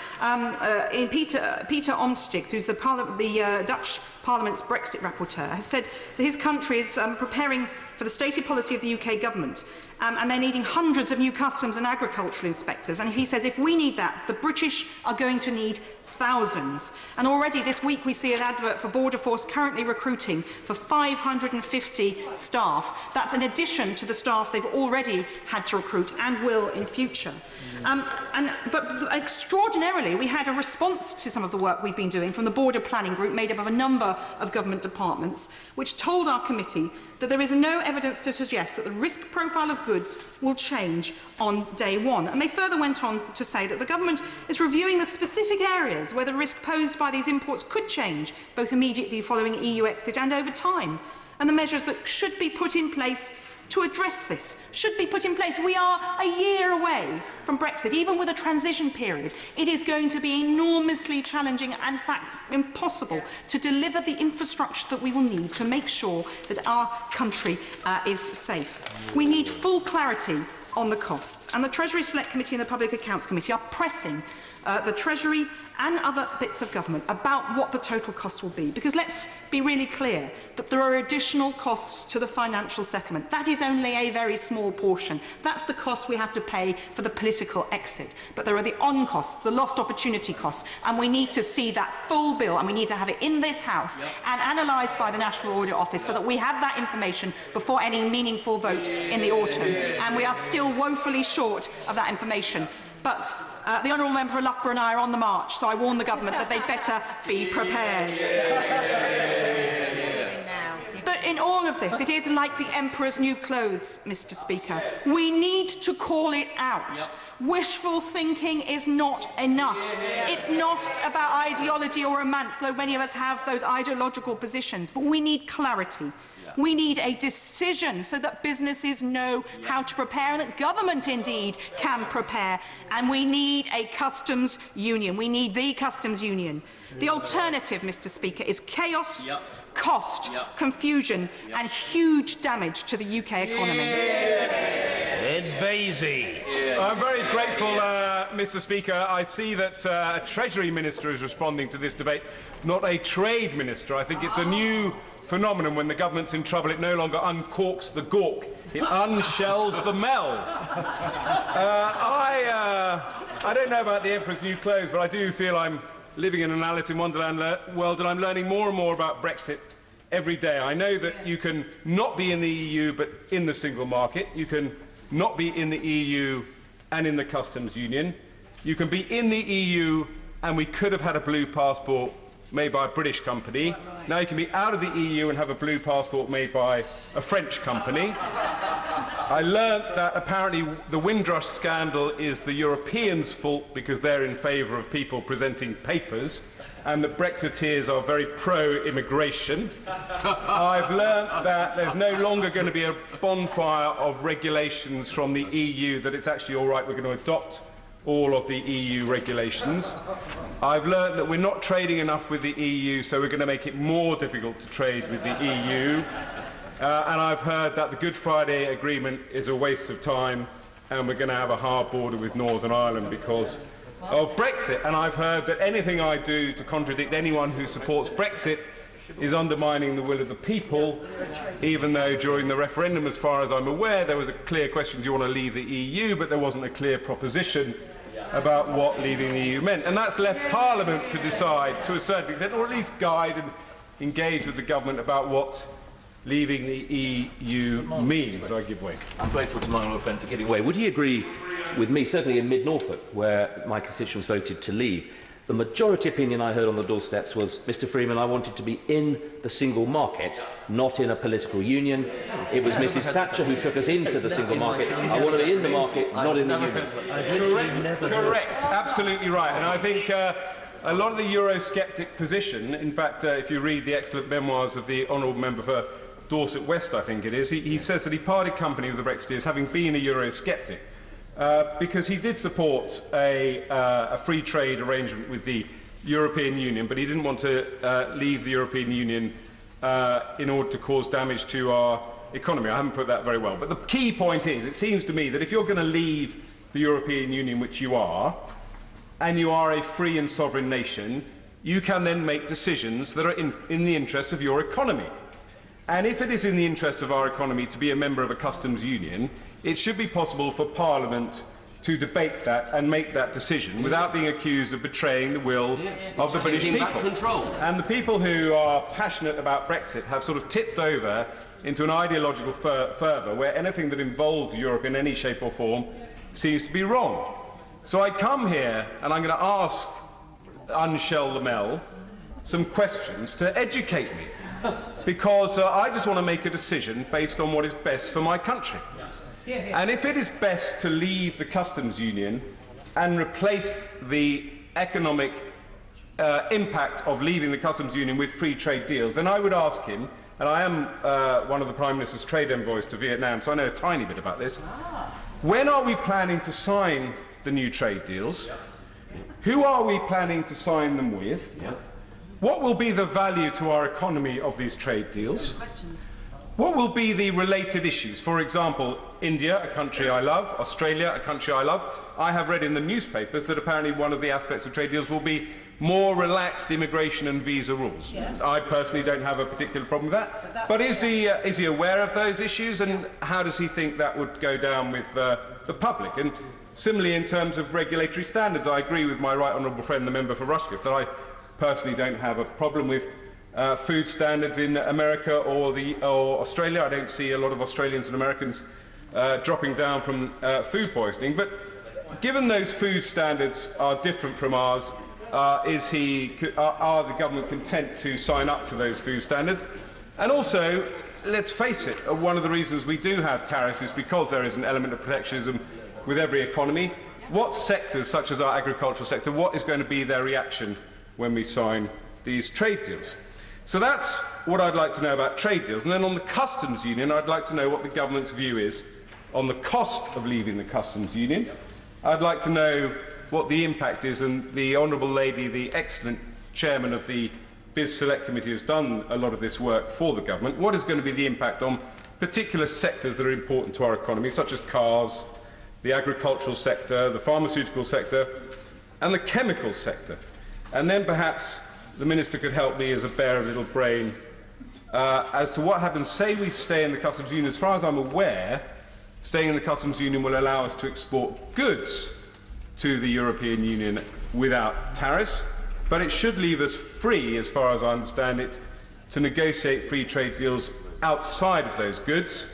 S22: in Peter Omtzigt, who's the Dutch Parliament's Brexit rapporteur, has said that his country is preparing for the stated policy of the UK government, and they're needing hundreds of new customs and agricultural inspectors. And he says if we need that, the British are going to need thousands. And already this week we see an advert for Border Force currently recruiting for 550 staff. That's in addition to the staff they've already had to recruit and will in future. But extraordinarily, we had a response to some of the work we've been doing from the Border Planning Group, made up of a number of government departments, which told our committee that there is no evidence to suggest that the risk profile of goods will change on day one. And they further went on to say that the government is reviewing the specific areas where the risk posed by these imports could change, both immediately following EU exit and over time, and the measures that should be put in place to address this should be put in place. We are a year away from Brexit. Even with a transition period, it is going to be enormously challenging and, in fact, impossible to deliver the infrastructure that we will need to make sure that our country is safe. We need full clarity on the costs, and the Treasury Select Committee and the Public Accounts Committee are pressing the Treasury and other bits of government about what the total costs will be. Because let's be really clear that there are additional costs to the financial settlement. That is only a very small portion. That's the cost we have to pay for the political exit. But there are the on costs, the lost opportunity costs, and we need to see that full bill, and we need to have it in this House and analysed by the National Audit Office so that we have that information before any meaningful vote in the autumn. And we are still woefully short of that information. But the Honourable Member for Loughborough and I are on the march, so I warn the government that they'd better be prepared. But in all of this, it is like the Emperor's new clothes, Mr. Speaker. We need to call it out. Wishful thinking is not enough. It's not about ideology or romance, though many of us have those ideological positions, but we need clarity. We need a decision so that businesses know how to prepare and that government indeed can prepare. And we need a customs union. We need the customs union. The alternative, Mr. Speaker, is chaos, cost, confusion and huge damage to the UK economy.
S5: Ed Vasey. I'm very grateful, Mr. Speaker. I see that a Treasury Minister is responding to this debate, not a Trade Minister. I think it's a new phenomenon. When the government's in trouble, it no longer uncorks the gawk, it unshells the mel. I don't know about the Emperor's new clothes, but I do feel I'm living in an Alice in Wonderland world, and I'm learning more and more about Brexit every day. I know that you can not be in the EU but in the single market. You can not be in the EU and in the customs union. You can be in the EU and we could have had a blue passport made by a British company. Now you can be out of the EU and have a blue passport made by a French company. I learnt that apparently the Windrush scandal is the Europeans' fault because they're in favour of people presenting papers, and that Brexiteers are very pro-immigration. I've learnt that there's no longer going to be a bonfire of regulations from the EU, that it's actually all right, we're going to adopt all of the EU regulations. I've learnt that we're not trading enough with the EU, so we're going to make it more difficult to trade with the EU. And I've heard that the Good Friday Agreement is a waste of time, and we're going to have a hard border with Northern Ireland because of Brexit. And I've heard that anything I do to contradict anyone who supports Brexit is undermining the will of the people, even though during the referendum, as far as I'm aware, there was a clear question, do you want to leave the EU, but there wasn't a clear proposition about what leaving the EU meant. And that's left Parliament to decide to a certain extent, or at least guide and engage with the government about what leaving the EU means. I give way.
S7: I'm grateful to my honourable friend for giving way. Would he agree with me, certainly in Mid-Norfolk, where my constituents voted to leave, the majority opinion I heard on the doorsteps was, Mr Freeman, I wanted to be in the single market, not in a political union. It was Mrs Thatcher who took us into the single market. I want to be in the market, not in the union.
S5: Correct. Absolutely right. And I think a lot of the Eurosceptic position, in fact, if you read the excellent memoirs of the honourable member for Dorset West, I think it is, he says that he parted company with the Brexiteers having been a Eurosceptic. Because he did support a free trade arrangement with the European Union, but he didn't want to leave the European Union in order to cause damage to our economy. I haven't put that very well. But the key point is, it seems to me that if you're going to leave the European Union, which you are, and you are a free and sovereign nation, you can then make decisions that are in the interests of your economy. And if it is in the interests of our economy to be a member of a customs union, it should be possible for Parliament to debate that and make that decision without being accused of betraying the will of the British people. And the people who are passionate about Brexit have sort of tipped over into an ideological fervour where anything that involves Europe in any shape or form seems to be wrong. So I come here and I'm going to ask Anshel Lamel some questions to educate me, because I just want to make a decision based on what is best for my country. And if it is best to leave the customs union and replace the economic impact of leaving the customs union with free trade deals, then I would ask him, and I am one of the Prime Minister's trade envoys to Vietnam, so I know a tiny bit about this, when are we planning to sign the new trade deals? Who are we planning to sign them with? What will be the value to our economy of these trade deals? What will be the related issues? For example, India, a country I love, Australia, a country I love. I have read in the newspapers that apparently one of the aspects of trade deals will be more relaxed immigration and visa rules. Yes. I personally don't have a particular problem with that. But is he aware of those issues, and how does he think that would go down with the public? And similarly, in terms of regulatory standards, I agree with my right honourable friend, the member for Rushcliffe, that I personally don't have a problem with food standards in America or Australia. I don't see a lot of Australians and Americans dropping down from food poisoning. But given those food standards are different from ours, are the government content to sign up to those food standards? And also, let's face it, one of the reasons we do have tariffs is because there is an element of protectionism with every economy. What sectors, such as our agricultural sector, what is going to be their reaction when we sign these trade deals? So that's what I'd like to know about trade deals. And then on the customs union, I'd like to know what the government's view is on the cost of leaving the customs union. I'd like to know what the impact is, and the honourable lady, the excellent chairman of the Biz Select Committee, has done a lot of this work for the government. What is going to be the impact on particular sectors that are important to our economy, such as cars, the agricultural sector, the pharmaceutical sector, and the chemical sector? And then perhaps the Minister could help me as a bare little brain as to what happens. Say we stay in the customs union. As far as I'm aware, staying in the customs union will allow us to export goods to the European Union without tariffs, but it should leave us free, as far as I understand it, to negotiate free trade deals outside of those goods.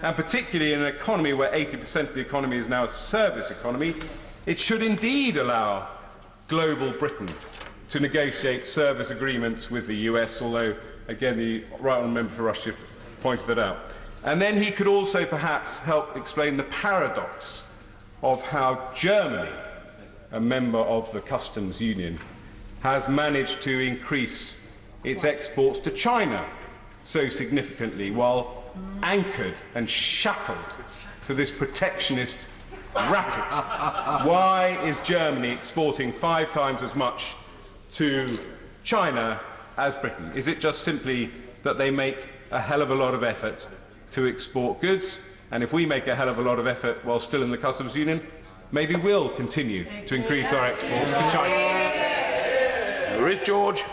S5: And particularly in an economy where 80% of the economy is now a service economy, it should indeed allow global Britain to negotiate service agreements with the US, although, again, the Right Honourable Member for Rushcliffe pointed that out. And then he could also perhaps help explain the paradox of how Germany, a member of the Customs Union, has managed to increase its exports to China so significantly while anchored and shackled to this protectionist racket. Why is Germany exporting 5 times as much to China as Britain? Is it just simply that they make a hell of a lot of effort to export goods, and if we make a hell of a lot of effort while still in the Customs Union, maybe we'll continue to increase our exports to China?
S1: Ruth George.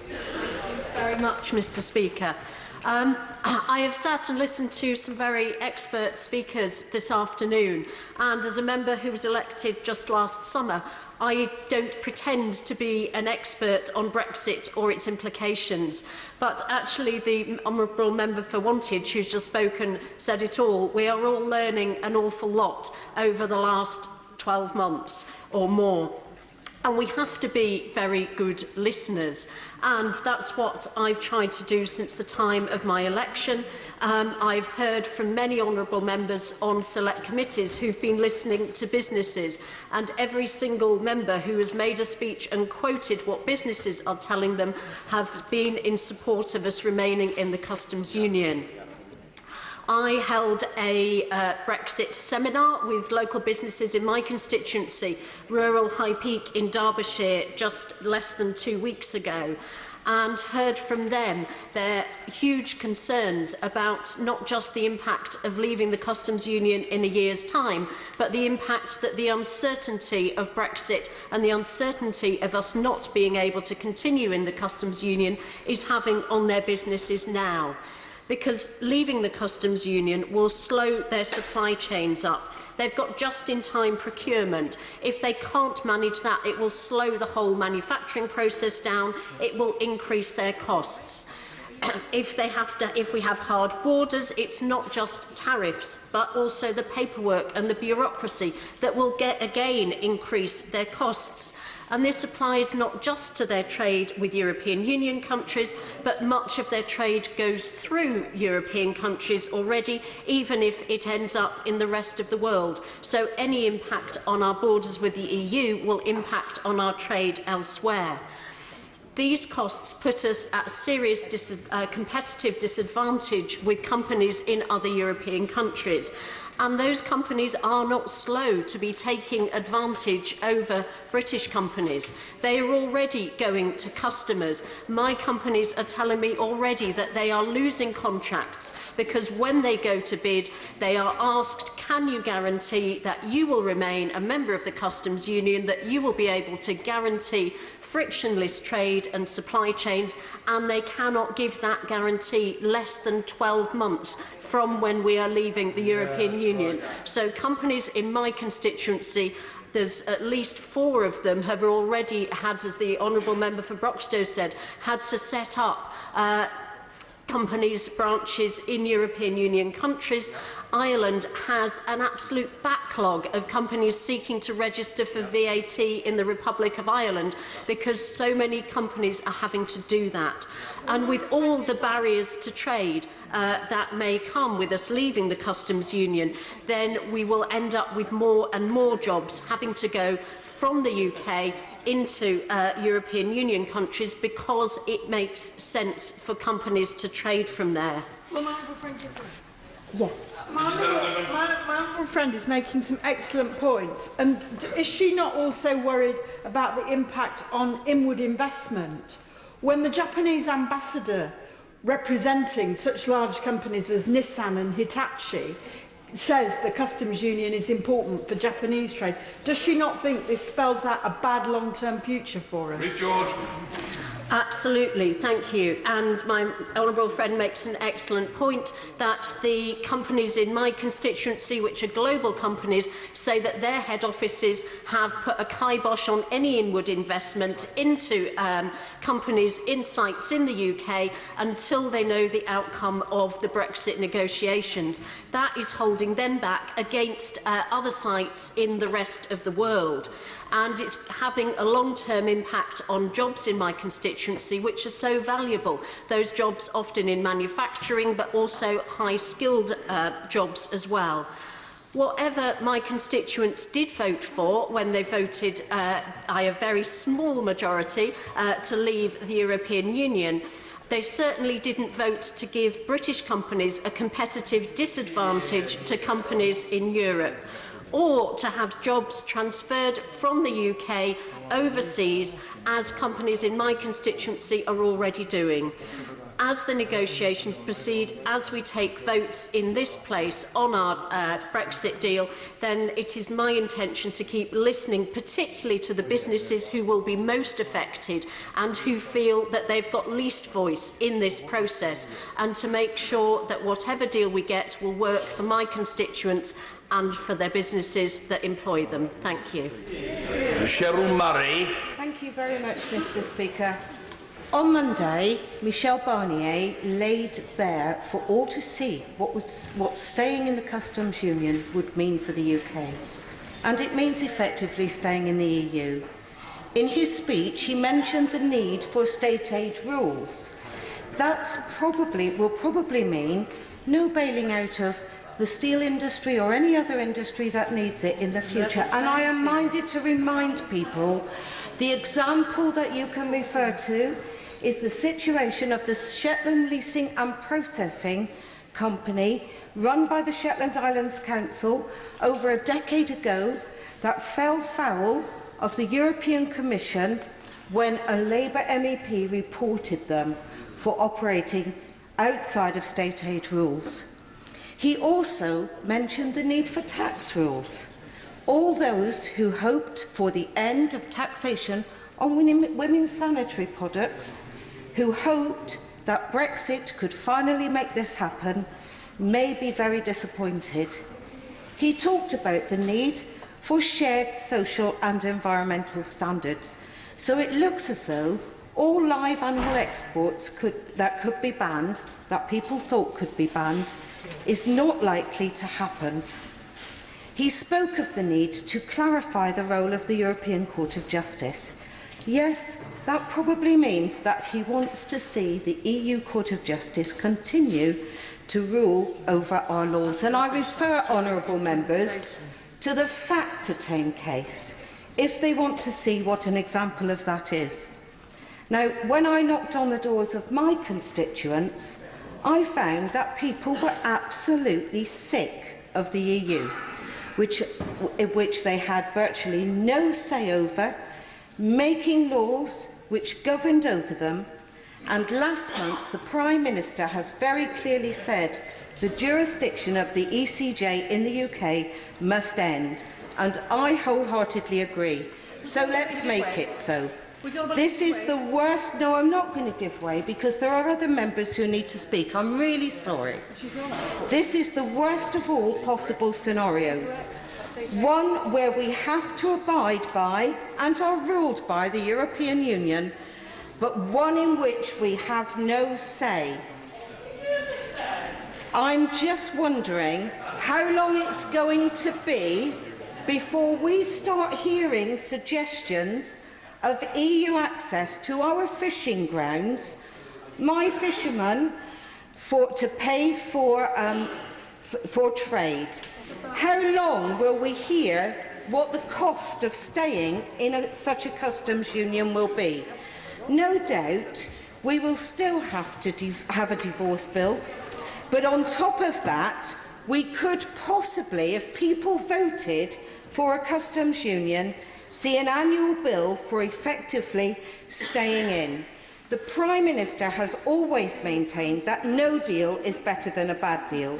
S2: Thank you very much, Mr. Speaker. I have sat and listened to some very expert speakers this afternoon, and as a member who was elected just last summer, I don't pretend to be an expert on Brexit or its implications, but actually the Honourable Member for Wantage, who's just spoken, said it all. We are all learning an awful lot over the last 12 months or more. And we have to be very good listeners, and that's what I've tried to do since the time of my election. I've heard from many honourable members on select committees who've been listening to businesses, and every single member who has made a speech and quoted what businesses are telling them have been in support of us remaining in the Customs Union. I held a Brexit seminar with local businesses in my constituency, rural High Peak in Derbyshire, just less than 2 weeks ago, and heard from them their huge concerns about not just the impact of leaving the Customs Union in a year's time, but the impact that the uncertainty of Brexit and the uncertainty of us not being able to continue in the Customs Union is having on their businesses now. Because leaving the Customs Union will slow their supply chains up. They've got just-in-time procurement. If they can't manage that, it will slow the whole manufacturing process down. It will increase their costs. If we have hard borders, it's not just tariffs, but also the paperwork and the bureaucracy that will again increase their costs. And this applies not just to their trade with European Union countries, but much of their trade goes through European countries already, even if it ends up in the rest of the world. So any impact on our borders with the EU will impact on our trade elsewhere. These costs put us at a serious competitive disadvantage with companies in other European countries. And those companies are not slow to be taking advantage over British companies. They are already going to customers. My companies are telling me already that they are losing contracts because when they go to bid, they are asked, can you guarantee that you will remain a member of the Customs Union, that you will be able to guarantee frictionless trade and supply chains, and they cannot give that guarantee less than 12 months from when we are leaving the European Union. So companies in my constituency, there's at least 4 of them have already had, as the Honourable Member for Broxtowe said, had to set up companies' branches in European Union countries. Ireland has an absolute backlog of companies seeking to register for VAT in the Republic of Ireland because so many companies are having to do that. And with all the barriers to trade that may come with us leaving the Customs Union, then we will end up with more and more jobs having to go from the UK into European Union countries because it makes sense for companies to trade from there.
S16: Well, yes. My honourable friend is making some excellent points. And is she not also worried about the impact on inward investment? When the Japanese ambassador representing such large companies as Nissan and Hitachi says the Customs Union is important for Japanese trade, does she not think this spells out a bad long-term future for us?
S5: George.
S2: Absolutely, thank you. And my honourable friend makes an excellent point that the companies in my constituency, which are global companies, say that their head offices have put a kibosh on any inward investment into companies in sites in the UK until they know the outcome of the Brexit negotiations. That is holding them back against other sites in the rest of the world. And it's having a long-term impact on jobs in my constituency, which are so valuable. Those jobs often in manufacturing, but also high-skilled jobs as well. Whatever my constituents did vote for when they voted by a very small majority to leave the European Union, they certainly didn't vote to give British companies a competitive disadvantage to companies in Europe, or to have jobs transferred from the UK overseas, as companies in my constituency are already doing. As the negotiations proceed, as we take votes in this place on our Brexit deal, then it is my intention to keep listening, particularly to the businesses who will be most affected and who feel that they've got least voice in this process, and to make sure that whatever deal we get will work for my constituents and for their businesses that employ them. Thank you.
S1: Cheryl Murray.
S9: Thank you very much, Mr. Speaker. On Monday, Michel Barnier laid bare for all to see what staying in the customs union would mean for the UK. And it means effectively staying in the EU. In his speech, he mentioned the need for state aid rules. That will probably mean no bailing out of the steel industry or any other industry that needs it in the future. And I am minded to remind people the example that you can refer to is the situation of the Shetland Leasing and Processing Company, run by the Shetland Islands Council over a decade ago, that fell foul of the European Commission when a Labour MEP reported them for operating outside of state aid rules. He also mentioned the need for tax rules. All those who hoped for the end of taxation on women's sanitary products, who hoped that Brexit could finally make this happen, may be very disappointed. He talked about the need for shared social and environmental standards. So it looks as though all live animal exports that could be banned, that people thought could be banned, is not likely to happen. He spoke of the need to clarify the role of the European Court of Justice. Yes, that probably means that he wants to see the EU Court of Justice continue to rule over our laws. And I refer honourable members to the Factortame case, if they want to see what an example of that is. Now, when I knocked on the doors of my constituents, I found that people were absolutely sick of the EU, which they had virtually no say over, making laws which governed over them. And last month, the Prime Minister has very clearly said the jurisdiction of the ECJ in the UK must end. And I wholeheartedly agree. So let's make it so. This is the worst. No, I'm not going to give way because there are other members who need to speak. I'm really sorry. This is the worst of all possible scenarios. One where we have to abide by and are ruled by the European Union, but one in which we have no say. I'm just wondering how long it's going to be before we start hearing suggestions of EU access to our fishing grounds, my fishermen, to pay for trade. How long will we hear what the cost of staying in such a customs union will be? No doubt we will still have to have a divorce bill, but on top of that, we could possibly, if people voted for a customs union, see an annual bill for effectively staying in. The Prime Minister has always maintained that no deal is better than a bad deal.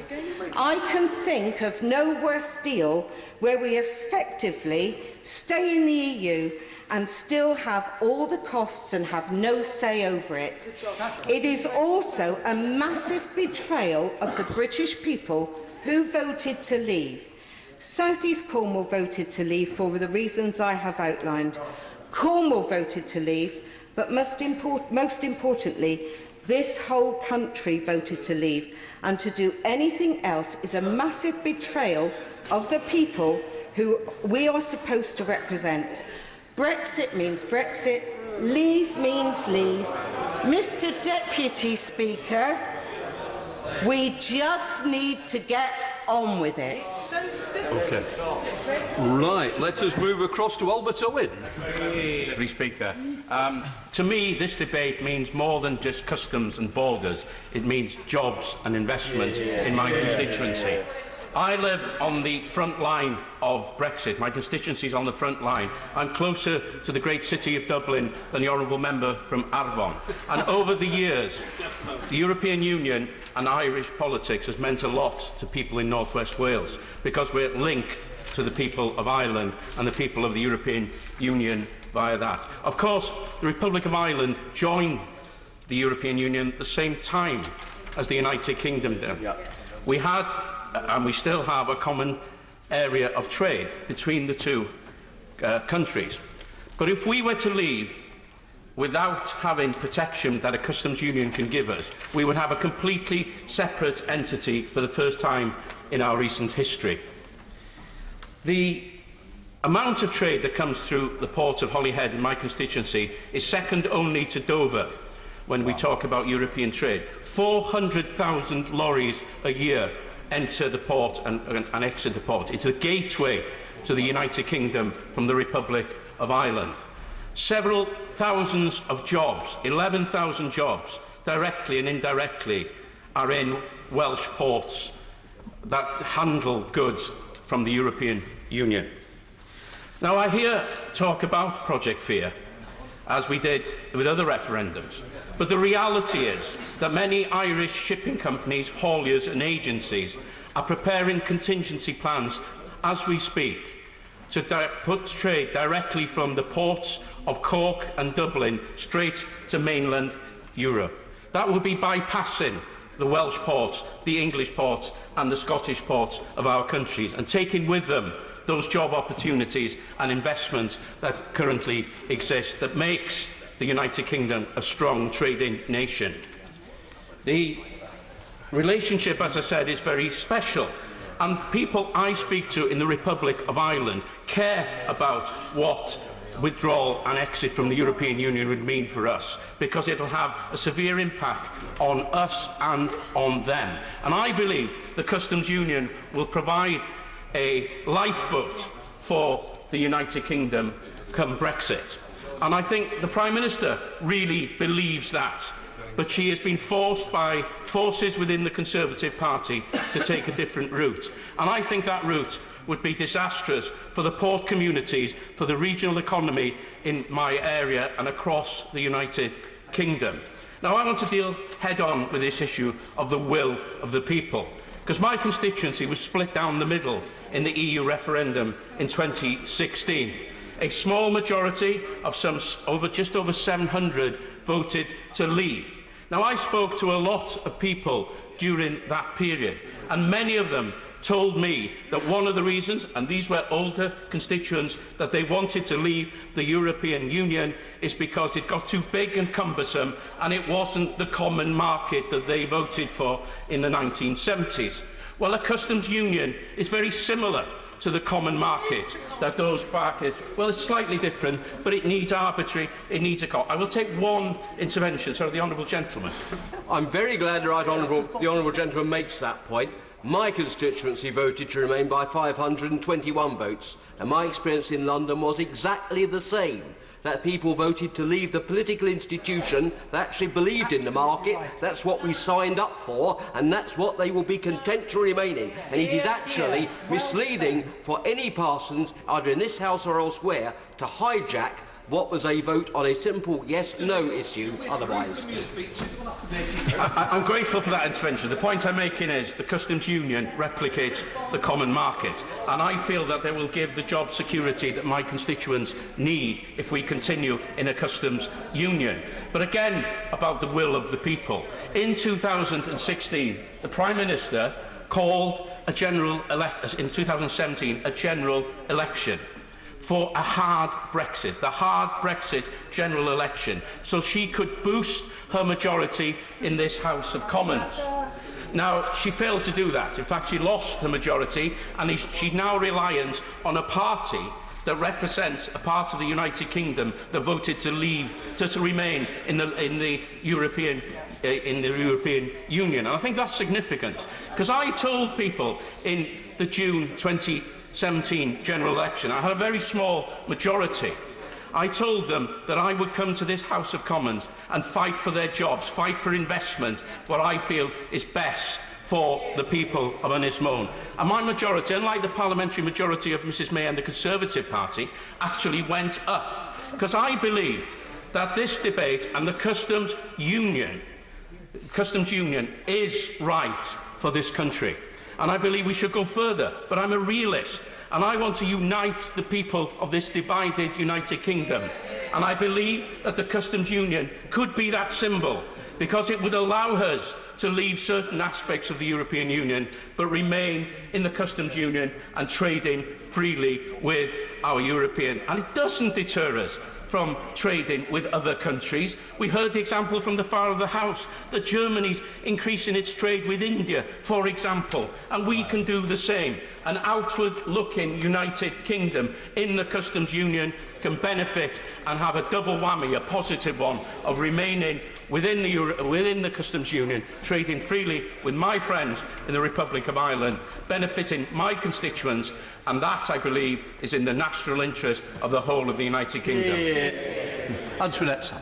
S9: I can think of no worse deal where we effectively stay in the EU and still have all the costs and have no say over it. It is also a massive betrayal of the British people who voted to leave. South East Cornwall voted to leave for the reasons I have outlined. Cornwall voted to leave, but most importantly, this whole country voted to leave, and to do anything else is a massive betrayal of the people who we are supposed to represent. Brexit means Brexit, leave means leave. Mr. Deputy Speaker, we just need to get on with it.
S10: Okay. Right, let us move across to Albert Owen.
S17: Deputy Speaker, to me this debate means more than just customs and borders. It means jobs and investment in my constituency. I live on the front line of Brexit. My constituency is on the front line. I'm closer to the great city of Dublin than the honourable member from Arfon. And over the years, the European Union and Irish politics has meant a lot to people in North West Wales, because we're linked to the people of Ireland and the people of the European Union via that. Of course, the Republic of Ireland joined the European Union at the same time as the United Kingdom did. We had, and we still have, a common area of trade between the two countries. But if we were to leave without having protection that a customs union can give us, we would have a completely separate entity for the first time in our recent history. The amount of trade that comes through the port of Holyhead in my constituency is second only to Dover when we talk about European trade. 400,000 lorries a year enter the port and exit the port. It's the gateway to the United Kingdom from the Republic of Ireland. Several thousands of jobs, 11,000 jobs, directly and indirectly, are in Welsh ports that handle goods from the European Union. Now, I hear talk about Project Fear, as we did with other referendums, but the reality is that many Irish shipping companies, hauliers and agencies are preparing contingency plans as we speak to put trade directly from the ports of Cork and Dublin straight to mainland Europe. That will be bypassing the Welsh ports, the English ports and the Scottish ports of our countries, and taking with them those job opportunities and investment that currently exist, that makes the United Kingdom a strong trading nation. The relationship, as I said, is very special, and people I speak to in the Republic of Ireland care about what withdrawal and exit from the European Union would mean for us, because it will have a severe impact on us and on them. And I believe the Customs Union will provide a lifeboat for the United Kingdom come Brexit. And I think the Prime Minister really believes that. But she has been forced by forces within the Conservative Party to take a different route. And I think that route would be disastrous for the port communities, for the regional economy in my area and across the United Kingdom. Now, I want to deal head-on with this issue of the will of the people, because my constituency was split down the middle in the EU referendum in 2016. A small majority of just over 700 voted to leave. Now, I spoke to a lot of people during that period, and many of them told me that one of the reasons, and these were older constituents, that they wanted to leave the European Union is because it got too big and cumbersome, and it wasn't the common market that they voted for in the 1970s. Well, a customs union is very similar to the common market that those markets, well, it's slightly different, but it needs arbitrary, it needs a cost. I will take one intervention. Sorry, the honourable gentleman.
S13: I'm very glad the honourable gentleman makes that point. My constituency voted to remain by 521 votes, and my experience in London was exactly the same. That people voted to leave the political institution that actually believed in the market. That's what we signed up for, and that's what they will be content to remain in. And it is actually misleading for any Parsons, either in this House or elsewhere, to hijack what was a vote on a simple yes-no issue otherwise?
S17: I'm grateful for that intervention. The point I'm making is the customs union replicates the common market, and I feel that they will give the job security that my constituents need if we continue in a customs union. But again, about the will of the people. In 2016, the Prime Minister called in 2017 a general election for a hard Brexit, the hard Brexit general election, so she could boost her majority in this House of Commons. Now, she failed to do that. In fact, she lost her majority, and she's now reliant on a party that represents a part of the United Kingdom that voted to leave, to remain in the European Union. And I think that's significant, because I told people in the June 2017 general election, I had a very small majority. I told them that I would come to this House of Commons and fight for their jobs, fight for investment, what I feel is best for the people of Ynys Môn. And my majority, unlike the parliamentary majority of Mrs May and the Conservative Party, actually went up. Because I believe that this debate and the customs union is right for this country. And I believe we should go further. But I'm a realist, and I want to unite the people of this divided United Kingdom. And I believe that the customs union could be that symbol, because it would allow us to leave certain aspects of the European Union but remain in the customs union and trading freely with our European. And it doesn't deter us from trading with other countries. We heard the example from the far of the House that Germany's increasing its trade with India, for example, and we can do the same. An outward-looking United Kingdom in the customs union can benefit and have a double whammy, a positive one, of remaining within the customs union, trading freely with my friends in the Republic of Ireland, benefiting my constituents, and that, I believe, is in the national interest of the whole of the United Kingdom.
S10: Antoinette.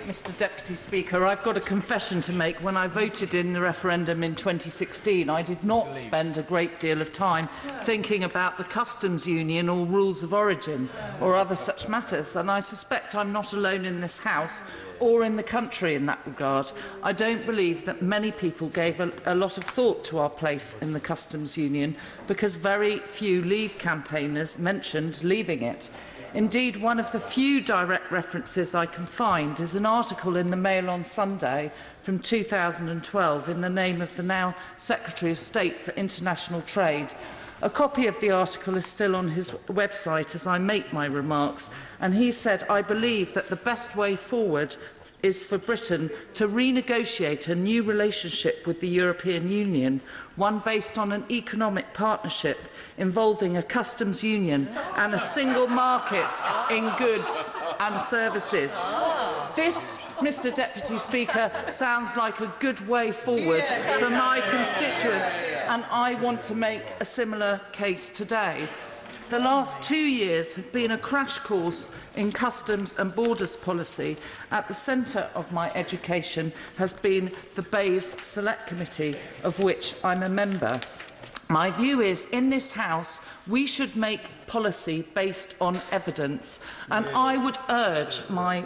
S21: Mr Deputy Speaker, I've got a confession to make. When I voted in the referendum in 2016, I did not spend a great deal of time thinking about the customs union or rules of origin or other such matters, and I suspect I'm not alone in this House or in the country in that regard. I don't believe that many people gave a lot of thought to our place in the customs union, because very few Leave campaigners mentioned leaving it. Indeed, one of the few direct references I can find is an article in the Mail on Sunday from 2012 in the name of the now Secretary of State for International Trade. A copy of the article is still on his website as I make my remarks, and he said, "I believe that the best way forward is for Britain to renegotiate a new relationship with the European Union, one based on an economic partnership involving a customs union and a single market in goods and services." This, Mr Deputy Speaker, sounds like a good way forward for my constituents, and I want to make a similar case today. The last 2 years have been a crash course in customs and borders policy. At the centre of my education has been the Bayes Select Committee, of which I'm a member. My view is, in this House, we should make policy based on evidence, and I would urge my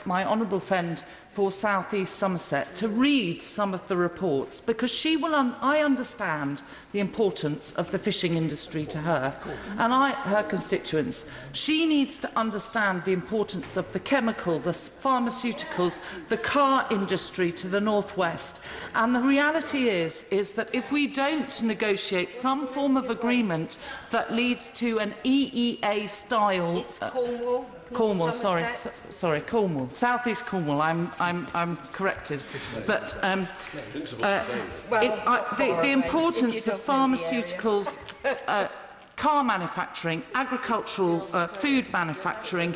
S21: honourable friend for South East Somerset to read some of the reports, because she will I understand the importance of the fishing industry to her and her constituents. She needs to understand the importance of the chemical, the pharmaceuticals, the car industry to the northwest. And the reality is that if we don't negotiate some form of agreement that leads to an EEA-style... Cornwall, sorry, Cornwall, South East Cornwall. I'm corrected, but the importance of pharmaceuticals, car manufacturing, agricultural food manufacturing,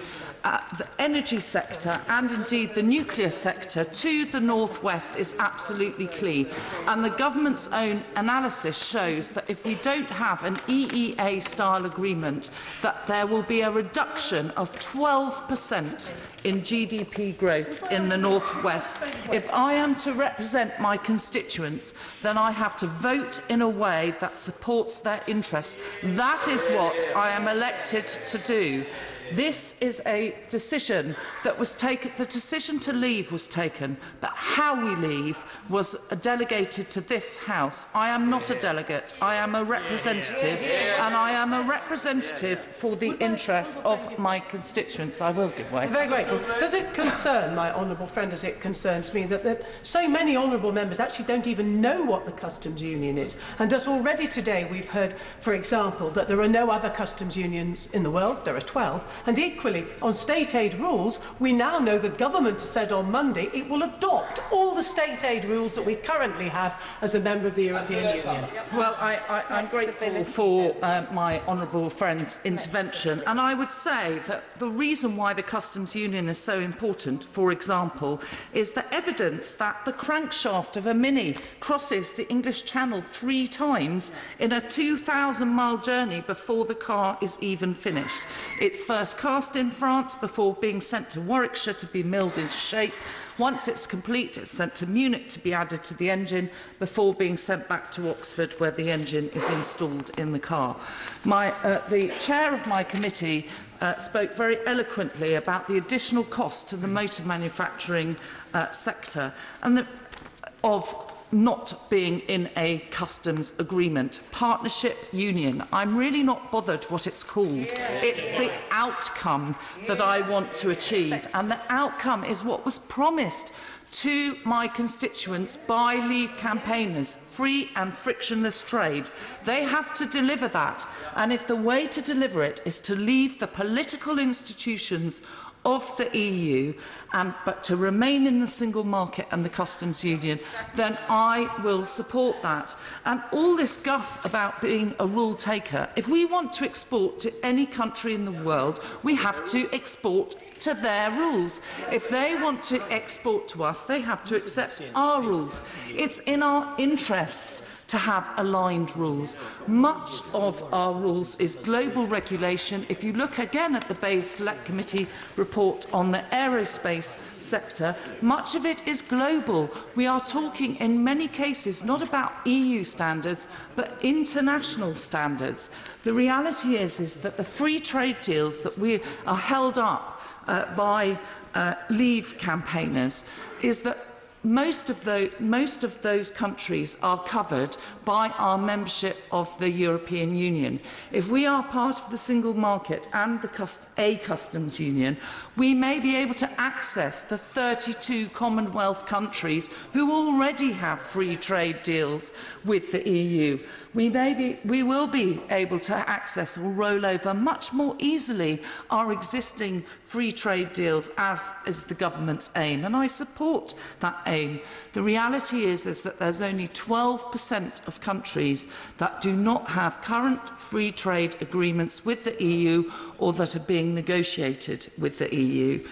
S21: the energy sector and indeed the nuclear sector to the northwest is absolutely key. And the government's own analysis shows that if we don't have an EEA-style agreement, that there will be a reduction of 12% in GDP growth in the northwest. If I am to represent my constituents, then I have to vote in a way that supports their interests. That is what I am elected to do. This is a decision that was taken, the decision to leave was taken, but how we leave was delegated to this House. I am not a delegate, I am a representative, and I am a representative for the interests of my constituents. I will give way.
S16: I'm very grateful. Does it concern my honourable friend, as it concerns me, that so many honourable members actually don't even know what the customs union is, and that already today we've heard, for example, that there are no other customs unions in the world, there are 12, and equally, on state aid rules, we now know the government said on Monday it will adopt all the state aid rules that we currently have as a member of the European Union.
S21: Well, I'm grateful for my honourable friend's intervention, and I would say that the reason why the customs union is so important, for example, is the evidence that the crankshaft of a Mini crosses the English Channel 3 times in a 2,000-mile journey before the car is even finished. It's first cast in France before being sent to Warwickshire to be milled into shape. Once it's complete, it's sent to Munich to be added to the engine before being sent back to Oxford, where the engine is installed in the car. The chair of my committee spoke very eloquently about the additional cost to the motor manufacturing sector and of not being in a customs agreement. Partnership union. I'm really not bothered what it's called. It's the outcome that I want to achieve. And the outcome is what was promised to my constituents by Leave campaigners, free and frictionless trade. They have to deliver that. And if the way to deliver it is to leave the political institutions of the EU, but to remain in the single market and the customs union, then I will support that. And all this guff about being a rule taker, if we want to export to any country in the world, we have to export to their rules. If they want to export to us, they have to accept our rules. It's in our interests to have aligned rules. Much of our rules is global regulation. If you look again at the Bayes Select Committee report on the aerospace sector, much of it is global. We are talking in many cases not about EU standards, but international standards. The reality is that the free trade deals that we are held up by Leave campaigners is that most of those countries are covered by our membership of the European Union. If we are part of the single market and a customs union, we may be able to access the 32 Commonwealth countries who already have free trade deals with the EU. We will be able to access or roll over much more easily our existing free trade deals, as is the government's aim, and I support that aim. The reality is that there's only 12% of countries that do not have current free trade agreements with the EU or that are being negotiated with the EU.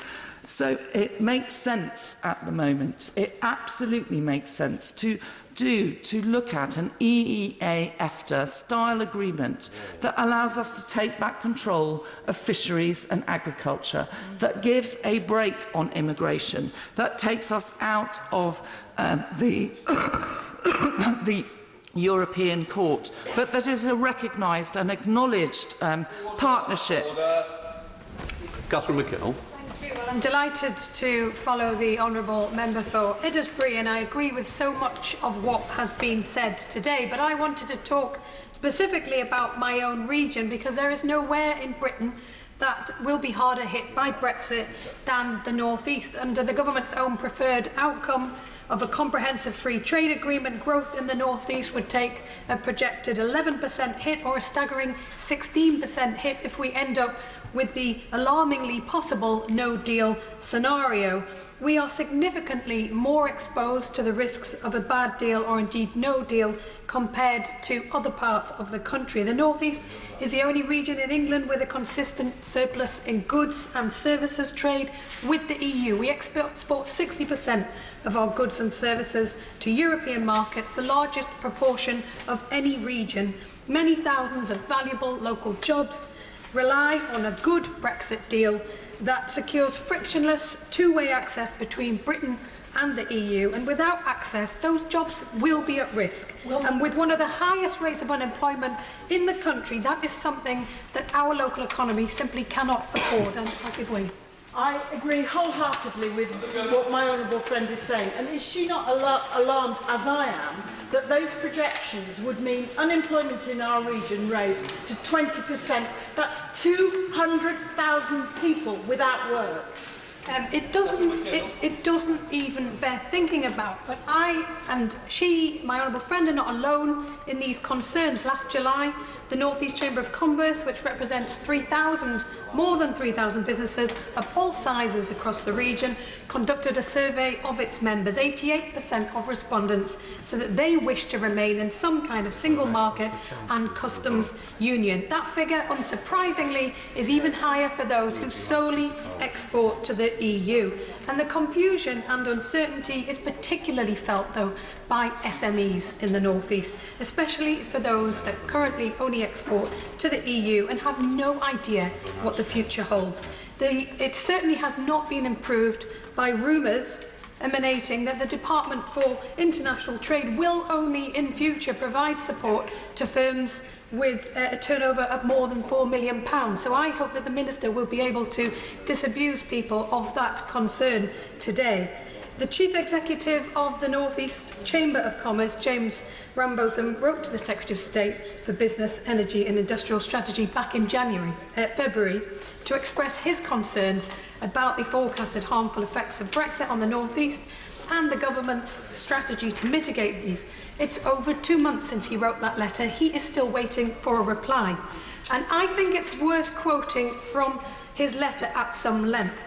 S21: So it makes sense at the moment. It absolutely makes sense to look at an EEA-EFTA style agreement that allows us to take back control of fisheries and agriculture, that gives a break on immigration, that takes us out of the European Court, but that is a recognised and acknowledged partnership.
S10: Catherine McKinnell.
S12: I'm delighted to follow the Honourable Member for Eddisbury, and I agree with so much of what has been said today, but I wanted to talk specifically about my own region, because there is nowhere in Britain that will be harder hit by Brexit than the North East. Under the government's own preferred outcome of a comprehensive free trade agreement, growth in the North East would take a projected 11% hit or a staggering 16% hit if we end up with the alarmingly possible no-deal scenario. We are significantly more exposed to the risks of a bad deal or indeed no deal compared to other parts of the country. The North East is the only region in England with a consistent surplus in goods and services trade with the EU. We export 60% of our goods and services to European markets, the largest proportion of any region. Many thousands of valuable local jobs rely on a good Brexit deal that secures frictionless two-way access between Britain and the EU, and without access, those jobs will be at risk. And with one of the highest rates of unemployment in the country, that is something that our local economy simply cannot afford. And I'll give way.
S21: I agree wholeheartedly with what my honourable friend is saying. And is she not alarmed, as I am, that those projections would mean unemployment in our region rose to 20%? That's 200,000 people without work.
S12: It doesn't even bear thinking about. But I and she, my honourable friend, are not alone in these concerns. Last July, the North East Chamber of Commerce, which represents more than 3,000 businesses of all sizes across the region, conducted a survey of its members. 88% of respondents said that they wish to remain in some kind of single market and customs union. That figure, unsurprisingly, is even higher for those who solely export to the EU. And the confusion and uncertainty is particularly felt, though, by SMEs in the North East, especially for those that currently only export to the EU and have no idea what the future holds. It certainly has not been improved by rumours emanating that the Department for International Trade will only in future provide support to firms with a turnover of more than £4 million. So I hope that the Minister will be able to disabuse people of that concern today. The Chief Executive of the North East Chamber of Commerce, James Rambotham, wrote to the Secretary of State for Business, Energy and Industrial Strategy back in February, to express his concerns about the forecasted harmful effects of Brexit on the North East and the government's strategy to mitigate these. It's over 2 months since he wrote that letter. He is still waiting for a reply. And I think it's worth quoting from his letter at some length.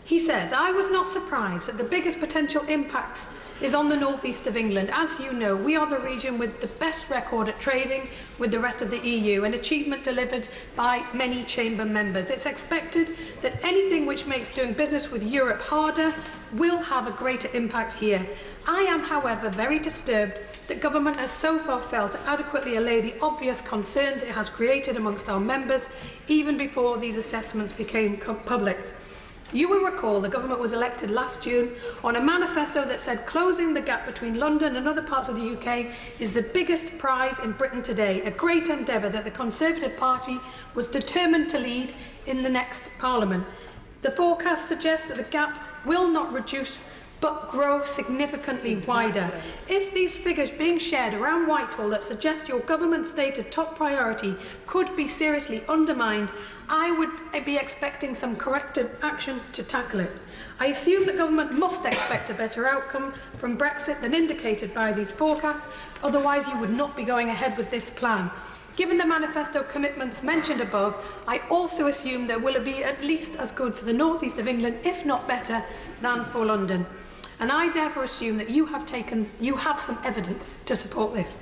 S12: He says, "I was not surprised that the biggest potential impacts is on the northeast of England. As you know, we are the region with the best record at trading with the rest of the EU, an achievement delivered by many Chamber members. It's expected that anything which makes doing business with Europe harder will have a greater impact here. I am, however, very disturbed that government has so far failed to adequately allay the obvious concerns it has created amongst our members, even before these assessments became public. You will recall the government was elected last June on a manifesto that said closing the gap between London and other parts of the UK is the biggest prize in Britain today, a great endeavour that the Conservative Party was determined to lead in the next Parliament. The forecast suggests that the gap will not reduce but grow significantly wider. If these figures being shared around Whitehall that suggest your government's stated top priority could be seriously undermined, I would be expecting some corrective action to tackle it. I assume the government must expect a better outcome from Brexit than indicated by these forecasts, otherwise you would not be going ahead with this plan. Given the manifesto commitments mentioned above, I also assume there will be at least as good for the North East of England, if not better, than for London. And I therefore assume that you have some evidence to support this.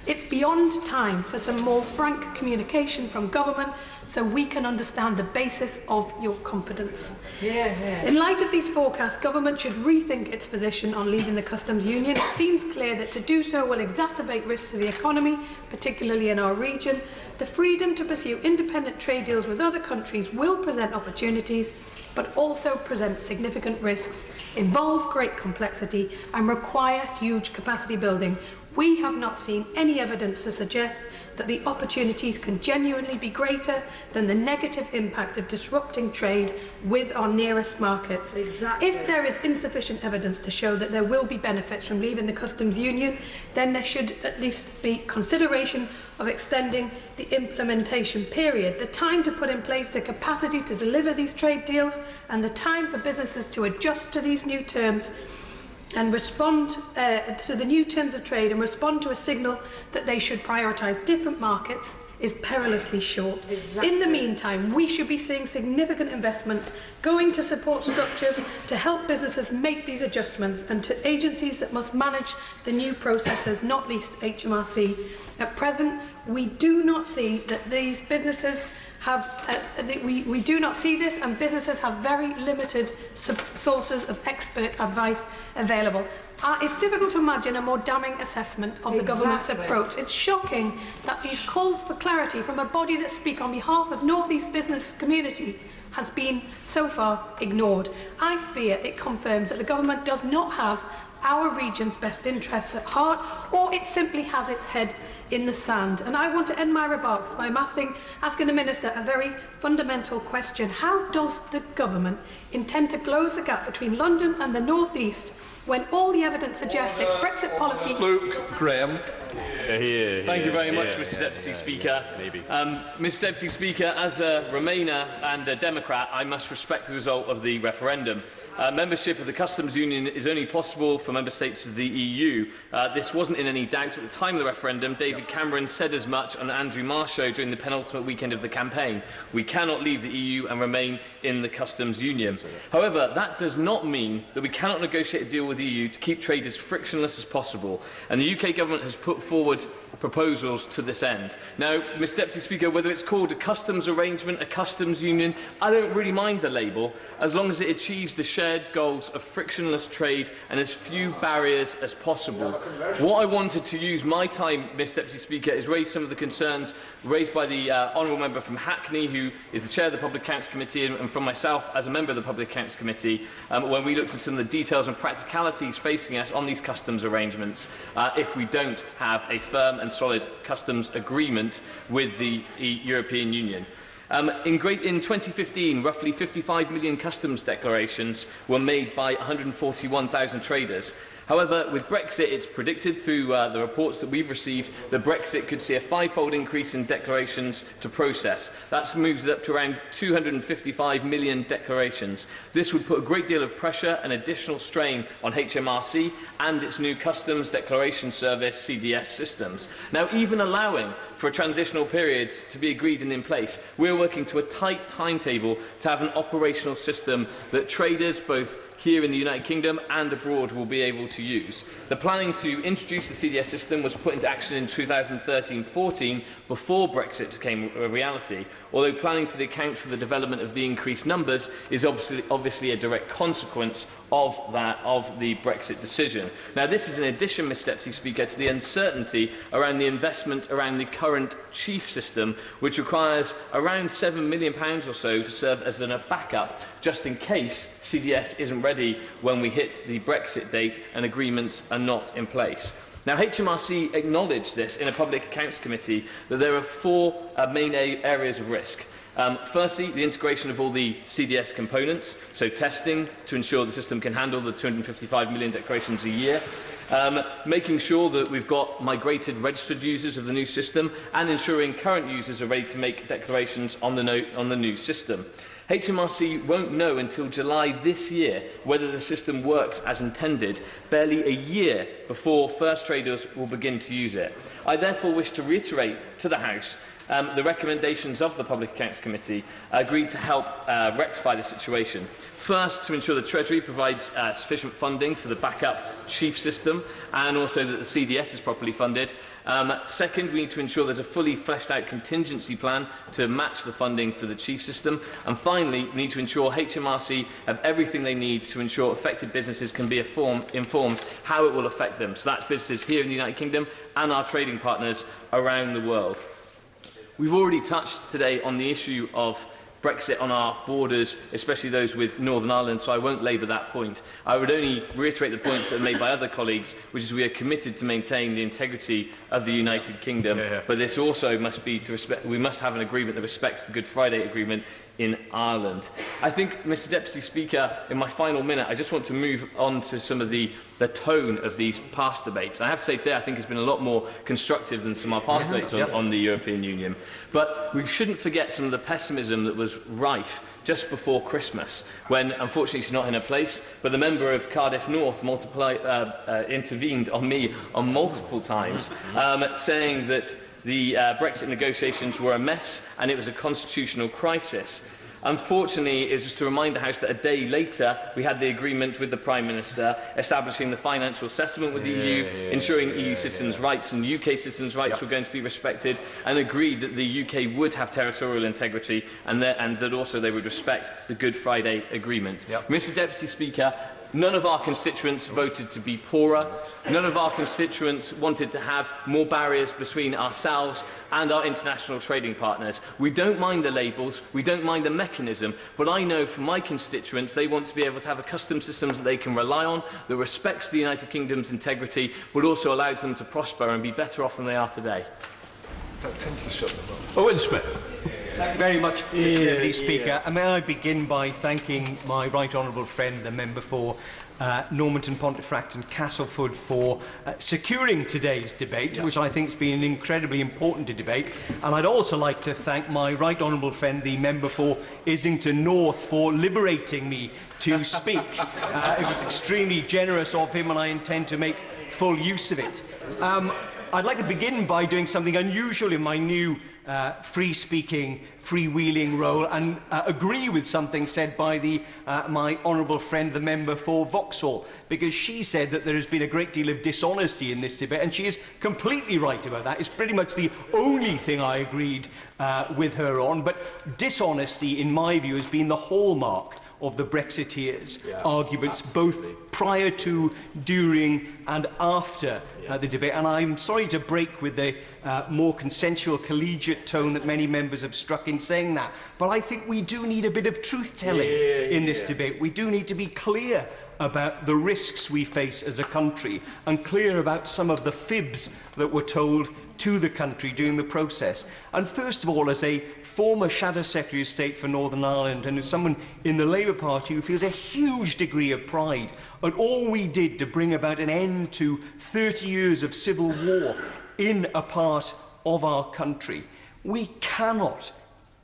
S12: It's beyond time for some more frank communication from government so we can understand the basis of your confidence. In light of these forecasts, government should rethink its position on leaving the customs union. It seems clear that to do so will exacerbate risks to the economy, particularly in our region. The freedom to pursue independent trade deals with other countries will present opportunities, but also present significant risks, involve great complexity and require huge capacity building. We have not seen any evidence to suggest that the opportunities can genuinely be greater than the negative impact of disrupting trade with our nearest markets. Exactly. If there is insufficient evidence to show that there will be benefits from leaving the customs union, then there should at least be consideration of extending the implementation period, the time to put in place the capacity to deliver these trade deals, and the time for businesses to adjust to these new terms and respond to the new terms of trade and respond to a signal that they should prioritise different markets is perilously short. Exactly. In the meantime, we should be seeing significant investments going to support structures to help businesses make these adjustments and to agencies that must manage the new processes, not least HMRC. At present, we do not see that these businesses we do not see this, and businesses have very limited sources of expert advice available. It's difficult to imagine a more damning assessment of the government's approach. It's shocking that these calls for clarity from a body that speak on behalf of North East business community has been so far ignored. I fear it confirms that the government does not have our region's best interests at heart, or it simply has its head in the sand. And I want to end my remarks by asking the Minister a very fundamental question. How does the government intend to close the gap between London and the North East when all the evidence suggests its Brexit policy...
S10: Luke Graham.
S6: Thank you very much, Mr Deputy Speaker. Mr Deputy Speaker, as a Remainer and a Democrat, I must respect the result of the referendum. Membership of the Customs Union is only possible for Member States of the EU. This wasn't in any doubt at the time of the referendum. David Cameron said as much on Andrew Marr show during the penultimate weekend of the campaign. We cannot leave the EU and remain in the Customs Union. However, that does not mean that we cannot negotiate a deal with the EU to keep trade as frictionless as possible. And the UK government has put forward proposals to this end. Now, Mr Deputy Speaker, whether it's called a customs arrangement, a customs union, I don't really mind the label, as long as it achieves the shared goals of frictionless trade and as few barriers as possible. What I wanted to use my time, Mr Deputy Speaker, is raise some of the concerns raised by the Honourable Member from Hackney, who is the Chair of the Public Accounts Committee, and from myself as a member of the Public Accounts Committee, when we looked at some of the details and practicalities facing us on these customs arrangements if we don't have a firm and solid customs agreement with the European Union. In 2015, roughly 55 million customs declarations were made by 141,000 traders. However, with Brexit, it's predicted through the reports that we've received that Brexit could see a five-fold increase in declarations to process. That moves it up to around 255 million declarations. This would put a great deal of pressure and additional strain on HMRC and its new Customs Declaration Service CDS systems. Now, even allowing for a transitional period to be agreed and in place, we're working to a tight timetable to have an operational system that traders, both here in the United Kingdom and abroad, will be able to use. The planning to introduce the CDS system was put into action in 2013-14 before Brexit became a reality, although planning for the account for the development of the increased numbers is obviously a direct consequence of the Brexit decision. Now, this is in addition, Mr Deputy Speaker, to the uncertainty around the investment around the current chief system, which requires around £7 million or so to serve as a backup, just in case CDS isn't ready when we hit the Brexit date and agreements are not in place. Now, HMRC acknowledged this in a Public Accounts Committee, that there are four main areas of risk. Firstly, the integration of all the CDS components, so testing to ensure the system can handle the 255 million declarations a year, making sure that we've got migrated registered users of the new system, and ensuring current users are ready to make declarations on the new system. HMRC won't know until July this year whether the system works as intended, barely a year before first traders will begin to use it. I therefore wish to reiterate to the House the recommendations of the Public Accounts Committee agreed to help rectify the situation. First, to ensure the Treasury provides sufficient funding for the backup chief system, and also that the CDS is properly funded. Second, we need to ensure there's a fully fleshed out contingency plan to match the funding for the chief system. And finally, we need to ensure HMRC have everything they need to ensure affected businesses can be informed how it will affect them. So that's businesses here in the United Kingdom and our trading partners around the world. We've already touched today on the issue of Brexit on our borders, especially those with Northern Ireland, so I won't labour that point. I would only reiterate the points that are made by other colleagues, which is we are committed to maintain the integrity of the United Kingdom, but this also must be to respect, we must have an agreement that respects the Good Friday Agreement in Ireland. I think, Mr Deputy Speaker, in my final minute, I just want to move on to some of the tone of these past debates. I have to say today I think it's been a lot more constructive than some of our past debates on the European Union. But we shouldn't forget some of the pessimism that was rife just before Christmas, when, unfortunately, she's not in her place, but the member of Cardiff North intervened on me on multiple times, saying that the Brexit negotiations were a mess and it was a constitutional crisis. Unfortunately, it was just to remind the House that a day later we had the agreement with the Prime Minister establishing the financial settlement with the EU, ensuring EU citizens' rights and UK citizens' rights were going to be respected, and agreed that the UK would have territorial integrity and that also they would respect the Good Friday Agreement. Mr Deputy Speaker, None of our constituents voted to be poorer. None of our constituents wanted to have more barriers between ourselves and our international trading partners. We don't mind the labels, we don't mind the mechanism, but I know from my constituents they want to be able to have a customs system that they can rely on, that respects the United Kingdom's integrity, but also allows them to prosper and be better off than they are today.
S10: That tends to shut them up. Owen Smith.
S14: Thank you very much, Mr Deputy Speaker. And may I begin by thanking my right honourable friend, the member for Normanton, Pontefract and Castleford for securing today's debate, which I think has been an incredibly important debate. And I'd also like to thank my right honourable friend, the member for Islington North, for liberating me to speak. It was extremely generous of him, and I intend to make full use of it. I'd like to begin by doing something unusual in my new free-speaking, freewheeling role and agree with something said by my honourable friend, the member for Vauxhall, because she said that there has been a great deal of dishonesty in this debate, and she is completely right about that. It's pretty much the only thing I agreed with her on, but dishonesty, in my view, has been the hallmark of the Brexiteers' arguments, both prior to, during and after the debate. And I'm sorry to break with the more consensual, collegiate tone that many members have struck in saying that, but I think we do need a bit of truth-telling in this debate. We do need to be clear about the risks we face as a country and clear about some of the fibs that were told to the country during the process. And first of all, as a former Shadow Secretary of State for Northern Ireland and as someone in the Labour Party who feels a huge degree of pride at all we did to bring about an end to 30 years of civil war in a part of our country, we cannot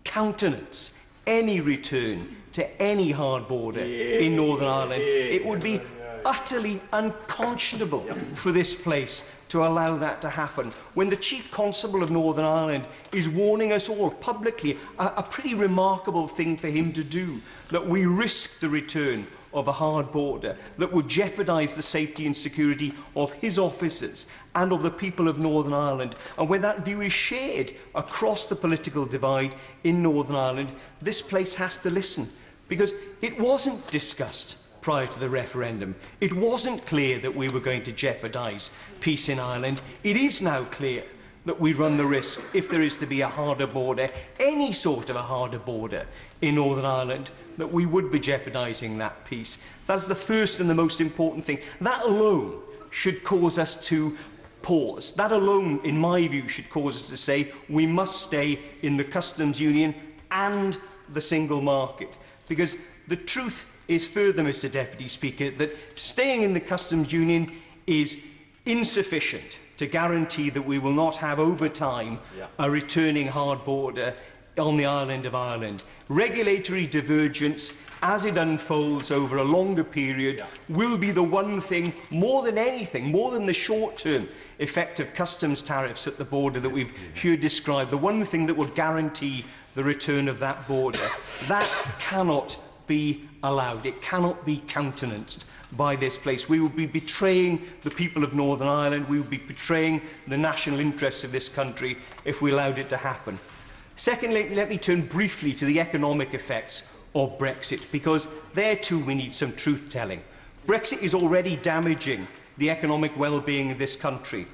S14: countenance any return to any hard border in Northern Ireland. It would be utterly unconscionable for this place to allow that to happen. When the Chief Constable of Northern Ireland is warning us all publicly, a pretty remarkable thing for him to do, that we risk the return of a hard border that would jeopardise the safety and security of his officers and of the people of Northern Ireland. And when that view is shared across the political divide in Northern Ireland, this place has to listen, because it wasn't discussed prior to the referendum. It wasn't clear that we were going to jeopardise peace in Ireland. It is now clear that we run the risk, if there is to be a harder border, any sort of a harder border in Northern Ireland, that we would be jeopardising that peace. That's the first and the most important thing. That alone should cause us to pause. That alone, in my view, should cause us to say we must stay in the customs union and the single market. Because the truth is further, Mr Deputy Speaker, that staying in the customs union is insufficient to guarantee that we will not have over time a returning hard border on the island of Ireland. Regulatory divergence, as it unfolds over a longer period, will be the one thing, more than anything, more than the short-term effect of customs tariffs at the border that we've heard described, the one thing that would guarantee the return of that border. That cannot be allowed. It cannot be countenanced by this place. We would be betraying the people of Northern Ireland. We would be betraying the national interests of this country if we allowed it to happen. Secondly, let me turn briefly to the economic effects of Brexit, because there too we need some truth-telling. Brexit is already damaging the economic well-being of this country.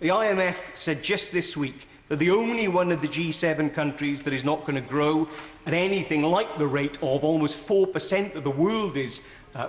S14: The IMF said just this week that the only one of the G7 countries that is not going to grow at anything like the rate of almost 4% that the world is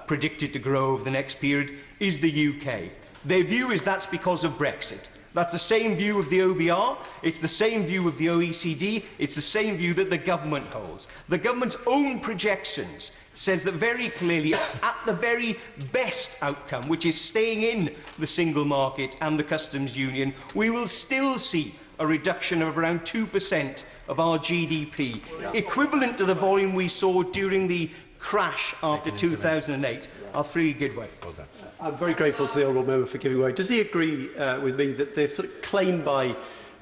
S14: predicted to grow over the next period is the UK. Their view is that's because of Brexit. That's the same view of the OBR, it's the same view of the OECD, it's the same view that the government holds. The government's own projections says that very clearly, at the very best outcome, which is staying in the single market and the customs union, we will still see a reduction of around 2% of our GDP, equivalent to the volume we saw during the crash after 2008. I'll free Gidway.
S15: I'm very grateful to the honourable member for giving way. Does he agree with me that the sort of claim by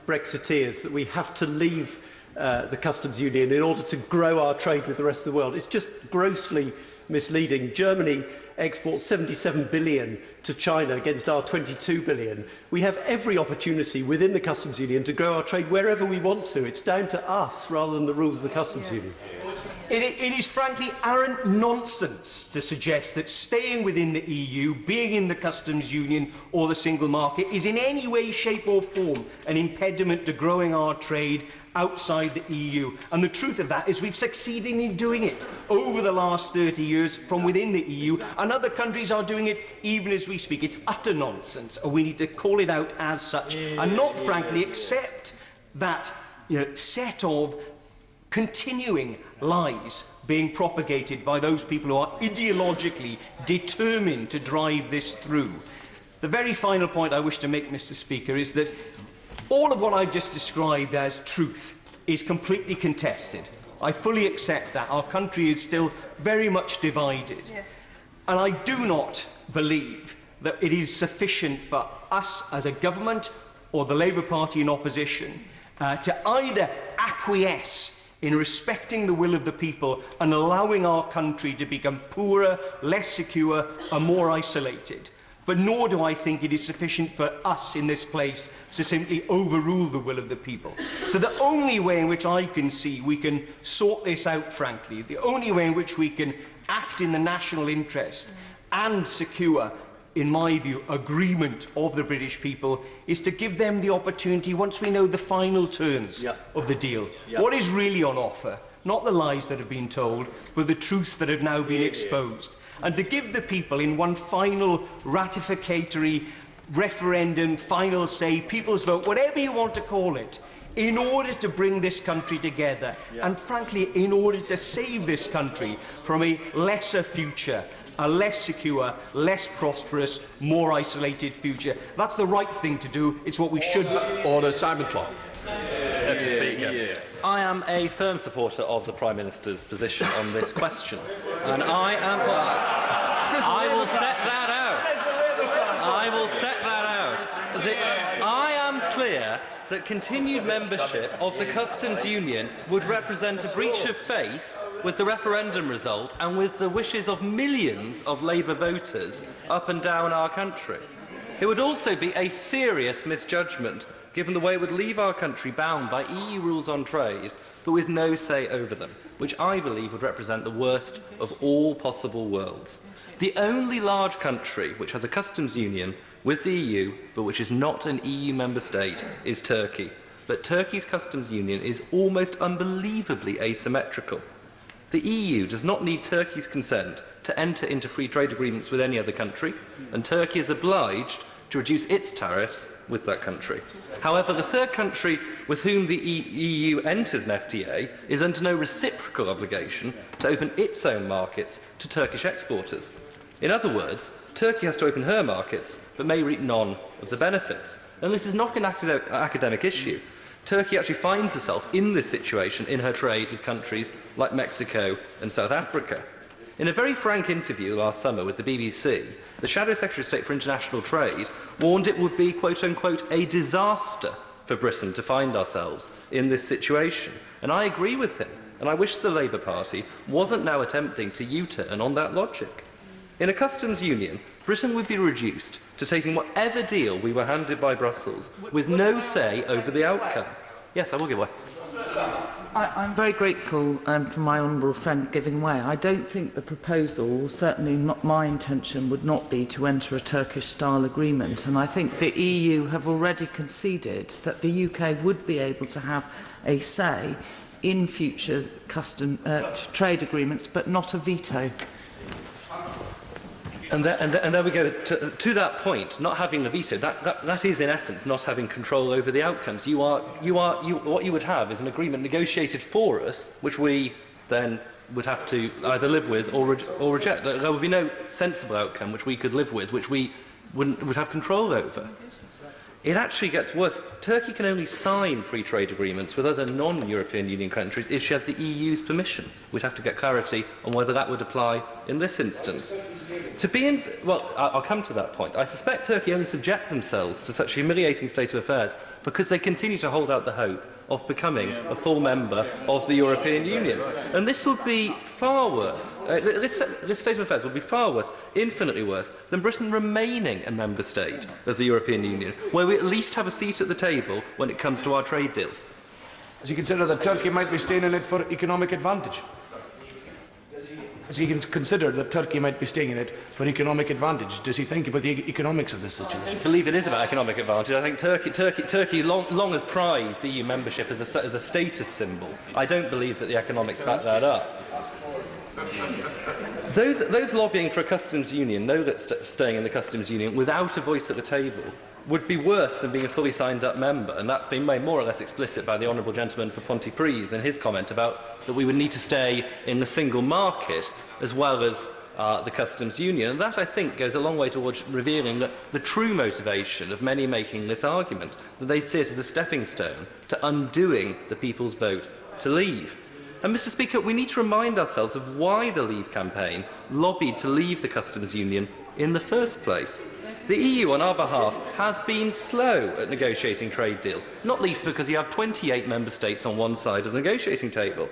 S15: Brexiteers that we have to leave the customs union in order to grow our trade with the rest of the world is just grossly misleading? Germany exports 77 billion to China against our 22 billion. We have every opportunity within the customs union to grow our trade wherever we want to. It's down to us rather than the rules of the customs union.
S14: It is frankly arrant nonsense to suggest that staying within the EU, being in the customs union or the single market is in any way, shape or form an impediment to growing our trade outside the EU. And the truth of that is we've succeeded in doing it over the last 30 years from within the EU, and other countries are doing it even as we speak. It's utter nonsense, and we need to call it out as such, and not frankly accept that set of continuing lies being propagated by those people who are ideologically determined to drive this through. The very final point I wish to make, Mr. Speaker, is that all of what I've just described as truth is completely contested. I fully accept that. Our country is still very much divided. And I do not believe that it is sufficient for us as a government or the Labour Party in opposition to either acquiesce in respecting the will of the people and allowing our country to become poorer, less secure and more isolated. But nor do I think it is sufficient for us in this place to simply overrule the will of the people. So the only way in which I can see we can sort this out, frankly, the only way in which we can act in the national interest and secure, in my view, agreement of the British people is to give them the opportunity, once we know the final terms of the deal, what is really on offer, not the lies that have been told, but the truths that have now been exposed, and to give the people in one final ratificatory referendum, final say, people's vote, whatever you want to call it, in order to bring this country together, and frankly, in order to save this country from a lesser future, a less secure, less prosperous, more isolated future. That's the right thing to do. It's what we should do.
S10: Order, Simon Clark.
S7: Deputy Speaker, I am a firm supporter of the Prime Minister's position on this question, and I will set that out. I will set that out. I am clear that continued membership of the Customs Union would represent a breach of faith with the referendum result and with the wishes of millions of Labour voters up and down our country. It would also be a serious misjudgment, given the way it would leave our country bound by EU rules on trade, but with no say over them, which I believe would represent the worst of all possible worlds. The only large country which has a customs union with the EU, but which is not an EU member state, is Turkey. But Turkey's customs union is almost unbelievably asymmetrical. The EU does not need Turkey's consent to enter into free trade agreements with any other country, and Turkey is obliged to reduce its tariffs with that country. However, the third country with whom the EU enters an FTA is under no reciprocal obligation to open its own markets to Turkish exporters. In other words, Turkey has to open her markets, but may reap none of the benefits. And this is not an academic issue. Turkey actually finds herself in this situation in her trade with countries like Mexico and South Africa. In a very frank interview last summer with the BBC, the Shadow Secretary of State for International Trade warned it would be, quote-unquote, a disaster for Britain to find ourselves in this situation. And I agree with him, and I wish the Labour Party wasn't now attempting to U-turn on that logic. In a customs union, Britain would be reduced to taking whatever deal we were handed by Brussels, with no say over the outcome. Yes, I will give way.
S21: I'm very grateful for my honourable friend giving way. I don't think the proposal, certainly not my intention, would not be to enter a Turkish-style agreement. And I think the EU have already conceded that the UK would be able to have a say in future trade agreements, but not a veto.
S7: And there we go. To that point, not having the veto, that is in essence not having control over the outcomes. What you would have is an agreement negotiated for us, which we then would have to either live with or reject. There would be no sensible outcome which we could live with, which we would have control over. It actually gets worse. Turkey can only sign free trade agreements with other non-European Union countries if she has the EU's permission. We'd have to get clarity on whether that would apply in this instance. Well, I'll come to that point. I suspect Turkey only subject themselves to such a humiliating state of affairs because they continue to hold out the hope of becoming a full member of the European Union. And this would be far worse. This state of affairs would be far worse, infinitely worse, than Britain remaining a member state of the European Union, where we at least have a seat at the table when it comes to our trade deals.
S8: Does he consider that Turkey might be staying in it for economic advantage? Does he consider that Turkey might be staying in it for economic advantage? Does he think about the economics of this situation?
S20: I believe it is about economic advantage. I think Turkey long has prized EU membership as a status symbol. I don't believe that the economics back that up. Those lobbying for a customs union know that staying in the customs union without a voice at the table would be worse than being a fully signed-up member, and that's been made more or less explicit by the honourable gentleman for Pontypridd in his comment about that we would need to stay in the single market as well as the customs union. And that, I think, goes a long way towards revealing the true motivation of many making this argument, that they see it as a stepping stone to undoing the people's vote to leave. And, Mr. Speaker, we need to remind ourselves of why the Leave campaign lobbied to leave the customs union in the first place. The EU, on our behalf, has been slow at negotiating trade deals, not least because you have 28 member states on one side of the negotiating table.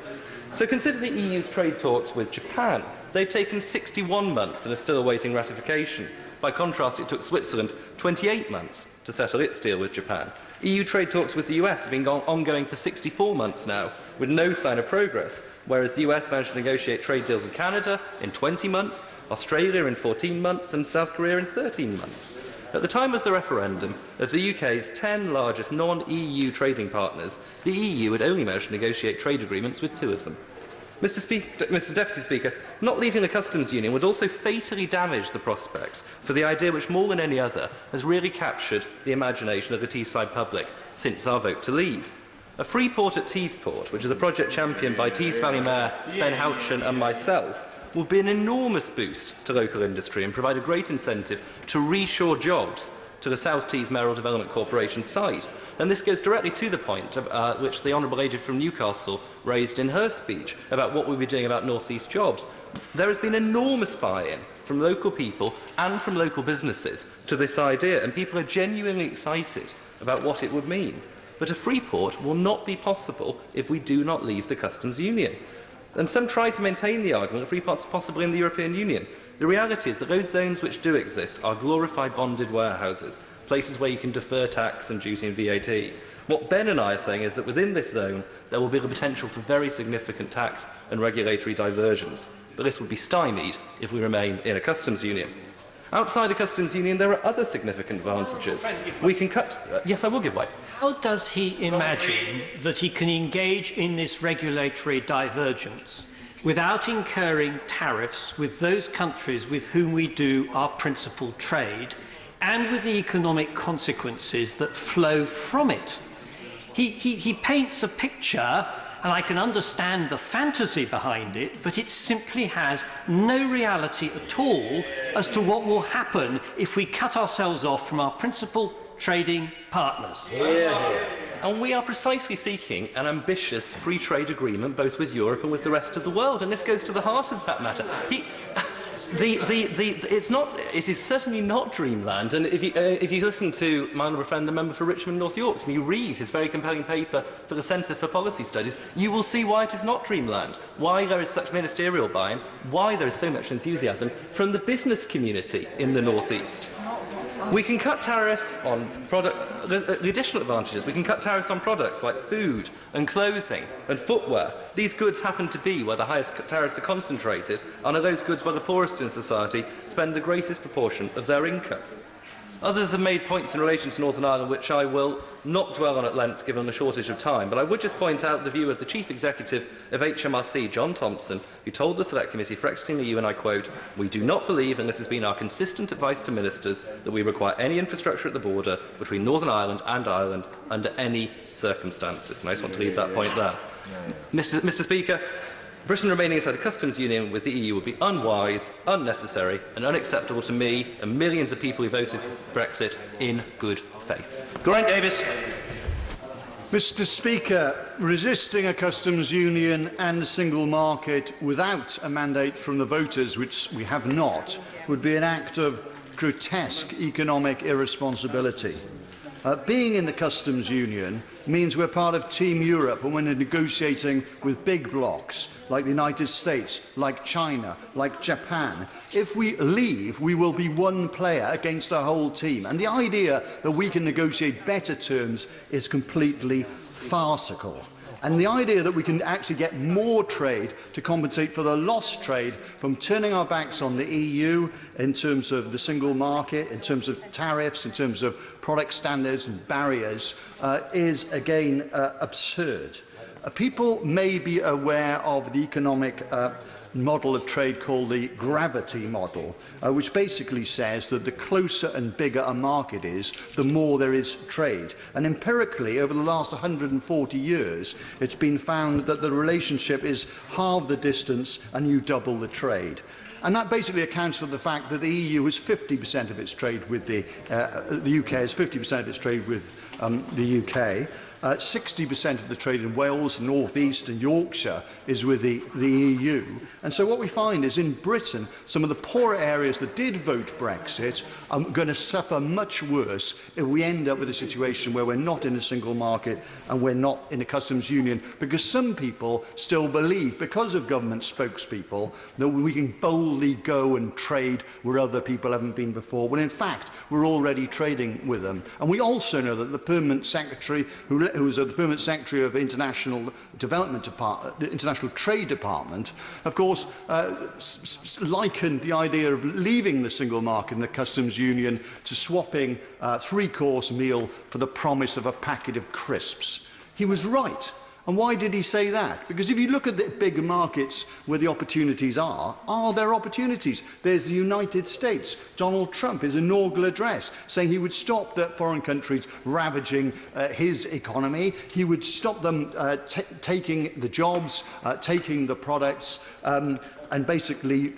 S20: So consider the EU's trade talks with Japan. They've taken 61 months and are still awaiting ratification. By contrast, it took Switzerland 28 months to settle its deal with Japan. EU trade talks with the US have been ongoing for 64 months now, with no sign of progress, whereas the US managed to negotiate trade deals with Canada in 20 months, Australia in 14 months, and South Korea in 13 months. At the time of the referendum, of the UK's 10 largest non-EU trading partners, the EU had only managed to negotiate trade agreements with 2 of them. Mr. Deputy Speaker, not leaving the customs union would also fatally damage the prospects for the idea which, more than any other, has really captured the imagination of the Teesside public since our vote to leave. A free port at Teesport, which is a project championed by Tees Valley Mayor Ben Houchen and myself, will be an enormous boost to local industry and provide a great incentive to reshore jobs to the South Tees Mayoral Development Corporation site. And this goes directly to the point which the Honourable Lady from Newcastle raised in her speech about what we'll be doing about North East jobs. There has been enormous buy-in from local people and from local businesses to this idea, and people are genuinely excited about what it would mean. But a free port will not be possible if we do not leave the customs union. And some try to maintain the argument that free ports are possible in the European Union. The reality is that those zones which do exist are glorified bonded warehouses, places where you can defer tax and duty and VAT. What Ben and I are saying is that within this zone there will be the potential for very significant tax and regulatory diversions, but this would be stymied if we remain in a customs union. Outside a customs union there are other significant advantages. We can cut... yes, I will give way.
S18: How does he imagine that he can engage in this regulatory divergence without incurring tariffs with those countries with whom we do our principal trade and with the economic consequences that flow from it? He paints a picture, and I can understand the fantasy behind it, but it simply has no reality at all as to what will happen if we cut ourselves off from our principal trading partners.
S20: And we are precisely seeking an ambitious free trade agreement both with Europe and with the rest of the world, and this goes to the heart of that matter. It is certainly not dreamland, and if you listen to my honourable friend, the member for Richmond North Yorks, and you read his very compelling paper for the Centre for Policy Studies, you will see why it is not dreamland, why there is such ministerial buy-in, why there is so much enthusiasm from the business community in the North East. We can cut tariffs on the additional advantages. We can cut tariffs on products like food and clothing and footwear. These goods happen to be where the highest tariffs are concentrated, and are those goods where the poorest in society spend the greatest proportion of their income. Others have made points in relation to Northern Ireland which I will not dwell on at length given the shortage of time, but I would just point out the view of the Chief Executive of HMRC, John Thompson, who told the Select Committee for exiting the EU, and I quote, "We do not believe, and this has been our consistent advice to ministers, that we require any infrastructure at the border between Northern Ireland and Ireland under any circumstances." And I just want to leave that point there. Mr. Speaker, Britain remaining inside a customs union with the EU would be unwise, unnecessary and unacceptable to me and millions of people who voted for Brexit in good faith.
S23: Geraint Davis. Mr. Speaker, resisting a customs union and a single market without a mandate from the voters, which we have not, would be an act of grotesque economic irresponsibility. Being in the customs union means we're part of Team Europe and we're negotiating with big blocs like the United States, like China, like Japan. If we leave, we will be one player against a whole team. And the idea that we can negotiate better terms is completely farcical. And the idea that we can actually get more trade to compensate for the lost trade from turning our backs on the EU in terms of the single market, in terms of tariffs, in terms of product standards and barriers, is again absurd. People may be aware of the economic model of trade called the gravity model, which basically says that the closer and bigger a market is, the more there is trade. And empirically, over the last 140 years, it's been found that the relationship is halve the distance and you double the trade. And that basically accounts for the fact that the EU has 50% of its trade with the UK has 50% of its trade with the UK. 60% of the trade in Wales, North East and Yorkshire is with the EU. And so what we find is in Britain, some of the poorer areas that did vote Brexit are going to suffer much worse if we end up with a situation where we're not in a single market and we're not in a customs union, because some people still believe, because of government spokespeople, that we can boldly go and trade where other people haven't been before, when in fact we're already trading with them. And we also know that the Permanent Secretary, who was the Permanent Secretary of International Development Department, the International Trade Department, of course, likened the idea of leaving the single market and the customs union to swapping a three-course meal for the promise of a packet of crisps. He was right. And why did he say that? Because if you look at the big markets where the opportunities are there opportunities? There's the United States. Donald Trump, his inaugural address, saying he would stop the foreign countries ravaging his economy. He would stop them taking the jobs, taking the products, and basically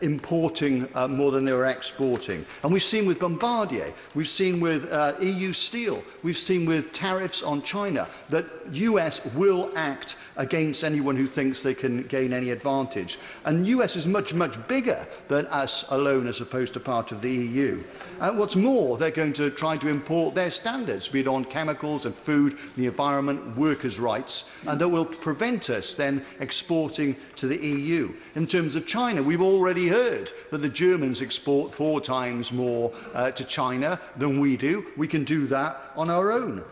S23: importing more than they were exporting. And we've seen with Bombardier, we've seen with EU Steel, we've seen with tariffs on China, that US will act against anyone who thinks they can gain any advantage. And US is much, much bigger than us alone as opposed to part of the EU. And what's more, they're going to try to import their standards, be it on chemicals and food, the environment, workers' rights, and that will prevent us then exporting to the EU. In terms of China, we've already heard that the Germans export 4 times more to China than we do. We can do that on our own.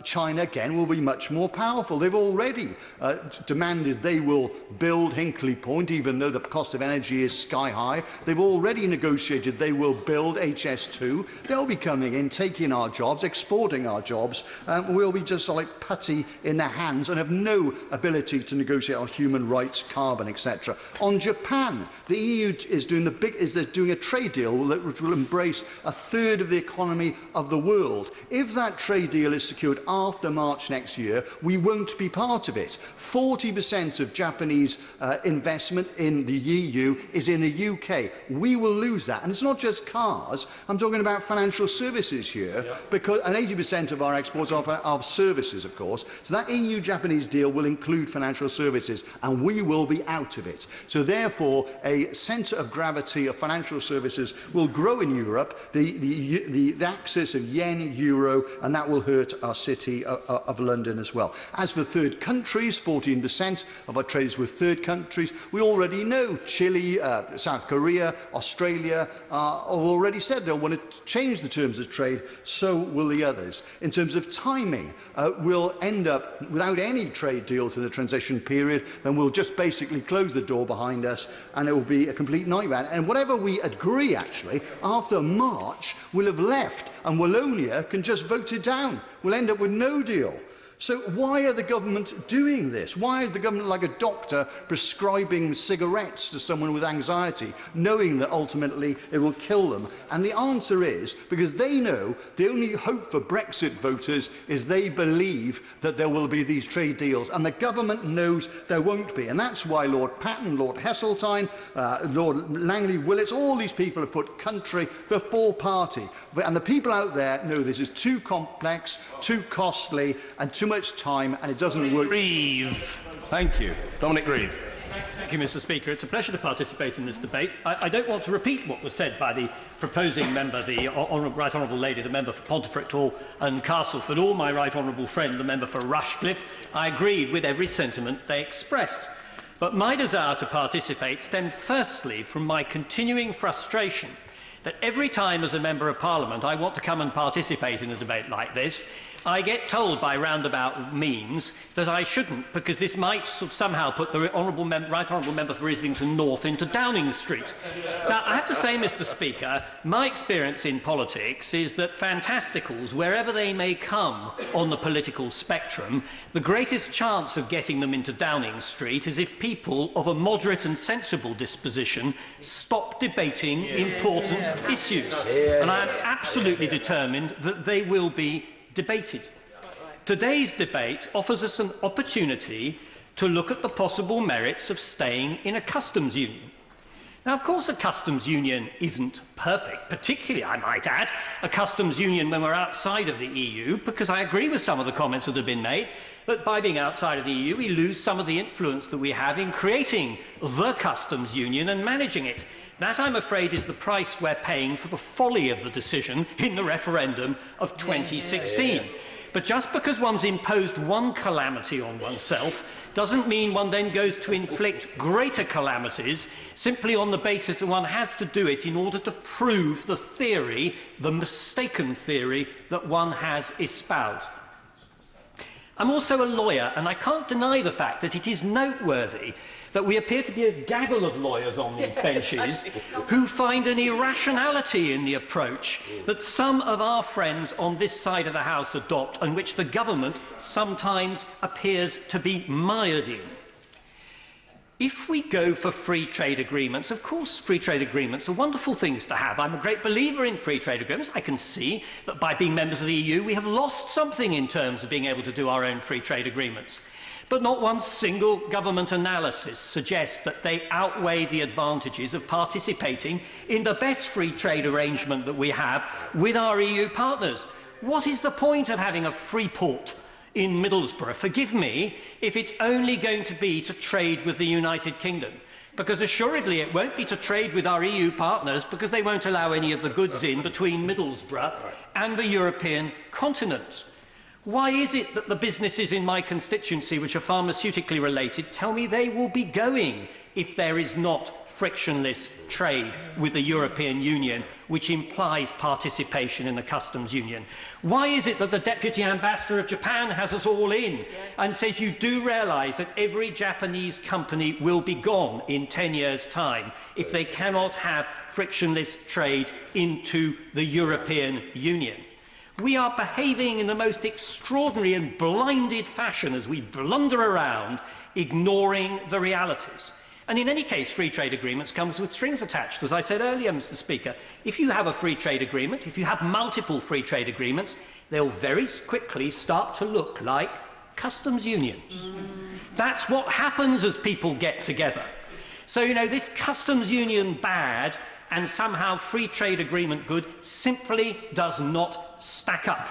S23: China, again, will be much more powerful. They've already demanded they will build Hinkley Point, even though the cost of energy is sky high. They've already negotiated they will build HS2. They'll be coming in, taking our jobs, exporting our jobs. We'll be just like putty in their hands and have no ability to negotiate on human rights, carbon, etc. On Japan, the EU is doing a trade deal which will embrace 1/3 of the economy of the world. If that trade deal is secured after March next year, we won't be part of it. 40% of Japanese investment in the EU is in the UK. We will lose that. And it's not just cars. I'm talking about financial services here, because, and 80% of our exports are services, of course. So that EU-Japanese deal will include financial services, and we will be out of it. So therefore, a centre of gravity of financial services will grow in Europe, the axis of yen, euro, and that will hurt our city of London as well. As for third countries, 14% of our trade is with third countries. We already know Chile, South Korea, Australia have already said they'll want to change the terms of trade, so will the others. In terms of timing, we'll end up without any trade deals in the transition period, then we'll just basically close the door behind us and it will be a complete nightmare. And whatever we agree, actually, after March, we'll have left and Wallonia can just vote it down. We'll end up with no deal. So why are the government doing this? Why is the government like a doctor prescribing cigarettes to someone with anxiety, knowing that ultimately it will kill them? And the answer is because they know the only hope for Brexit voters is they believe that there will be these trade deals, and the government knows there won't be. And that's why Lord Patten, Lord Heseltine, Lord Langley Willetts, all these people have put country before party. And the people out there know this is too complex, too costly, and too much time, and it doesn't work.
S1: Grieve. Thank you. Dominic Grieve.
S18: Thank you, Mr. Speaker. It's a pleasure to participate in this debate. I don't want to repeat what was said by the proposing member, the Right Honourable Lady, the member for Pontefract Hall and Castleford, or my Right Honourable friend, the member for Rushcliffe. I agreed with every sentiment they expressed. But my desire to participate stemmed firstly from my continuing frustration that every time as a Member of Parliament I want to come and participate in a debate like this, I get told by roundabout means that I shouldn't, because this might somehow put the Right Honourable Member for Islington North into Downing Street. Now, I have to say, Mr. Speaker, my experience in politics is that fantasticals, wherever they may come on the political spectrum, the greatest chance of getting them into Downing Street is if people of a moderate and sensible disposition stop debating important issues. And I am absolutely determined that they will be debated. Today's debate offers us an opportunity to look at the possible merits of staying in a customs union. Now, of course, a customs union isn't perfect, particularly, I might add, a customs union when we're outside of the EU, because I agree with some of the comments that have been made, that by being outside of the EU, we lose some of the influence that we have in creating the customs union and managing it. That, I'm afraid, is the price we're paying for the folly of the decision in the referendum of 2016. But just because one's imposed one calamity on oneself doesn't mean one then goes to inflict greater calamities simply on the basis that one has to do it in order to prove the theory, the mistaken theory, that one has espoused. I'm also a lawyer, and I can't deny the fact that it is noteworthy that we appear to be a gaggle of lawyers on these benches who find an irrationality in the approach that some of our friends on this side of the House adopt, and which the government sometimes appears to be mired in. If we go for free trade agreements, of course free trade agreements are wonderful things to have. I'm a great believer in free trade agreements. I can see that by being members of the EU we have lost something in terms of being able to do our own free trade agreements. But not one single government analysis suggests that they outweigh the advantages of participating in the best free trade arrangement that we have with our EU partners. What is the point of having a free port in Middlesbrough? Forgive me if it's only going to be to trade with the United Kingdom, because assuredly it won't be to trade with our EU partners, because they won't allow any of the goods in between Middlesbrough and the European continent. Why is it that the businesses in my constituency, which are pharmaceutically related, tell me they will be going if there is not frictionless trade with the European Union, which implies participation in the customs union? Why is it that the Deputy Ambassador of Japan has us all in and says you do realise that every Japanese company will be gone in 10 years' time if they cannot have frictionless trade into the European Union? We are behaving in the most extraordinary and blinded fashion as we blunder around, ignoring the realities. And in any case, free trade agreements come with strings attached. As I said earlier, Mr. Speaker, if you have a free trade agreement, if you have multiple free trade agreements, they'll very quickly start to look like customs unions. That's what happens as people get together. So, you know, this customs union bad and somehow free trade agreement good simply does not stack up.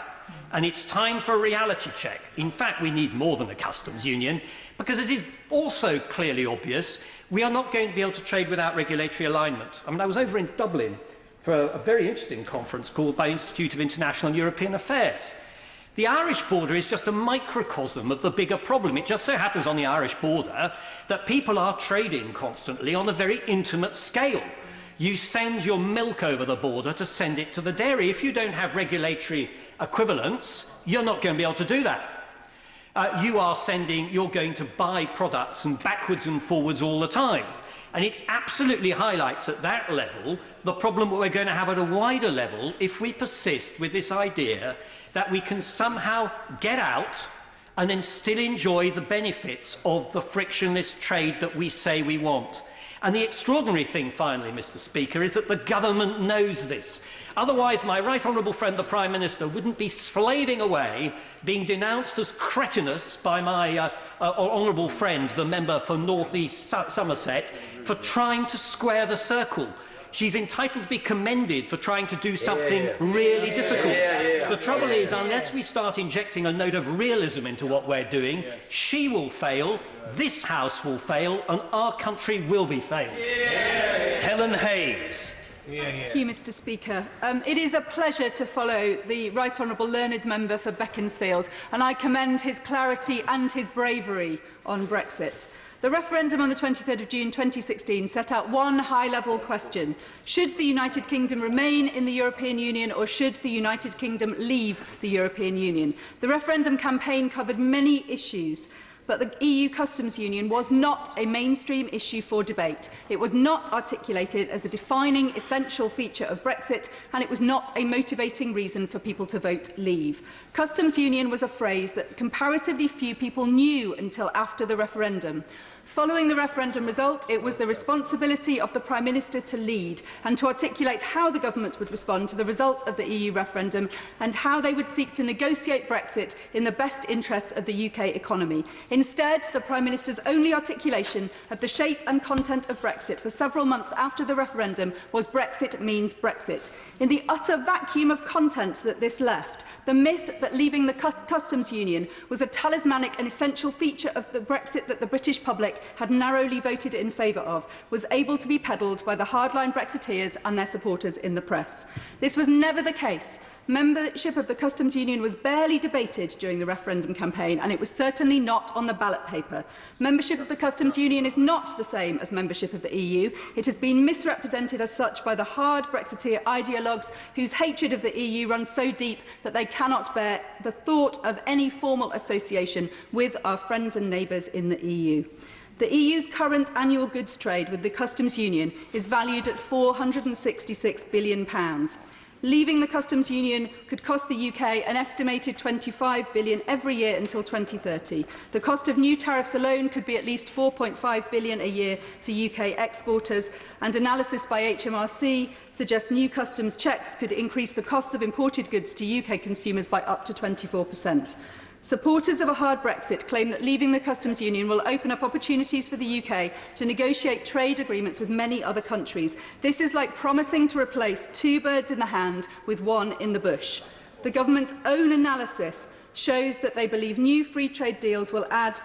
S18: And it's time for a reality check. In fact, we need more than a customs union, because as is also clearly obvious, we are not going to be able to trade without regulatory alignment. I mean, I was over in Dublin for a very interesting conference called by Institute of International and European Affairs. The Irish border is just a microcosm of the bigger problem. It just so happens on the Irish border that people are trading constantly on a very intimate scale. You send your milk over the border to send it to the dairy. If you don't have regulatory equivalence, you're not going to be able to do that. You're going to buy products and backwards and forwards all the time. And it absolutely highlights at that level the problem that we're going to have at a wider level if we persist with this idea that we can somehow get out and then still enjoy the benefits of the frictionless trade that we say we want. And the extraordinary thing, finally, Mr. Speaker, is that the government knows this. Otherwise, my right honourable friend, the Prime Minister, wouldn't be slaving away, being denounced as cretinous by my honourable friend, the member for North East Somerset, for trying to square the circle. She's entitled to be commended for trying to do something really difficult. The trouble is, unless we start injecting a note of realism into what we're doing, she will fail, this House will fail, and our country will be failed. Helen Hayes.
S3: Thank you, Mr. Speaker. It is a pleasure to follow the Right Honourable Learned Member for Beaconsfield, and I commend his clarity and his bravery on Brexit. The referendum on the 23rd of June 2016 set out one high-level question. Should the United Kingdom remain in the European Union, or should the United Kingdom leave the European Union? The referendum campaign covered many issues, but the EU customs union was not a mainstream issue for debate. It was not articulated as a defining, essential feature of Brexit, and it was not a motivating reason for people to vote leave. Customs union was a phrase that comparatively few people knew until after the referendum. Following the referendum result, it was the responsibility of the Prime Minister to lead and to articulate how the government would respond to the result of the EU referendum and how they would seek to negotiate Brexit in the best interests of the UK economy. Instead, the Prime Minister's only articulation of the shape and content of Brexit for several months after the referendum was Brexit means Brexit. In the utter vacuum of content that this left, the myth that leaving the customs union was a talismanic and essential feature of the Brexit that the British public had narrowly voted in favour of was able to be peddled by the hardline Brexiteers and their supporters in the press. This was never the case. Membership of the customs union was barely debated during the referendum campaign, and it was certainly not on the ballot paper. Membership of the customs union is not the same as membership of the EU. It has been misrepresented as such by the hard Brexiteer ideologues whose hatred of the EU runs so deep that they cannot bear the thought of any formal association with our friends and neighbours in the EU. The EU's current annual goods trade with the customs union is valued at £466 billion. Leaving the customs union could cost the UK an estimated £25 billion every year until 2030. The cost of new tariffs alone could be at least £4.5 billion a year for UK exporters, and analysis by HMRC suggests new customs checks could increase the cost of imported goods to UK consumers by up to 24%. Supporters of a hard Brexit claim that leaving the customs union will open up opportunities for the UK to negotiate trade agreements with many other countries. This is like promising to replace two birds in the hand with one in the bush. The government's own analysis shows that they believe new free trade deals will add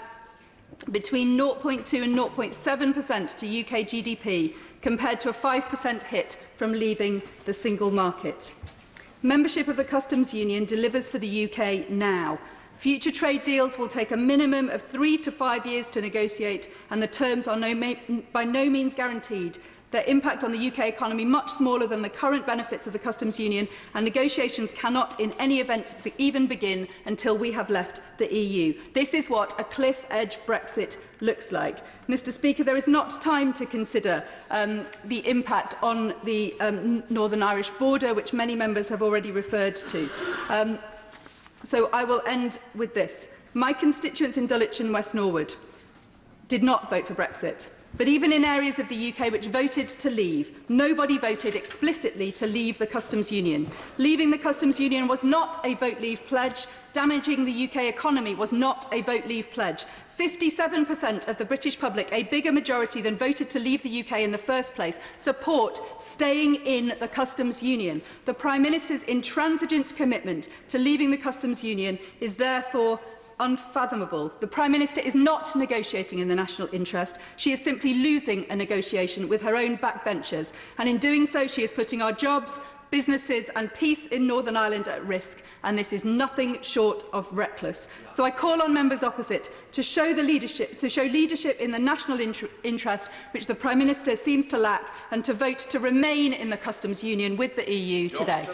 S3: between 0.2 and 0.7% to UK GDP, compared to a 5% hit from leaving the single market. Membership of the customs union delivers for the UK now. Future trade deals will take a minimum of 3 to 5 years to negotiate, and the terms are by no means guaranteed. Their impact on the UK economy much smaller than the current benefits of the customs union, and negotiations cannot in any event even begin until we have left the EU. This is what a cliff-edge Brexit looks like. Mr Speaker, there is not time to consider the impact on the Northern Irish border, which many members have already referred to. So I will end with this. My constituents in Dulwich and West Norwood did not vote for Brexit. But even in areas of the UK which voted to leave, nobody voted explicitly to leave the customs union. Leaving the customs union was not a vote leave pledge. Damaging the UK economy was not a vote leave pledge. 57% of the British public, a bigger majority than voted to leave the UK in the first place, support staying in the customs union. The Prime Minister's intransigent commitment to leaving the customs union is therefore unfathomable. The Prime Minister is not negotiating in the national interest. She is simply losing a negotiation with her own backbenchers, and in doing so she is putting our jobs, businesses and peace in Northern Ireland at risk, and this is nothing short of reckless. So I call on members opposite to show leadership in the national interest, which the Prime Minister seems to lack, and to vote to remain in the customs union with the EU today.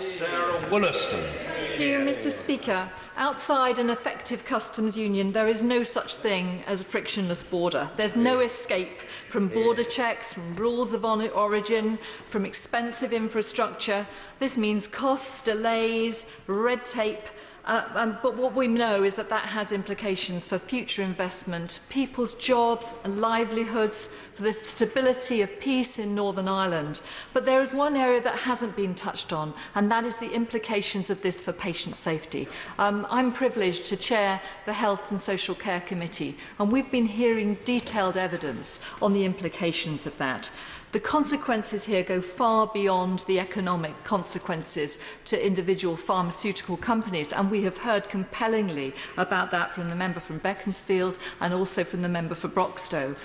S1: Wollaston.
S4: Thank you, Mr Speaker. Outside an effective customs union, there is no such thing as a frictionless border. There's no escape from border checks, from rules of origin, from expensive infrastructure. This means costs, delays, red tape. But what we know is that that has implications for future investment, people's jobs and livelihoods, for the stability of peace in Northern Ireland. But there is one area that hasn't been touched on, and that is the implications of this for patient safety. I'm privileged to chair the Health and Social Care Committee, and we've been hearing detailed evidence on the implications of that. The consequences here go far beyond the economic consequences to individual pharmaceutical companies, and we have heard compellingly about that from the member from Beaconsfield and also from the member for Broxtowe.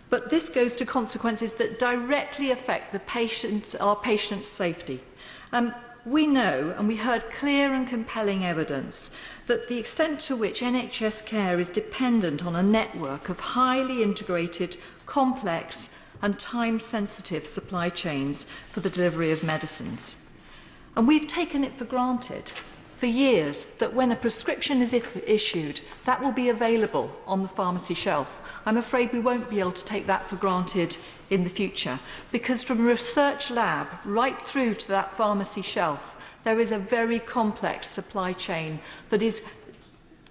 S4: But this goes to consequences that directly affect the our patients' safety. we know, and we heard clear and compelling evidence, that the extent to which NHS care is dependent on a network of highly integrated, complex and time-sensitive supply chains for the delivery of medicines. And we've taken it for granted for years that when a prescription is issued, that will be available on the pharmacy shelf. I'm afraid we won't be able to take that for granted in the future, because from a research lab right through to that pharmacy shelf, there is a very complex supply chain that is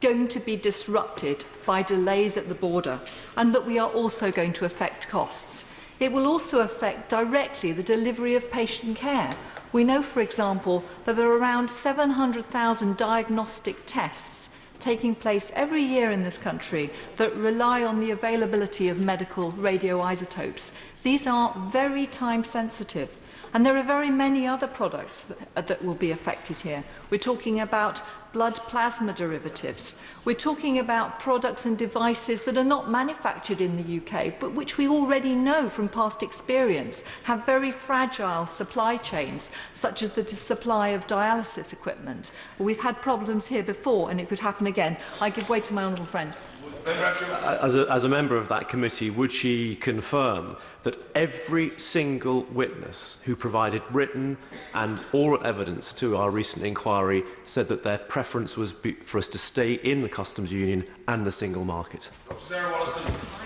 S4: going to be disrupted by delays at the border, and that we are also going to affect costs. It will also affect directly the delivery of patient care. We know, for example, that there are around 700,000 diagnostic tests taking place every year in this country that rely on the availability of medical radioisotopes. These are very time sensitive. And there are very many other products that will be affected here. We're talking about blood plasma derivatives. We're talking about products and devices that are not manufactured in the UK, but which we already know from past experience have very fragile supply chains, such as the supply of dialysis equipment. We've had problems here before, and it could happen again. I give way to my honourable friend.
S11: As a member of that committee, would she confirm that every single witness who provided written and oral evidence to our recent inquiry said that their preference was for us to stay in the customs union and the single market?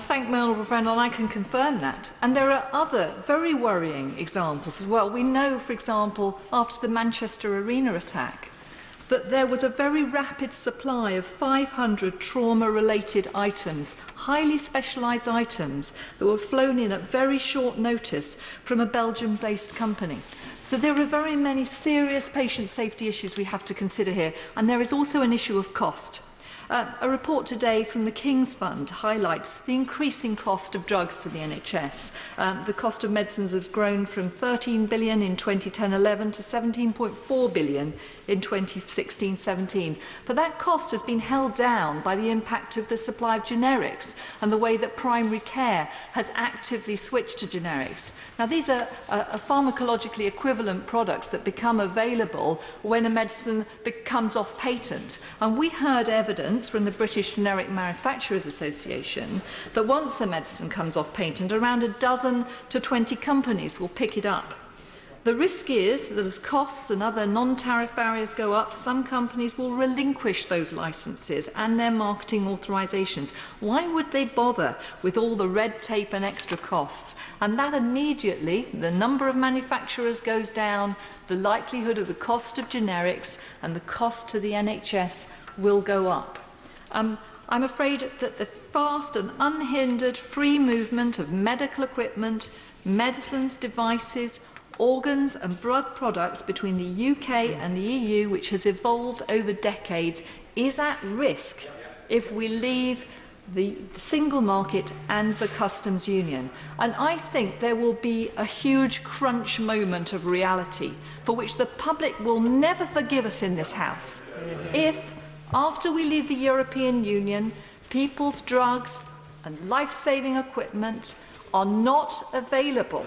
S4: Thank my honourable friend, and I can confirm that. And there are other very worrying examples as well. We know, for example, after the Manchester Arena attack, that there was a very rapid supply of 500 trauma-related items, highly specialised items, that were flown in at very short notice from a Belgium-based company. So there are very many serious patient safety issues we have to consider here, and there is also an issue of cost. A report today from the King's Fund highlights the increasing cost of drugs to the NHS. The cost of medicines has grown from £13 billion in 2010-11 to £17.4 billion in 2016-17. But that cost has been held down by the impact of the supply of generics and the way that primary care has actively switched to generics. Now, these are pharmacologically equivalent products that become available when a medicine becomes off patent. And we heard evidence from the British Generic Manufacturers Association that once a medicine comes off patent, around a dozen to 20 companies will pick it up. The risk is that as costs and other non-tariff barriers go up, some companies will relinquish those licenses and their marketing authorisations. Why would they bother with all the red tape and extra costs? And that immediately, the number of manufacturers goes down, the likelihood of the cost of generics and the cost to the NHS will go up. I'm afraid that the fast and unhindered free movement of medical equipment, medicines, devices, organs and blood products between the UK and the EU, which has evolved over decades, is at risk if we leave the single market and the customs union. And I think there will be a huge crunch moment of reality for which the public will never forgive us in this House if, after we leave the European Union, people's drugs and life-saving equipment are not available.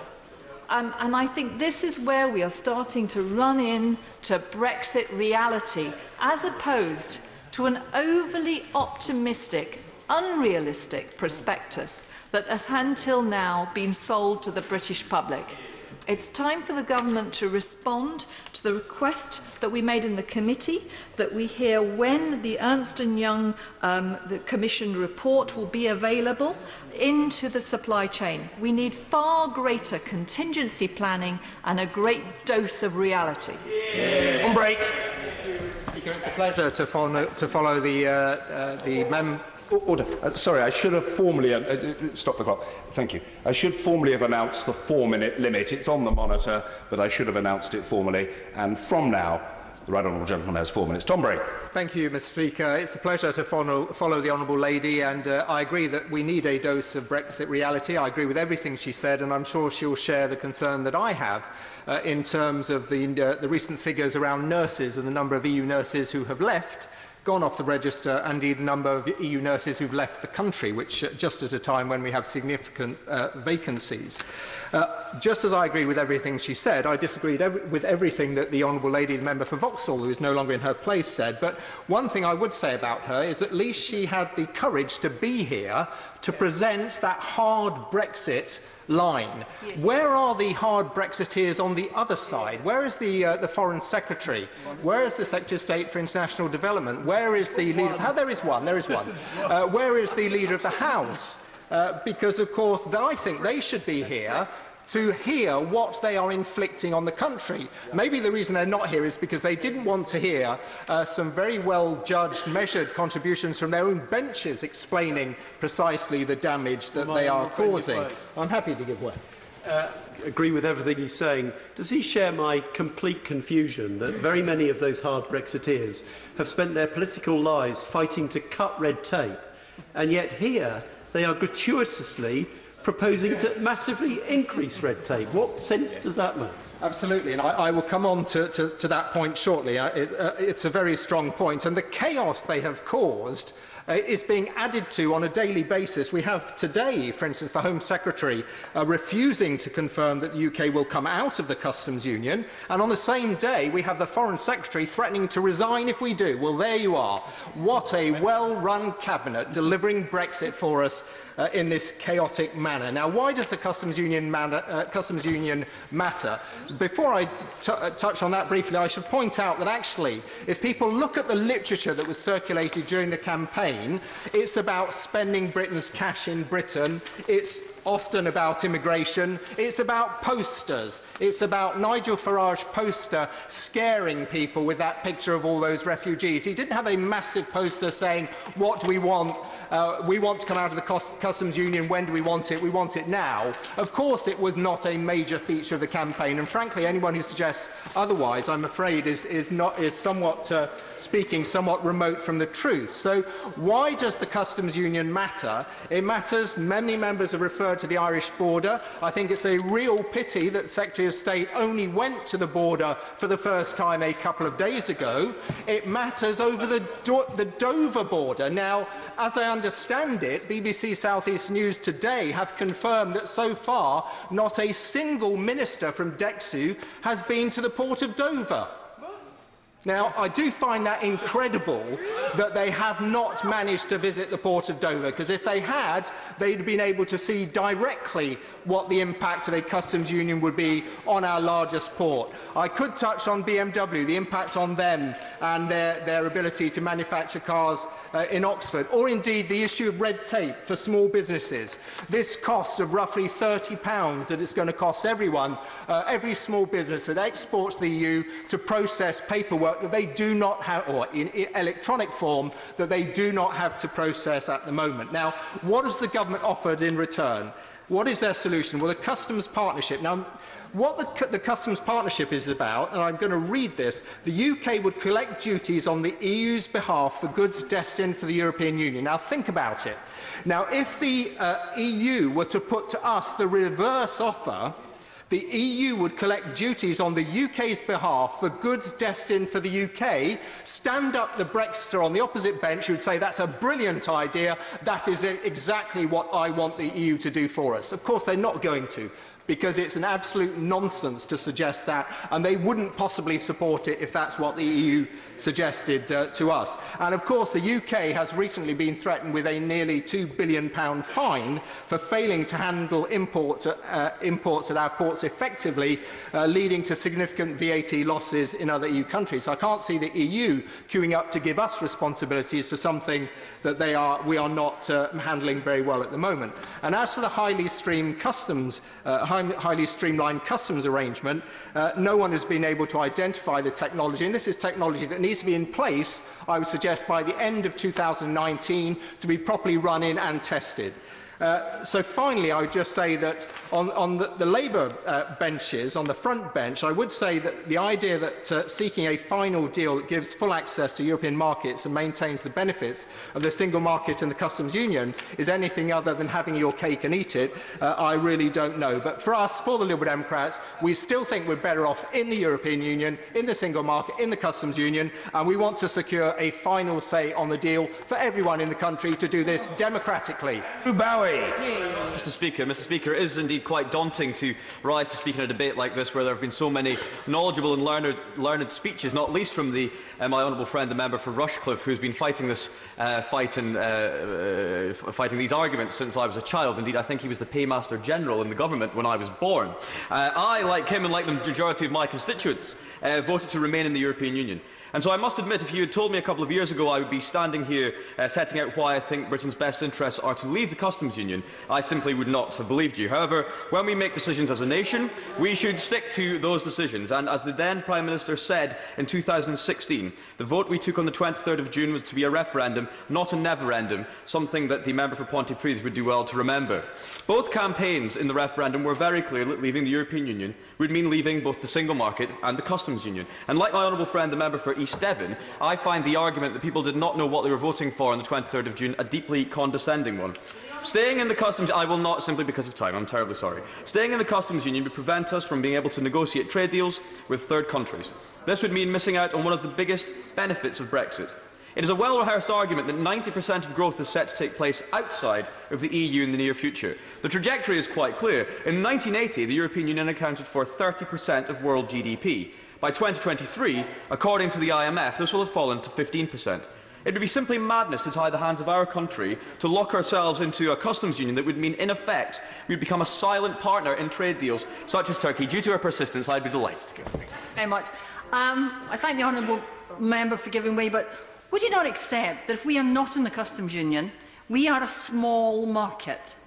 S4: And I think this is where we are starting to run into Brexit reality, as opposed to an overly optimistic, unrealistic prospectus that has until now been sold to the British public. It's time for the government to respond to the request that we made in the committee, that we hear when the Ernst & Young the Commission report will be available into the supply chain. We need far greater contingency planning and a great dose of reality.
S5: On break.
S14: Speaker, it's a pleasure to follow the
S1: Order. Sorry, I should have formally... stop the clock. Thank you. I should formally have announced the 4-minute limit. It's on the monitor, but I should have announced it formally. And from now, the right honourable gentleman has 4 minutes. Tom Bray.
S14: Thank you, Mr. Speaker. It's a pleasure to follow the honourable lady, and I agree that we need a dose of Brexit reality. I agree with everything she said, and I'm sure she'll share the concern that I have in terms of the recent figures around nurses and the number of EU nurses who have left,
S2: gone off the register, and indeed the number of EU nurses who've left the country, which just at a time when we have significant vacancies. Just as I agree with everything she said, I disagreed with everything that the Honourable Lady, the member for Vauxhall, who is no longer in her place, said. But one thing I would say about her is at least she had the courage to be here to present that hard Brexit line. Yeah. Where are the hard Brexiteers on the other side? Where is the Foreign Secretary? Where is the Secretary of State for International Development? Where is the leader? There is one. Where is the leader of the House? Because, of course, I think they should be here to hear what they are inflicting on the country. Maybe the reason they're not here is because they didn't want to hear some very well-judged, measured contributions from their own benches explaining precisely the damage that they are causing. I'm happy to give way.
S15: Agree with everything he's saying. Does he share my complete confusion that very many of those hard Brexiteers have spent their political lives fighting to cut red tape, and yet here they are gratuitously proposing to massively increase red tape? What sense does that make?
S2: Absolutely, and I will come on to that point shortly. It's a very strong point, and the chaos they have caused is being added to on a daily basis. We have today, for instance, the Home Secretary refusing to confirm that the UK will come out of the Customs Union, and on the same day we have the Foreign Secretary threatening to resign if we do. Well, there you are. What a well-run cabinet delivering Brexit for us in this chaotic manner. Now, why does the Customs Union matter? Before I touch on that briefly, I should point out that actually, if people look at the literature that was circulated during the campaign, it's about spending Britain's cash in Britain. It's often about immigration. It's about posters. It's about Nigel Farage poster scaring people with that picture of all those refugees. He didn't have a massive poster saying, what do we want? We want to come out of the Customs Union. When do we want it? We want it now. Of course, it was not a major feature of the campaign. And frankly, anyone who suggests otherwise, I'm afraid, is somewhat speaking somewhat remote from the truth. So why does the Customs Union matter? It matters. Many members have referred to the Irish border. I think it's a real pity that Secretary of State only went to the border for the first time a couple of days ago. It matters over the Dover border. Now, as I understand it, BBC South East News today have confirmed that so far not a single minister from DEXU has been to the port of Dover. Now, I do find that incredible that they have not managed to visit the port of Dover, because if they had, they'd have been able to see directly what the impact of a customs union would be on our largest port. I could touch on BMW, the impact on them and their ability to manufacture cars in Oxford, or indeed the issue of red tape for small businesses. This cost of roughly £30 that it's going to cost everyone, every small business that exports to the EU to process paperwork that they do not have, or in electronic form, that they do not have to process at the moment. Now, what has the government offered in return? What is their solution? Well, the customs partnership. Now, what the customs partnership is about, and I'm going to read this, the UK would collect duties on the EU's behalf for goods destined for the European Union. Now, think about it. Now, if the EU were to put to us the reverse offer, the EU would collect duties on the UK's behalf for goods destined for the UK, stand up the Brexiter on the opposite bench who would say, that's a brilliant idea, that is exactly what I want the EU to do for us. Of course, they're not going to, because it's an absolute nonsense to suggest that, and they wouldn't possibly support it if that's what the EU suggested to us. And of course, the UK has recently been threatened with a nearly £2 billion fine for failing to handle imports at our ports effectively, leading to significant VAT losses in other EU countries. I can't see the EU queuing up to give us responsibilities for something that we are not handling very well at the moment. And as for the highly streamlined customs arrangement, no one has been able to identify the technology, and this is technology that needs to be in place, I would suggest, by the end of 2019 to be properly run in and tested. So finally, I would just say that On the Labour benches, on the front bench, I would say that the idea that seeking a final deal that gives full access to European markets and maintains the benefits of the single market and the customs union is anything other than having your cake and eat it, I really don't know. But for us, for the Liberal Democrats, we still think we're better off in the European Union, in the single market, in the customs union, and we want to secure a final say on the deal for everyone in the country to do this democratically.
S1: Bowie.
S9: Mr. Speaker, it is indeed quite daunting to rise to speak in a debate like this where there have been so many knowledgeable and learned speeches, not least from my honourable friend, the member for Rushcliffe, who's been fighting this fighting these arguments since I was a child. Indeed, I think he was the Paymaster General in the government when I was born. I, like him and like the majority of my constituents, voted to remain in the European Union. And so I must admit, if you had told me a couple of years ago I would be standing here setting out why I think Britain's best interests are to leave the customs union, I simply would not have believed you. However, when we make decisions as a nation, we should stick to those decisions. And as the then Prime Minister said in 2016, the vote we took on the 23rd of June was to be a referendum, not a neverendum, something that the member for Pontypridd would do well to remember. Both campaigns in the referendum were very clear that leaving the European Union would mean leaving both the single market and the customs union. And like my honourable friend, the member for East Devon, I find the argument that people did not know what they were voting for on the 23rd of June a deeply condescending one. Staying in the customs... I will not, simply because of time, I'm terribly sorry. Staying in the customs union would prevent us from being able to negotiate trade deals with third countries. This would mean missing out on one of the biggest benefits of Brexit. It is a well-rehearsed argument that 90% of growth is set to take place outside of the EU in the near future. The trajectory is quite clear. In 1980, the European Union accounted for 30% of world GDP. By 2023, according to the IMF, this will have fallen to 15%. It would be simply madness to tie the hands of our country to lock ourselves into a customs union that would mean, in effect, we would become a silent partner in trade deals such as Turkey. Due to her persistence, I'd be delighted to give it.
S19: Very much. I thank the honourable member for giving way, but would you not accept that if we are not in the customs union, we are a small market?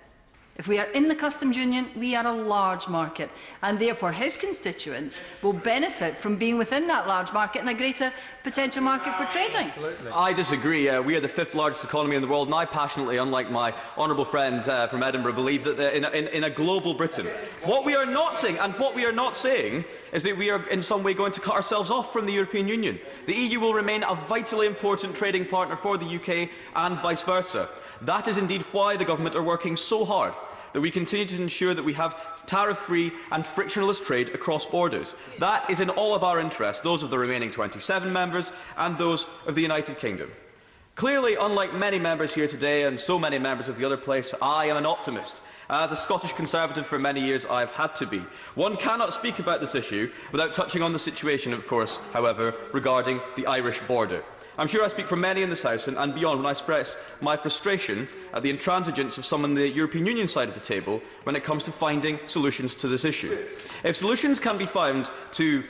S19: If we are in the customs union, we are a large market, and therefore his constituents will benefit from being within that large market and a greater potential market for trading.
S9: Absolutely. I disagree. We are the 5th largest economy in the world, and I passionately, unlike my honourable friend from Edinburgh, believe that in a global Britain, what we are not saying is that we are in some way going to cut ourselves off from the European Union. The EU will remain a vitally important trading partner for the UK and vice versa. That is indeed why the government are working so hard that we continue to ensure that we have tariff-free and frictionless trade across borders. That is in all of our interests, those of the remaining 27 members and those of the United Kingdom. Clearly, unlike many members here today and so many members of the other place, I am an optimist. As a Scottish Conservative for many years, I have had to be. One cannot speak about this issue without touching on the situation, of course, however, regarding the Irish border. I'm sure I speak for many in this House and beyond when I express my frustration at the intransigence of some on the European Union side of the table when it comes to finding solutions to this issue. If solutions can be found between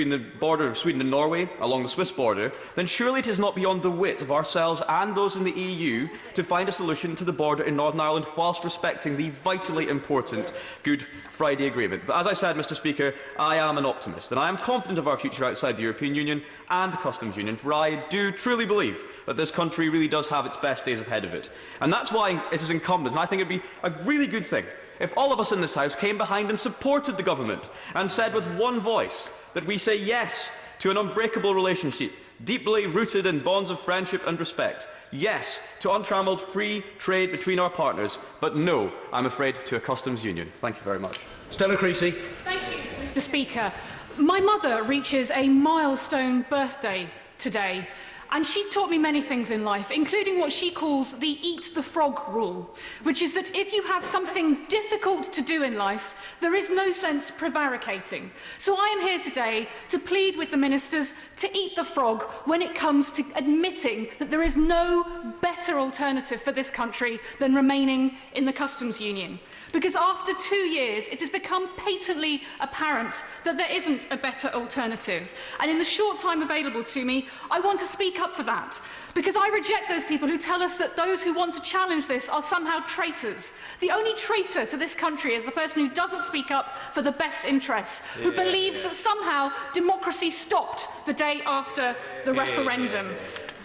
S9: the border of Sweden and Norway, along the Swiss border, then surely it is not beyond the wit of ourselves and those in the EU to find a solution to the border in Northern Ireland whilst respecting the vitally important Good Friday Agreement. But as I said, Mr. Speaker, I am an optimist, and I am confident of our future outside the European Union and the customs union, for I do truly believe that this country really does have its best days ahead of it. And that's why it is incumbent, and I think it would be a really good thing, if all of us in this House came behind and supported the government and said with one voice that we say yes to an unbreakable relationship, deeply rooted in bonds of friendship and respect. Yes to untrammelled free trade between our partners, but no, I'm afraid, to a customs union. Thank you very much.
S1: Stella Creasy.
S22: Thank you, Mr. Speaker. My mother reaches a milestone birthday today, and she's taught me many things in life, including what she calls the eat the frog rule, which is that if you have something difficult to do in life, there is no sense prevaricating. So I am here today to plead with the ministers to eat the frog when it comes to admitting that there is no better alternative for this country than remaining in the customs union. Because after 2 years, it has become patently apparent that there isn't a better alternative. And in the short time available to me, I want to speak up for that. Because I reject those people who tell us that those who want to challenge this are somehow traitors. The only traitor to this country is the person who doesn't speak up for the best interests, who believes that somehow democracy stopped the day after the referendum.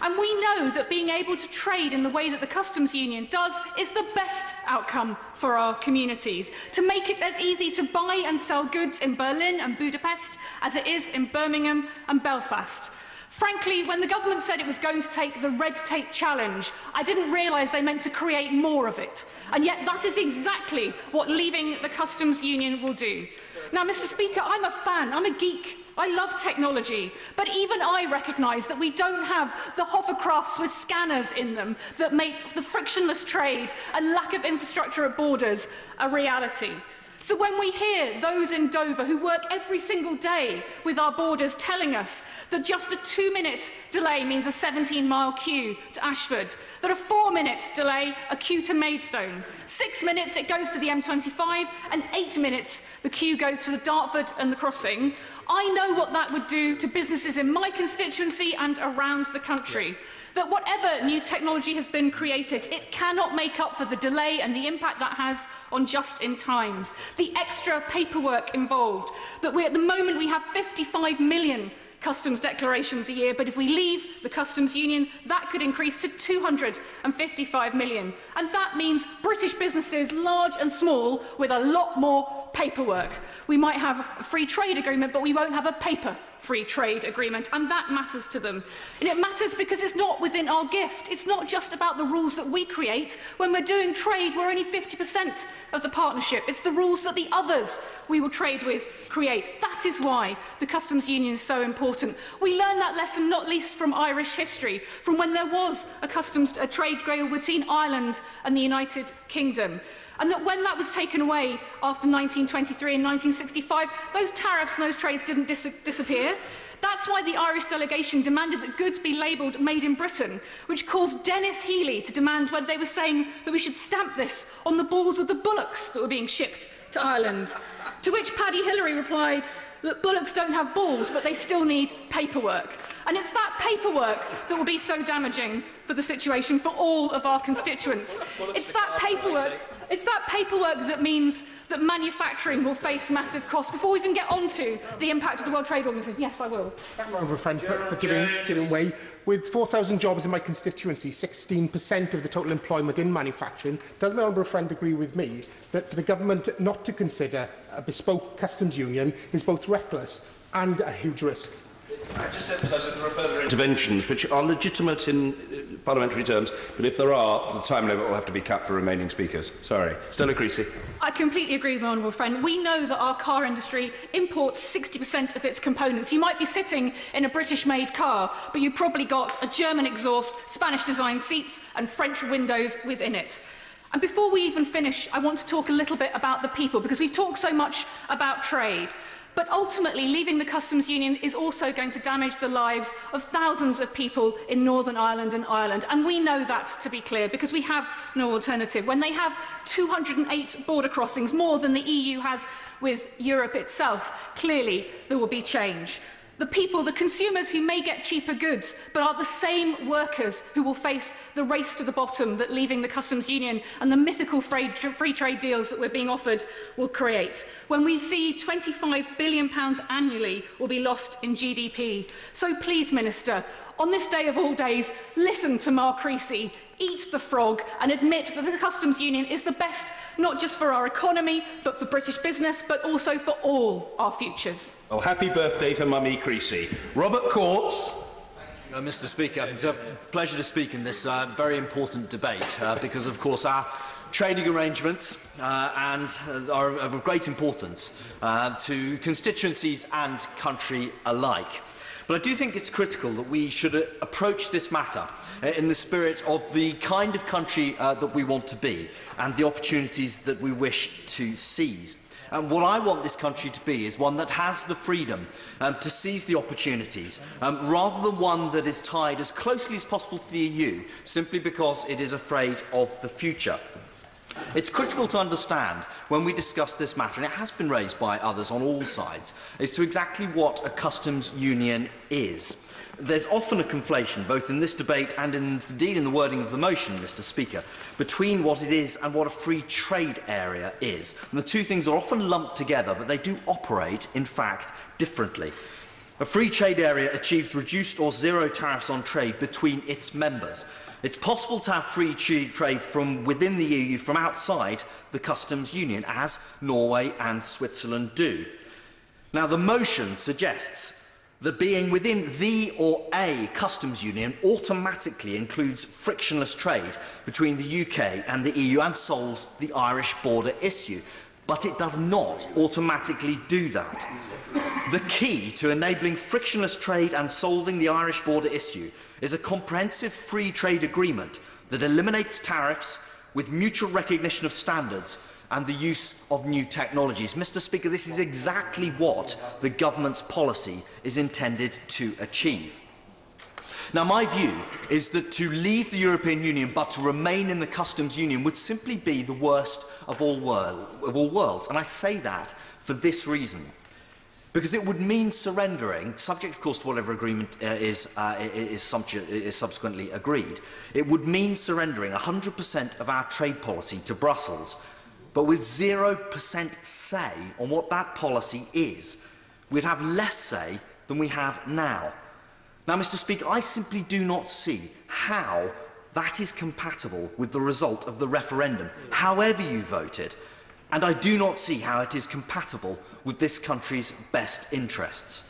S22: And we know that being able to trade in the way that the Customs Union does is the best outcome for our communities, to make it as easy to buy and sell goods in Berlin and Budapest as it is in Birmingham and Belfast. Frankly, when the government said it was going to take the red tape challenge, I didn't realise they meant to create more of it. And yet that is exactly what leaving the Customs Union will do. Now, Mr. Speaker, I'm a fan, I'm a geek. I love technology, but even I recognise that we don't have the hovercrafts with scanners in them that make the frictionless trade and lack of infrastructure at borders a reality. So when we hear those in Dover who work every single day with our borders telling us that just a 2-minute delay means a 17-mile queue to Ashford, that a 4-minute delay, a queue to Maidstone, 6 minutes it goes to the M25, and 8 minutes the queue goes to the Dartford and the crossing, I know what that would do to businesses in my constituency and around the country. That whatever new technology has been created, it cannot make up for the delay and the impact that has on just-in-times. The extra paperwork involved. That at the moment we have 55 million customs declarations a year, but if we leave the Customs Union, that could increase to 255 million. And that means British businesses, large and small, with a lot more paperwork. We might have a free trade agreement, but we won't have a paper free trade agreement, and that matters to them. And it matters because it's not within our gift. It's not just about the rules that we create. When we're doing trade, we're only 50% of the partnership. It's the rules that the others we will trade with create. That is why the Customs Union is so important. We learn that lesson not least from Irish history, from when there was a trade deal between Ireland and the United Kingdom. And that when that was taken away after 1923 and 1965, those tariffs and those trades didn't disappear. That's why the Irish delegation demanded that goods be labelled Made in Britain, which caused Dennis Healey to demand when they were saying that we should stamp this on the balls of the bullocks that were being shipped to Ireland. To which Paddy Hillary replied that bullocks don't have balls, but they still need paperwork. And it's that paperwork that will be so damaging for the situation for all of our constituents. It's that paperwork that means that manufacturing will face massive costs before we even get onto the impact of the World Trade Organization. Yes, I will.
S13: Thank my honourable friend for giving way. With 4,000 jobs in my constituency, 16% of the total employment in manufacturing, does my honourable friend agree with me that for the government not to consider a bespoke customs union is both reckless and a huge risk?
S1: I just emphasise that there are further interventions which are legitimate in parliamentary terms, but if there are, the time limit will have to be capped for remaining speakers. Sorry. Stella Creasy.
S22: I completely agree with my honourable friend. We know that our car industry imports 60% of its components. You might be sitting in a British-made car, but you've probably got a German exhaust, Spanish-designed seats and French windows within it. And before we even finish, I want to talk a little bit about the people, because we've talked so much about trade. But ultimately, leaving the Customs Union is also going to damage the lives of thousands of people in Northern Ireland and Ireland. And we know that, to be clear, because we have no alternative. When they have 208 border crossings, more than the EU has with Europe itself, clearly there will be change. The people, the consumers who may get cheaper goods, but are the same workers who will face the race to the bottom that leaving the Customs Union and the mythical free trade deals that we're being offered will create. When we see £25 billion annually will be lost in GDP. So please, Minister, on this day of all days, listen to Mark Creasy, eat the frog and admit that the Customs Union is the best, not just for our economy, but for British business, but also for all our futures.
S1: Well, happy birthday to Mummy Creasy. Robert Courts.
S16: Mr. Speaker, it's a pleasure to speak in this very important debate because, of course, our trading arrangements are of great importance to constituencies and country alike. But I do think it's critical that we should approach this matter in the spirit of the kind of country that we want to be and the opportunities that we wish to seize. And what I want this country to be is one that has the freedom to seize the opportunities, rather than one that is tied as closely as possible to the EU simply because it is afraid of the future. It's critical to understand when we discuss this matter, and it has been raised by others on all sides, as to exactly what a customs union is. There's often a conflation, both in this debate and indeed in the wording of the motion, Mr. Speaker, between what it is and what a free trade area is. And the two things are often lumped together, but they do operate, in fact, differently. A free trade area achieves reduced or zero tariffs on trade between its members. It's possible to have free trade from within the EU from outside the customs union, as Norway and Switzerland do. Now, the motion suggests that being within the or a customs union automatically includes frictionless trade between the UK and the EU and solves the Irish border issue. But it does not automatically do that. The key to enabling frictionless trade and solving the Irish border issue is a comprehensive free trade agreement that eliminates tariffs with mutual recognition of standards and the use of new technologies. Mr. Speaker, this is exactly what the government's policy is intended to achieve. Now, my view is that to leave the European Union but to remain in the customs union would simply be the worst of all worlds. And I say that for this reason. Because it would mean surrendering, subject of course to whatever agreement is subsequently agreed, it would mean surrendering 100% of our trade policy to Brussels, but with 0% say on what that policy is. We'd have less say than we have now. Now, Mr. Speaker, I simply do not see how that is compatible with the result of the referendum, however you voted. And I do not see how it is compatible with this country's best interests.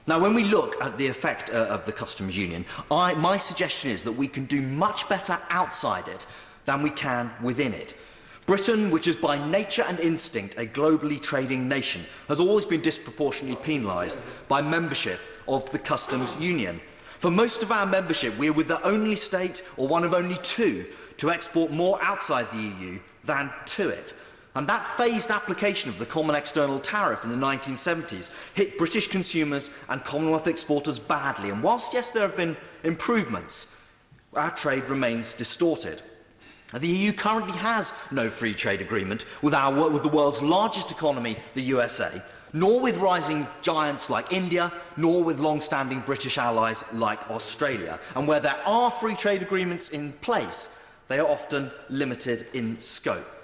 S16: Now, when we look at the effect of the customs union, my suggestion is that we can do much better outside it than we can within it. Britain, which is by nature and instinct a globally trading nation, has always been disproportionately penalised by membership of the customs union. For most of our membership, we are the only state, or one of only two, to export more outside the EU than to it. And that phased application of the common external tariff in the 1970s hit British consumers and Commonwealth exporters badly. And whilst, yes, there have been improvements, our trade remains distorted. The EU currently has no free trade agreement with the world's largest economy, the USA, nor with rising giants like India, nor with long-standing British allies like Australia. And where there are free trade agreements in place, they are often limited in scope.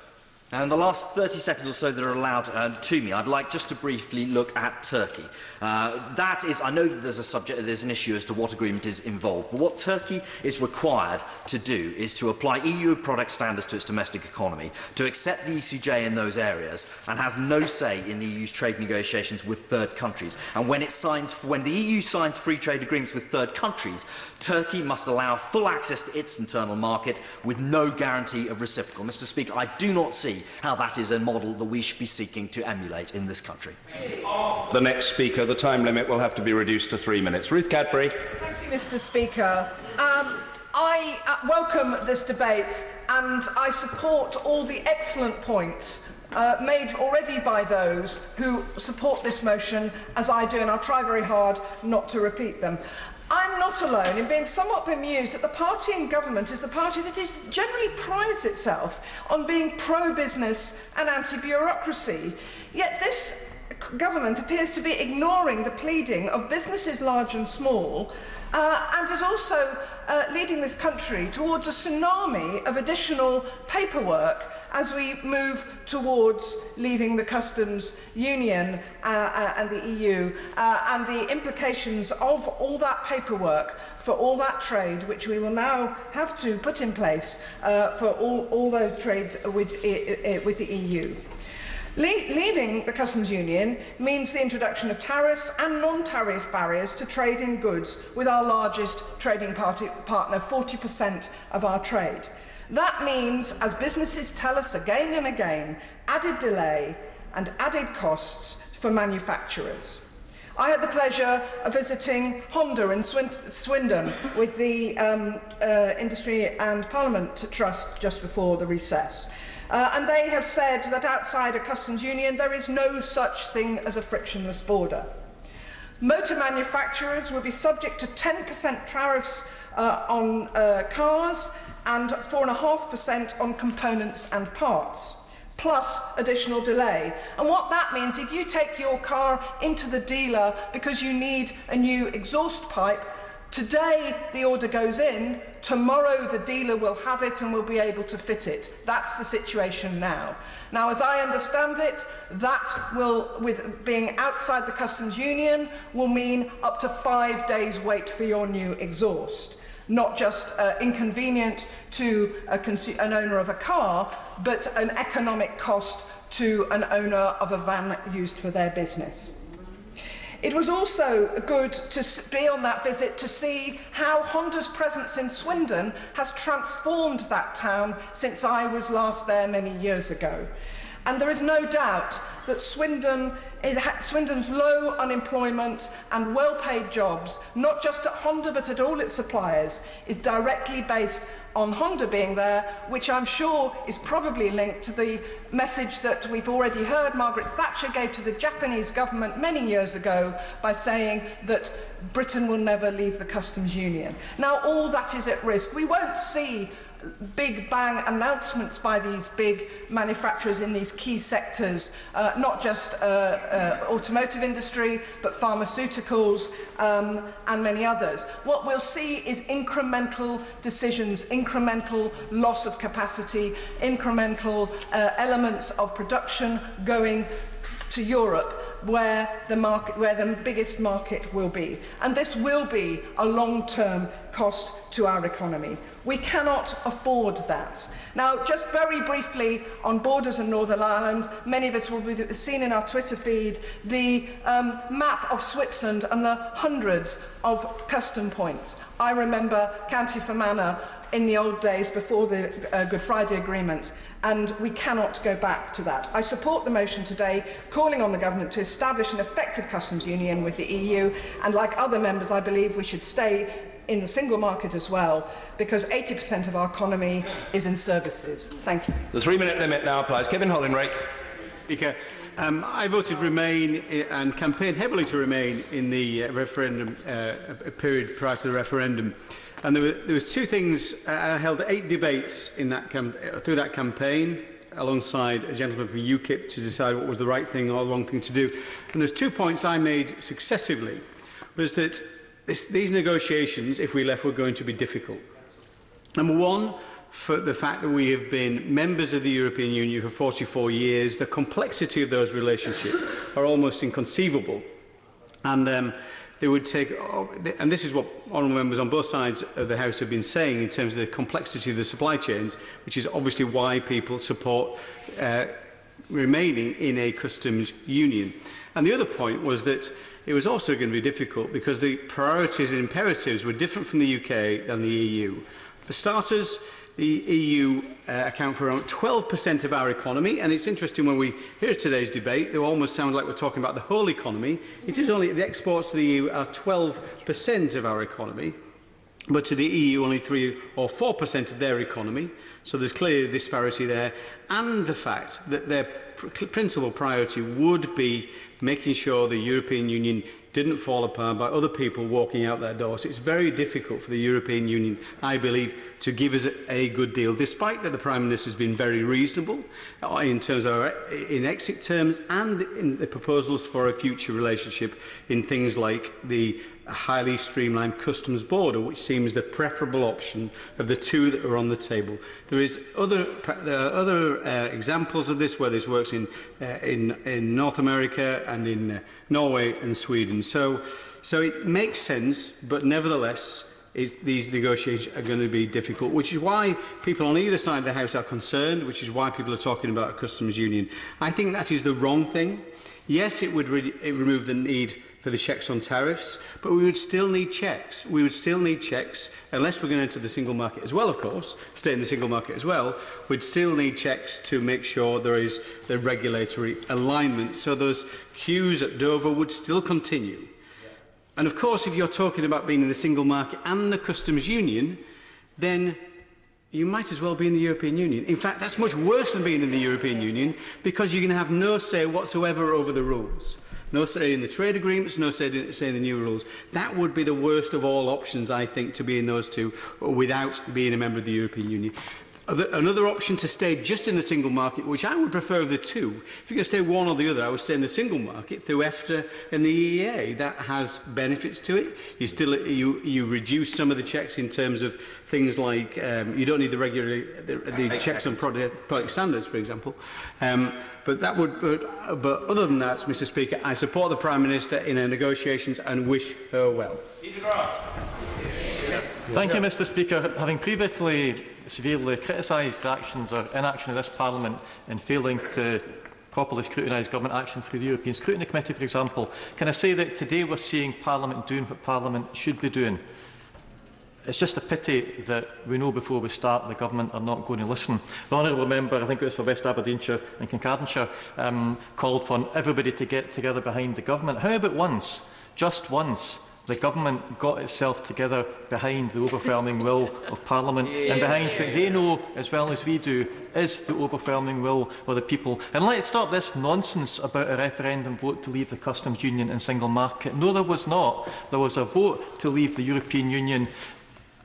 S16: And the last 30 seconds or so that are allowed to me, I'd like just to briefly look at Turkey. That is, I know that there's an issue as to what agreement is involved, but what Turkey is required to do is to apply EU product standards to its domestic economy, to accept the ECJ in those areas, and has no say in the EU's trade negotiations with third countries. And when the EU signs free trade agreements with third countries, Turkey must allow full access to its internal market with no guarantee of reciprocal. Mr. Speaker, I do not see how that is a model that we should be seeking to emulate in this country.
S1: The next speaker, the time limit will have to be reduced to 3 minutes. Ruth Cadbury.
S6: Thank you, Mr. Speaker. I welcome this debate and I support all the excellent points made already by those who support this motion, as I do, and I'll try very hard not to repeat them. I'm not alone in being somewhat bemused that the party in government is the party that generally prides itself on being pro-business and anti-bureaucracy. Yet this government appears to be ignoring the pleading of businesses large and small, and is also leading this country towards a tsunami of additional paperwork as we move towards leaving the customs union and the EU, and the implications of all that paperwork for all that trade which we will now have to put in place for all those trades with the EU. Leaving the customs union means the introduction of tariffs and non-tariff barriers to trade in goods with our largest trading partner, 40% of our trade. That means, as businesses tell us again and again, added delay and added costs for manufacturers. I had the pleasure of visiting Honda in Swindon with the Industry and Parliament Trust just before the recess. And they have said that outside a customs union there is no such thing as a frictionless border. Motor manufacturers will be subject to 10% tariffs on cars and 4.5% on components and parts, plus additional delay. And what that means, if you take your car into the dealer because you need a new exhaust pipe, today the order goes in, tomorrow the dealer will have it and will be able to fit it. That's the situation now. Now, as I understand it, that will, with being outside the customs union, will mean up to 5 days wait for your new exhaust. Not just inconvenient to an owner of a car, but an economic cost to an owner of a van used for their business. It was also good to be on that visit to see how Honda's presence in Swindon has transformed that town since I was last there many years ago. And there is no doubt that Swindon's low unemployment and well-paid jobs, not just at Honda but at all its suppliers, is directly based on Honda being there, which I'm sure is probably linked to the message that we've already heard Margaret Thatcher gave to the Japanese government many years ago by saying that Britain will never leave the customs union. Now, all that is at risk. We won't see big bang announcements by these big manufacturers in these key sectors, not just automotive industry, but pharmaceuticals and many others. What we'll see is incremental decisions, incremental loss of capacity, incremental elements of production going to Europe, where the biggest market will be. And this will be a long-term cost to our economy. We cannot afford that. Now, just very briefly on borders in Northern Ireland, many of us will have seen in our Twitter feed the map of Switzerland and the hundreds of custom points. I remember County Fermanagh in the old days before the Good Friday Agreement, and we cannot go back to that. I support the motion today calling on the government to establish an effective customs union with the EU, and like other members, I believe we should stay in the single market as well, because 80% of our economy is in services. Thank you.
S1: The 3-minute limit now applies. Kevin Holding-Rake.
S23: Speaker, I voted Remain and campaigned heavily to Remain in the referendum period prior to the referendum. And there was two things. I held 8 debates in that through that campaign, alongside a gentleman from UKIP to decide what was the right thing or the wrong thing to do. And there's 2 points I made successively, was that these negotiations, if we left, were going to be difficult. Number one, for the fact that we have been members of the European Union for 44 years, the complexity of those relationships are almost inconceivable. And they would take, and this is what honourable members on both sides of the House have been saying in terms of the complexity of the supply chains, which is obviously why people support remaining in a customs union. And the other point was that it was also going to be difficult because the priorities and imperatives were different from the UK than the EU. For starters, the EU account for around 12% of our economy, and it's interesting when we hear today's debate, they almost sound like we're talking about the whole economy. It is only the exports to the EU are 12% of our economy, but to the EU only 3 or 4% of their economy, so there's clearly a disparity there, and the fact that their principal priority would be making sure the European Union didn't fall apart by other people walking out their doors. It's very difficult for the European Union, I believe, to give us a good deal, despite that the Prime Minister has been very reasonable in terms of in exit terms and in the proposals for a future relationship in things like the highly streamlined customs border, which seems the preferable option of the two that are on the table. There are other examples of this where this works in North America and in Norway and Sweden. So it makes sense, but nevertheless, these negotiations are going to be difficult, which is why people on either side of the House are concerned, which is why people are talking about a customs union. I think that is the wrong thing. Yes, it would remove the need for the checks on tariffs, but we would still need checks. We would still need checks, unless we're going to enter the single market as well, of course, stay in the single market as well. We'd still need checks to make sure there is the regulatory alignment. So those queues at Dover would still continue. And of course, if you're talking about being in the single market and the customs union, then you might as well be in the European Union. In fact, that's much worse than being in the European Union, because you're going to have no say whatsoever over the rules. No say in the trade agreements, no say in the new rules. That would be the worst of all options, I think, to be in those two without being a member of the European Union.
S10: another option to stay just in the single market, which I would prefer of the two. If you're going to stay one or the other, I would stay in the single market through EFTA and the EEA. That has benefits to it. You reduce some of the checks in terms of things like you don't need the checks on product standards, for example. But other than that, Mr. Speaker, I support the Prime Minister in her negotiations and wish her well.
S12: Thank you, Mr. Speaker. Having previously severely criticised the actions or inaction of this Parliament in failing to properly scrutinise government action through the European Scrutiny Committee, for example, can I say that today we're seeing Parliament doing what Parliament should be doing? It's just a pity that we know before we start the government are not going to listen. The honourable member, I think it was for West Aberdeenshire and Kincardineshire, called for everybody to get together behind the government. How about once, just once, the government got itself together behind the overwhelming will of Parliament and behind what they know as well as we do is the overwhelming will of the people. And let's stop this nonsense about a referendum vote to leave the customs union and single market. No, there was not. There was a vote to leave the European Union.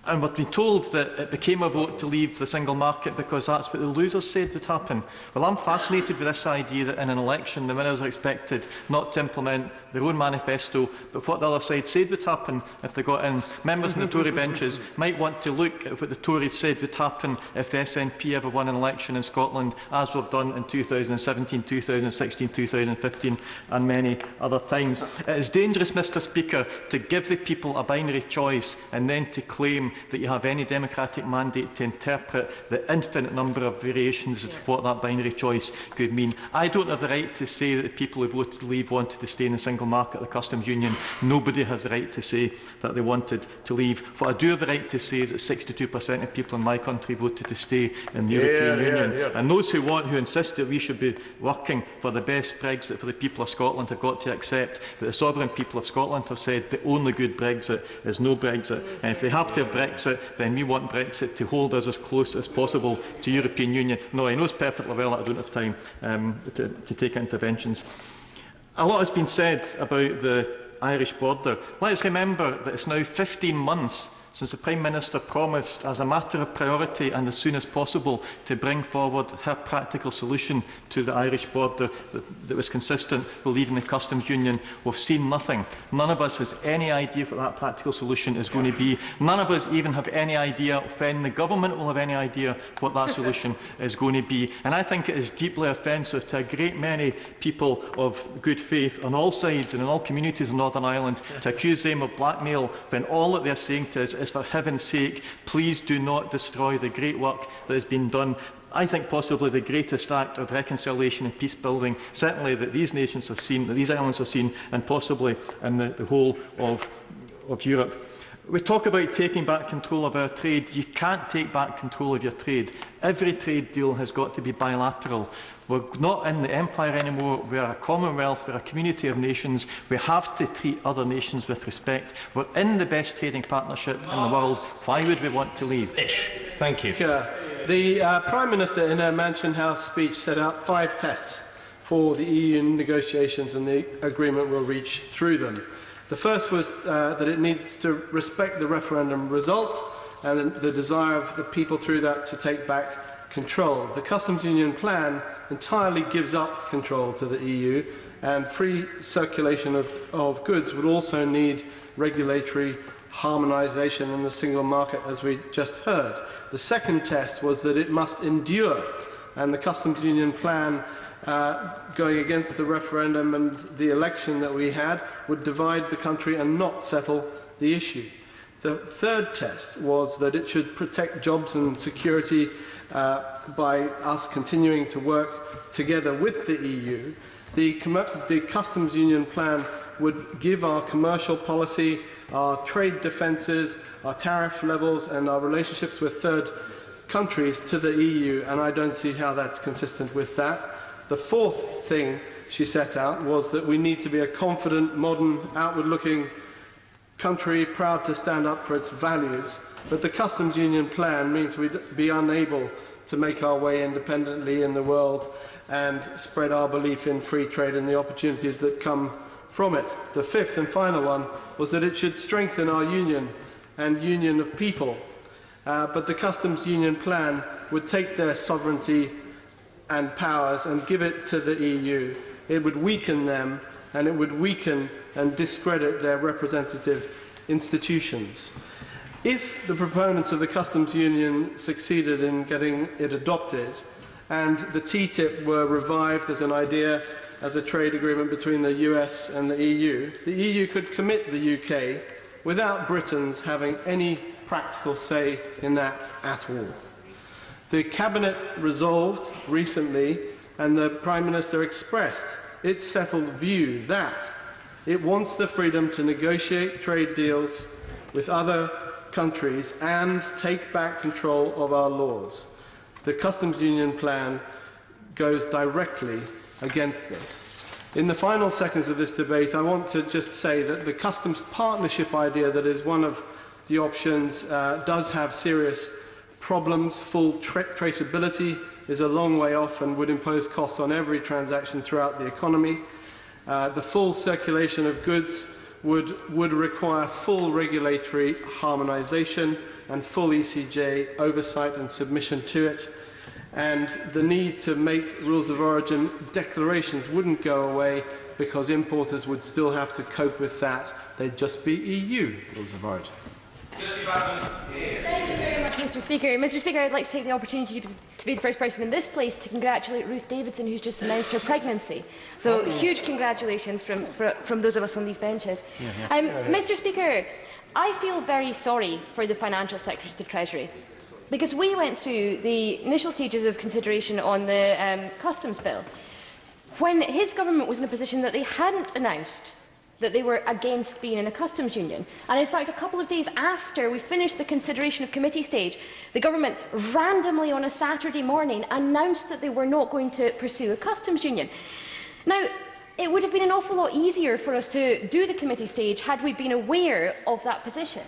S12: And we've been told that it became a vote to leave the single market because that's what the losers said would happen. Well, I'm fascinated with this idea that in an election the winners are expected not to implement their own manifesto, but what the other side said would happen if they got in. Members in the Tory benches might want to look at what the Tories said would happen if the SNP ever won an election in Scotland, as we've done in 2017, 2016, 2015 and many other times. It is dangerous, Mr. Speaker, to give the people a binary choice and then to claim that you have any democratic mandate to interpret the infinite number of variations of what that binary choice could mean. I don't have the right to say that the people who voted to leave wanted to stay in the single market, the customs union. Nobody has the right to say that they wanted to leave. What I do have the right to say is that 62% of people in my country voted to stay in the European Union. And those who insist that we should be working for the best Brexit for the people of Scotland have got to accept that the sovereign people of Scotland have said the only good Brexit is no Brexit. And if they have to have Brexit, then we want Brexit to hold us as close as possible to European Union. No, I know perfectly well that I don't have time to take interventions. A lot has been said about the Irish border. Let's remember that it's now 15 months since the Prime Minister promised, as a matter of priority and as soon as possible, to bring forward her practical solution to the Irish border that was consistent with leaving the customs union. We've seen nothing. None of us has any idea what that practical solution is going to be. None of us even have any idea when the government will have any idea what that solution is going to be. And I think it is deeply offensive to a great many people of good faith on all sides and in all communities in Northern Ireland to accuse them of blackmail when all that they are saying to us is, for heaven's sake, please do not destroy the great work that has been done. I think possibly the greatest act of reconciliation and peace building, certainly that these nations have seen, that these islands have seen, and possibly in the whole of Europe. We talk about taking back control of our trade. You can't take back control of your trade. Every trade deal has got to be bilateral. We're not in the empire anymore. We're a commonwealth. We're a community of nations. We have to treat other nations with respect. We're in the best trading partnership in the world. Why would we want to leave?
S17: Thank you. The Prime Minister in her Mansion House speech set out 5 tests for the EU negotiations and the agreement we'll reach through them. The first was that it needs to respect the referendum result and the desire of the people through that to take back control. The customs union plan entirely gives up control to the EU, and free circulation of goods would also need regulatory harmonisation in the single market, as we just heard. The second test was that it must endure, and the customs union plan going against the referendum and the election that we had would divide the country and not settle the issue. The third test was that it should protect jobs and security by us continuing to work together with the EU. The customs union plan would give our commercial policy, our trade defences, our tariff levels and our relationships with third countries to the EU, and I don't see how that's consistent with that. The fourth thing she set out was that we need to be a confident, modern, outward-looking country proud to stand up for its values, but the customs union plan means we'd be unable to make our way independently in the world and spread our belief in free trade and the opportunities that come from it. The fifth and final one was that it should strengthen our union and union of people. but the customs union plan would take their sovereignty and powers and give it to the EU. It would weaken them, and it would weaken and discredit their representative institutions. If the proponents of the customs union succeeded in getting it adopted, and the TTIP were revived as an idea, as a trade agreement between the US and the EU could commit the UK without Britons having any practical say in that at all. The Cabinet resolved recently, and the Prime Minister expressed its settled view that it wants the freedom to negotiate trade deals with other countries and take back control of our laws. The customs union plan goes directly against this. In the final seconds of this debate, I want to just say that the customs partnership idea that is one of the options does have serious problems. Full traceability is a long way off and would impose costs on every transaction throughout the economy. The full circulation of goods would require full regulatory harmonisation and full ECJ oversight and submission to it. And the need to make rules of origin declarations wouldn't go away because importers would still have to cope with that. They'd just be EU rules of origin.
S7: Thank you very much, Mr. Speaker. Mr. Speaker, I'd like to take the opportunity to be the first person in this place to congratulate Ruth Davidson, who's just announced her pregnancy. So, huge congratulations from those of us on these benches. Mr. Speaker, I feel very sorry for the Financial Secretary of the Treasury, because we went through the initial stages of consideration on the customs bill when his government was in a position that they hadn't announced that they were against being in a customs union. And in fact, a couple of days after we finished the consideration of committee stage, the government randomly on a Saturday morning announced that they were not going to pursue a customs union. Now, it would have been an awful lot easier for us to do the committee stage had we been aware of that position.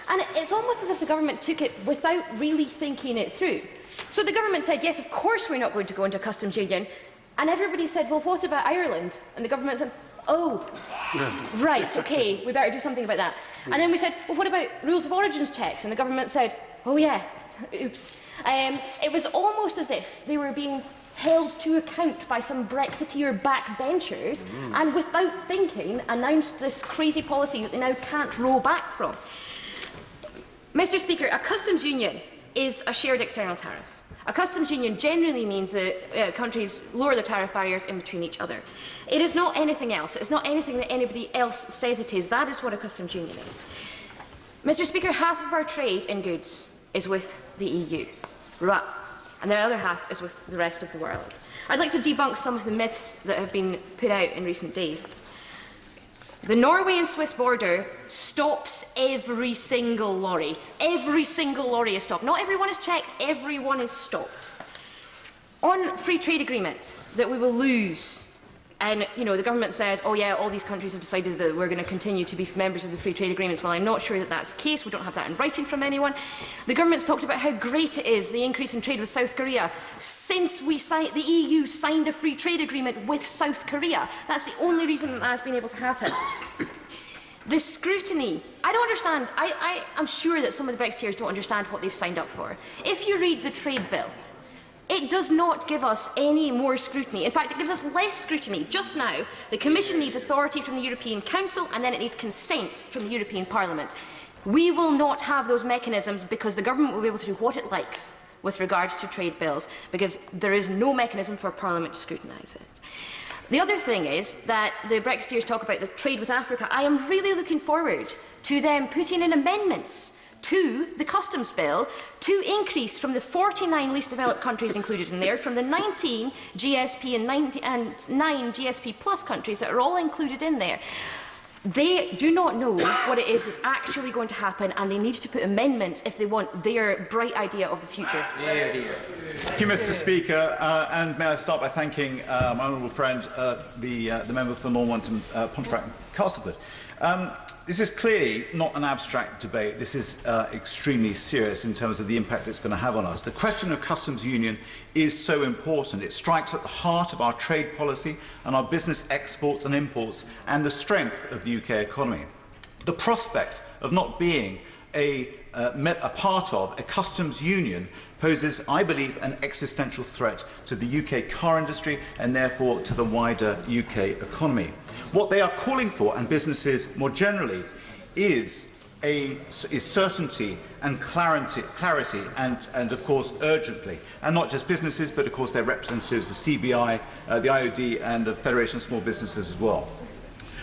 S7: And it's almost as if the government took it without really thinking it through. So the government said, yes, of course we're not going to go into a customs union. And everybody said, well, what about Ireland? And the government said, oh, right, OK, we better do something about that. And then we said, well, what about rules of origins checks? And the government said, oh, yeah, oops. It was almost as if they were being held to account by some Brexiteer backbenchers and without thinking announced this crazy policy that they now can't roll back from. Mr. Speaker, a customs union is a shared external tariff. A customs union generally means that countries lower the tariff barriers in between each other. It is not anything else. It's not anything that anybody else says it is. That is what a customs union is. Mr. Speaker, half of our trade in goods is with the EU, and the other half is with the rest of the world. I'd like to debunk some of the myths that have been put out in recent days. The Norway and Swiss border stops every single lorry. Every single lorry is stopped. Not everyone is checked, everyone is stopped. On free trade agreements that we will lose, and the government says, oh yeah, all these countries have decided that we're going to continue to be members of the free trade agreements. Well, I'm not sure that that's the case. We don't have that in writing from anyone. The government's talked about how great it is, the increase in trade with South Korea, since the EU signed a free trade agreement with South Korea. That's the only reason that has been able to happen. The scrutiny, I don't understand. I'm sure that some of the Brexiteers don't understand what they've signed up for. If you read the trade bill, it does not give us any more scrutiny. In fact, it gives us less scrutiny. Just now, the Commission needs authority from the European Council, and then it needs consent from the European Parliament. We will not have those mechanisms because the government will be able to do what it likes with regard to trade bills, because there is no mechanism for Parliament to scrutinise it. The other thing is that the Brexiteers talk about the trade with Africa. I am really looking forward to them putting in amendments to the customs bill to increase from the 49 least developed countries included in there, from the 19 GSP and 9 GSP plus countries that are all included in there. They do not know what it is that's actually going to happen, and they need to put amendments if they want their bright idea of the future.
S8: Thank you, Mr. Speaker. And may I start by thanking my honourable friend, the member for Normanton, Pontefract and Castleford. This is clearly not an abstract debate. This is extremely serious in terms of the impact it's going to have on us. The question of customs union is so important. It strikes at the heart of our trade policy and our business exports and imports and the strength of the UK economy. The prospect of not being a part of a customs union poses, I believe, an existential threat to the UK car industry and therefore to the wider UK economy. What they are calling for, and businesses more generally, is certainty and clarity and of course urgently, and not just businesses but of course their representatives, the CBI, the IOD and the Federation of Small Businesses as well.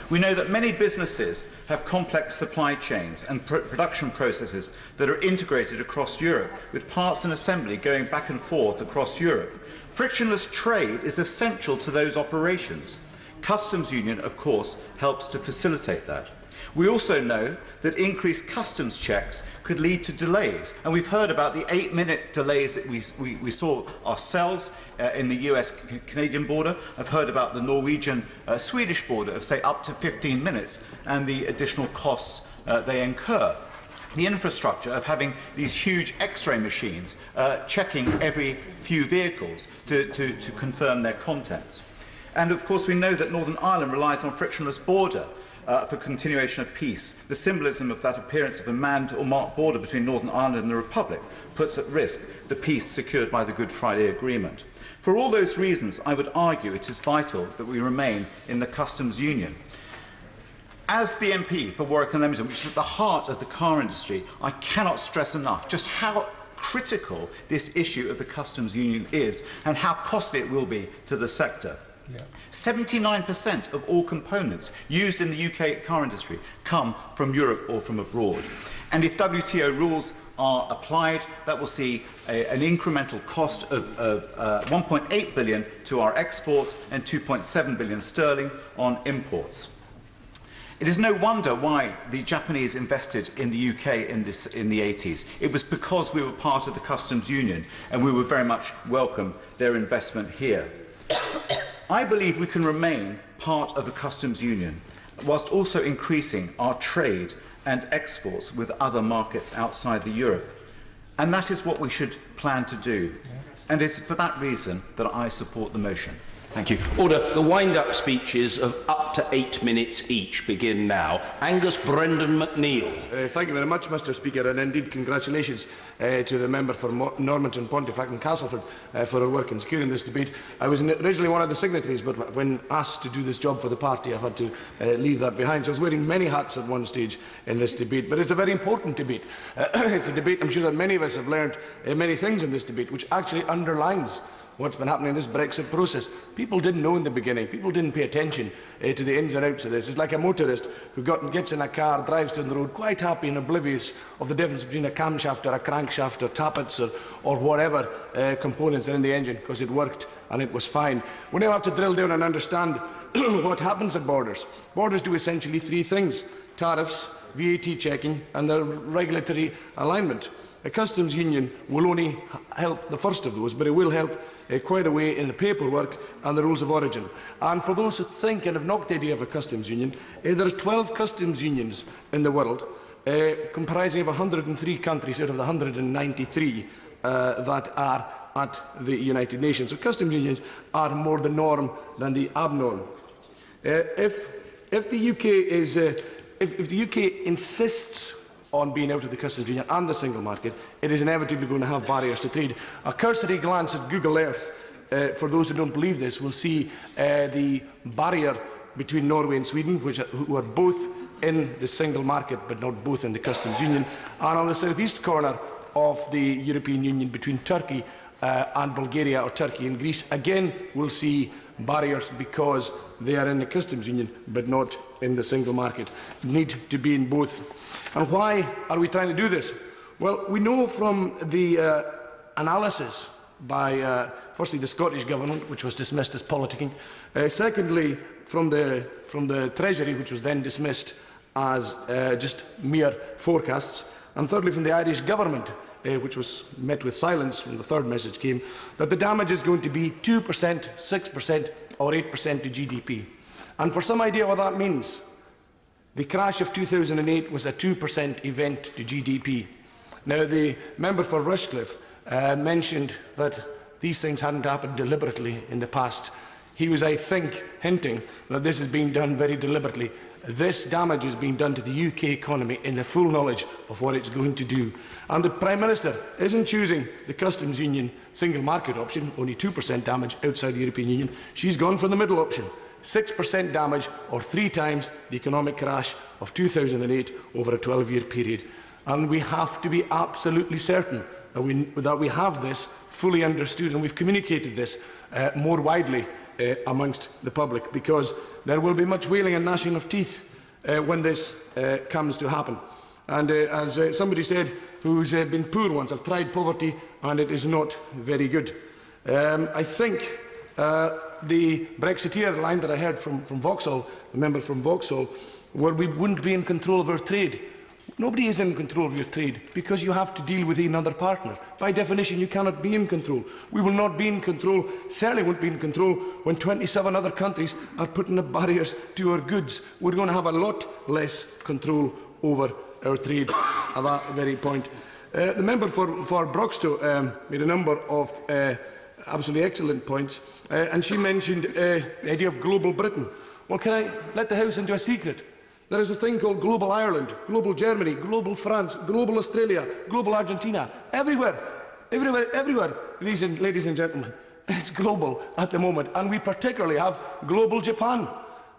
S8: We know that many businesses have complex supply chains and production processes that are integrated across Europe, with parts and assembly going back and forth across Europe. Frictionless trade is essential to those operations. Customs Union, of course, helps to facilitate that. We also know that increased customs checks could lead to delays, and we've heard about the 8-minute delays that we saw ourselves in the US-Canadian border. I've heard about the Norwegian-Swedish border of, say, up to 15 minutes, and the additional costs they incur. The infrastructure of having these huge X-ray machines checking every few vehicles to confirm their contents. And of course we know that Northern Ireland relies on frictionless border for continuation of peace. The symbolism of that appearance of a manned or marked border between Northern Ireland and the Republic puts at risk the peace secured by the Good Friday Agreement. For all those reasons, I would argue it is vital that we remain in the customs union. As the MP for Warwick and Leamington, which is at the heart of the car industry, I cannot stress enough just how critical this issue of the customs union is and how costly it will be to the sector. 79% of all components used in the UK car industry come from Europe or from abroad. And if WTO rules are applied, that will see an incremental cost of 1.8 billion to our exports and 2.7 billion sterling on imports. It is no wonder why the Japanese invested in the UK in the 80s. It was because we were part of the customs union and we would very much welcome their investment here. I believe we can remain part of the customs union whilst also increasing our trade and exports with other markets outside the Europe. And that is what we should plan to do. And it's for that reason that I support the motion.
S1: Thank you. Order. The wind-up speeches of up to 8 minutes each begin now. Angus Brendan McNeill.
S18: Thank you very much, Mr. Speaker, and indeed congratulations to the member for Normanton, Pontefract and Castleford for her work in securing this debate. I was originally one of the signatories, but when asked to do this job for the party, I've had to leave that behind. So I was wearing many hats at one stage in this debate, but it's a very important debate. It's a debate I'm sure that many of us have learned many things in this debate, which actually underlines what's been happening in this Brexit process. People didn't know in the beginning. People didn't pay attention to the ins and outs of this. It's like a motorist who gets in a car, drives down the road quite happy and oblivious of the difference between a camshaft or a crankshaft or tappets or whatever components are in the engine, because it worked and it was fine. We now have to drill down and understand what happens at borders. Borders do essentially three things: tariffs, VAT checking and the regulatory alignment. A customs union will only help the first of those, but it will help quite a way in the paperwork and the rules of origin. And for those who think and have knocked the idea of a customs union, there are 12 customs unions in the world, comprising of 103 countries out of the 193 that are at the United Nations. So customs unions are more the norm than the abnorm. If the UK insists on being out of the customs union and the single market, it is inevitably going to have barriers to trade. A cursory glance at Google Earth, for those who don't believe this, will see the barrier between Norway and Sweden, who are both in the single market but not both in the customs union, and on the southeast corner of the European Union between Turkey and Bulgaria, or Turkey and Greece, again we'll see barriers because they are in the customs union but not in the single market. Need to be in both. And why are we trying to do this? Well, we know from the analysis by, firstly, the Scottish Government, which was dismissed as politicking, secondly, from the Treasury, which was then dismissed as just mere forecasts, and thirdly, from the Irish Government, which was met with silence when the third message came, that the damage is going to be 2%, 6% or 8% to GDP. And for some idea what that means, the crash of 2008 was a 2% event to GDP. Now, the member for Rushcliffe mentioned that these things hadn't happened deliberately in the past. he was, I think, hinting that this is being done very deliberately. This damage is being done to the UK economy in the full knowledge of what it's going to do. And the Prime Minister isn't choosing the customs union single market option, only 2% damage outside the European Union. She's gone for the middle option, 6% damage, or 3 times the economic crash of 2008 over a 12-year period. And we have to be absolutely certain that we have this fully understood, and we've communicated this more widely amongst the public, because there will be much wailing and gnashing of teeth when this comes to happen. And as somebody said who's been poor once, I've tried poverty and it is not very good. I think the Brexiteer line that I heard from Vauxhall, the member from Vauxhall, where we wouldn't be in control of our trade. Nobody is in control of your trade because you have to deal with another partner. By definition, you cannot be in control. We will not be in control, certainly won't be in control when 27 other countries are putting up barriers to our goods. We're going to have a lot less control over our trade at that very point. The member for Broxtowe made a number of absolutely excellent points, and she mentioned the idea of global Britain. Well, can I let the House into a secret? There is a thing called global Ireland, global Germany, global France, global Australia, global Argentina. Everywhere, ladies and gentlemen. It's global at the moment. And we particularly have global Japan,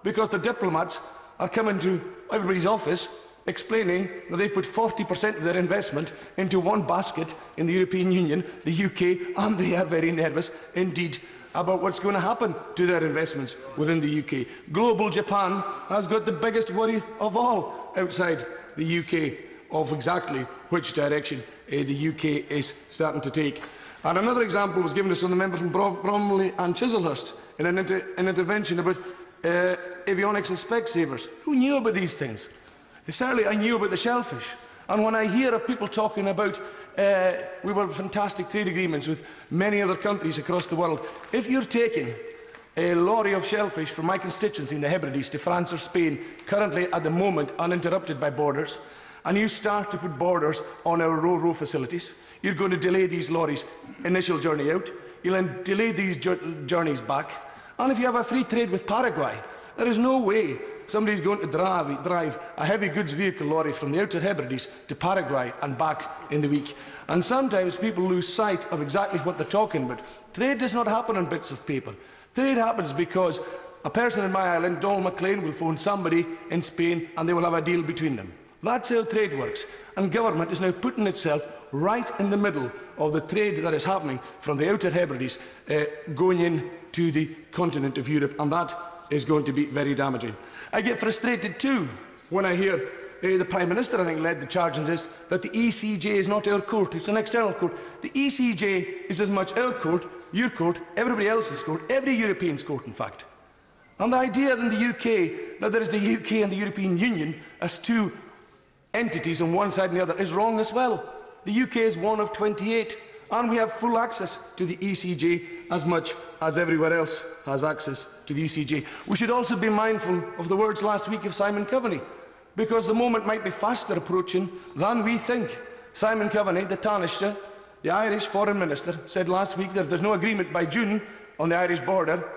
S18: because the diplomats are coming to everybody's office explaining that they've put 40% of their investment into one basket in the European Union, the UK, and they are very nervous indeed about what's going to happen to their investments within the UK. Global Japan has got the biggest worry of all outside the UK of exactly which direction the UK is starting to take. And another example was given us from the member from Bromley and Chislehurst in an intervention about avionics and Specsavers. Who knew about these things? Certainly I knew about the shellfish. And when I hear of people talking about we will have fantastic trade agreements with many other countries across the world, if you're taking a lorry of shellfish from my constituency in the Hebrides to France or Spain, currently at the moment uninterrupted by borders, and you start to put borders on our ro-ro facilities, you're going to delay these lorries' initial journey out, you'll then delay these journeys back, and if you have a free trade with Paraguay, there is no way somebody's going to drive a heavy goods vehicle lorry from the Outer Hebrides to Paraguay and back in the week. And sometimes people lose sight of exactly what they're talking about. Trade does not happen on bits of paper. Trade happens because a person in my island, Donald MacLean, will phone somebody in Spain and they will have a deal between them. That's how trade works. And government is now putting itself right in the middle of the trade that is happening from the Outer Hebrides going into the continent of Europe, and that is going to be very damaging. I get frustrated too when I hear the Prime Minister, I think, led the charge on this, that the ECJ is not our court, it's an external court. The ECJ is as much our court, your court, everybody else's court, every European's court, in fact. And the idea in the UK that there is the UK and the European Union as two entities on one side and the other is wrong as well. The UK is one of 28, and we have full access to the ECJ as much as everywhere else has access to the ECJ. We should also be mindful of the words last week of Simon Coveney, because the moment might be faster approaching than we think. Simon Coveney, the Taoiseach, the Irish Foreign Minister, said last week that if there's no agreement by June on the Irish border,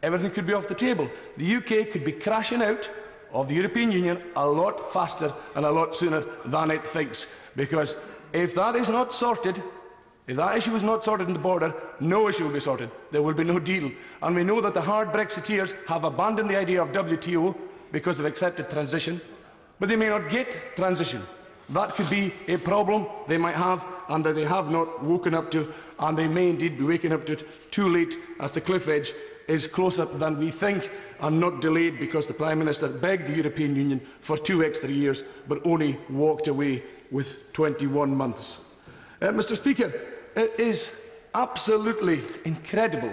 S18: everything could be off the table. The UK could be crashing out of the European Union a lot faster and a lot sooner than it thinks, because if that is not sorted, if that issue is not sorted in the border, no issue will be sorted. There will be no deal. And we know that the hard Brexiteers have abandoned the idea of WTO because they've accepted transition, but they may not get transition. That could be a problem they might have and that they have not woken up to, and they may indeed be waking up to it too late, as the cliff edge is closer than we think and not delayed because the Prime Minister begged the European Union for 2 extra years but only walked away with 21 months. Mr. Speaker, it is absolutely incredible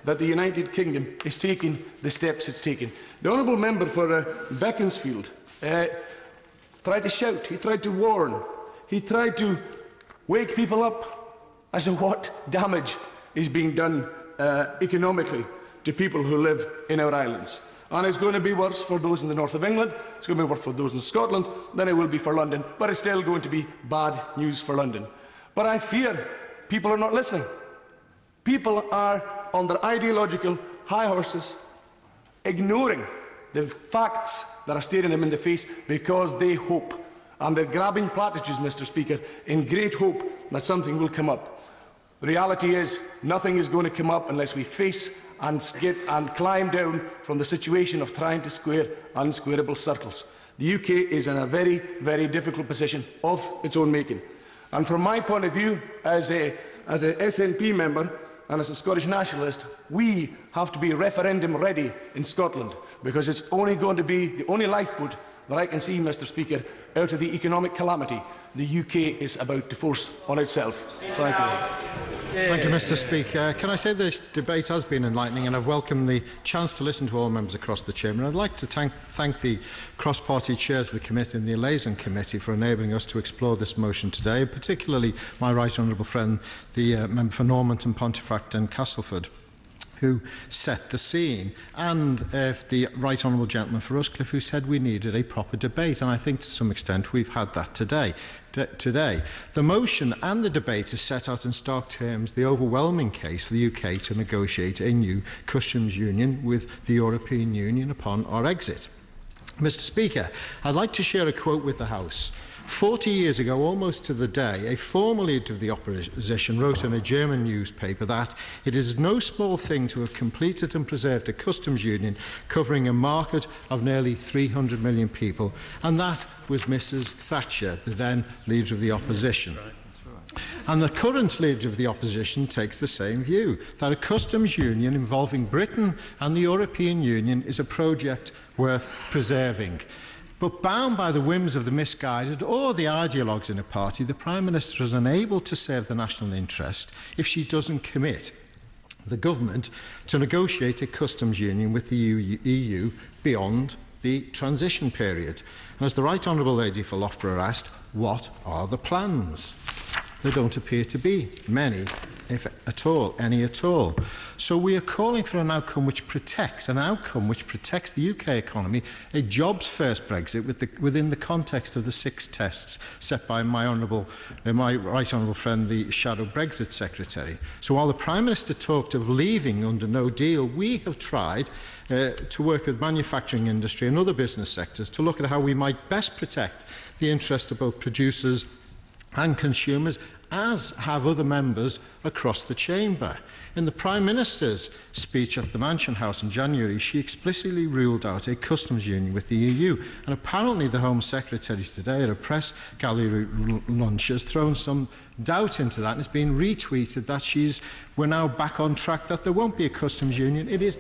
S18: that the United Kingdom is taking the steps it's taking. The honourable member for Beaconsfield tried to shout, he tried to warn, he tried to wake people up as to what damage is being done economically to people who live in our islands. And it's going to be worse for those in the north of England, it's going to be worse for those in Scotland than it will be for London, but it's still going to be bad news for London. But I fear people are not listening. People are under ideological high horses, ignoring the facts that are staring them in the face because they hope. And they're grabbing platitudes, Mr. Speaker, in great hope that something will come up. The reality is nothing is going to come up unless we face and climb down from the situation of trying to square unsquareable circles. The UK is in a very, very difficult position of its own making. And from my point of view, as a SNP member and as a Scottish nationalist, we have to be referendum ready in Scotland, because it's only going to be the only lifeboat that I can see, Mr. Speaker, out of the economic calamity the UK is about to force on itself. Thank you.
S3: Thank you, Mr. Speaker. Can I say this debate has been enlightening, and I've welcomed the chance to listen to all members across the Chamber. I'd like to thank the cross-party chairs of the committee and the liaison committee for enabling us to explore this motion today, particularly my right honourable friend, the member for Normanton, Pontefract and Castleford, who set the scene, and the right honourable gentleman for Rushcliffe, who said we needed a proper debate, and I think to some extent we've had that today. The motion and the debate has set out in stark terms the overwhelming case for the UK to negotiate a new customs union with the European Union upon our exit. Mr. Speaker, I'd like to share a quote with the House. 40 years ago, almost to the day, a former leader of the opposition wrote in a German newspaper that it is no small thing to have completed and preserved a customs union covering a market of nearly 300 million people, and that was Mrs. Thatcher, the then leader of the opposition. And the current leader of the opposition takes the same view, that a customs union involving Britain and the European Union is a project worth preserving. But bound by the whims of the misguided or the ideologues in a party, the Prime Minister is unable to serve the national interest if she doesn't commit the government to negotiate a customs union with the EU beyond the transition period. And as the Right Honourable Lady for Loughborough asked, what are the plans? There don't appear to be many, if at all, any at all. So we are calling for an outcome which protects the UK economy, a jobs-first Brexit within the context of the 6 tests set by my right honourable friend, the Shadow Brexit Secretary. So while the Prime Minister talked of leaving under no deal, we have tried to work with manufacturing industry and other business sectors to look at how we might best protect the interests of both producers and consumers, as have other members across the chamber. In the Prime Minister's speech at the Mansion House in January, she explicitly ruled out a customs union with the EU, and apparently the Home Secretary today at a press gallery lunch has thrown some doubt into that, and it's been retweeted that we're now back on track, that there won't be a customs union. It is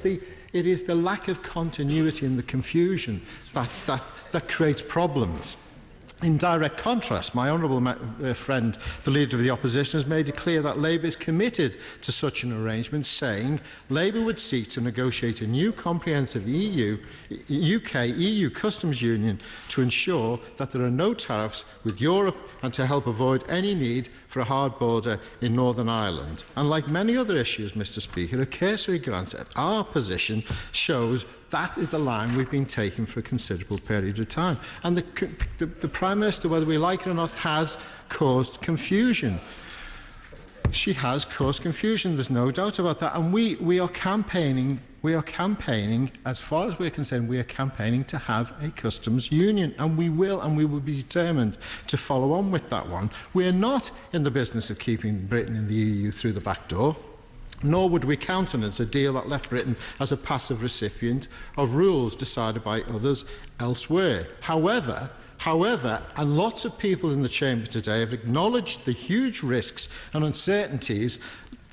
S3: the lack of continuity and the confusion that creates problems. In direct contrast, my honourable friend, the Leader of the Opposition, has made it clear that Labour is committed to such an arrangement, saying Labour would seek to negotiate a new comprehensive UK-EU customs union to ensure that there are no tariffs with Europe and to help avoid any need for a hard border in Northern Ireland. And like many other issues, Mr. Speaker, a cursory glance at our position shows that is the line we've been taking for a considerable period of time. And the Prime Minister, whether we like it or not, has caused confusion. She has caused confusion, there's no doubt about that. And we are campaigning, as far as we're concerned, we are campaigning to have a customs union. And we will be determined to follow on with that one. We're not in the business of keeping Britain in the EU through the back door, nor would we countenance a deal that left Britain as a passive recipient of rules decided by others elsewhere. However, and lots of people in the chamber today have acknowledged the huge risks and uncertainties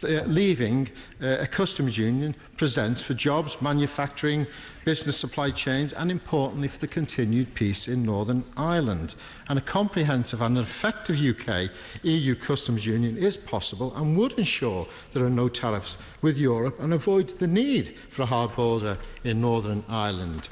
S3: leaving a customs union presents for jobs, manufacturing, business supply chains, and importantly for the continued peace in Northern Ireland. And a comprehensive and effective UK-EU customs union is possible and would ensure there are no tariffs with Europe and avoid the need for a hard border in Northern Ireland.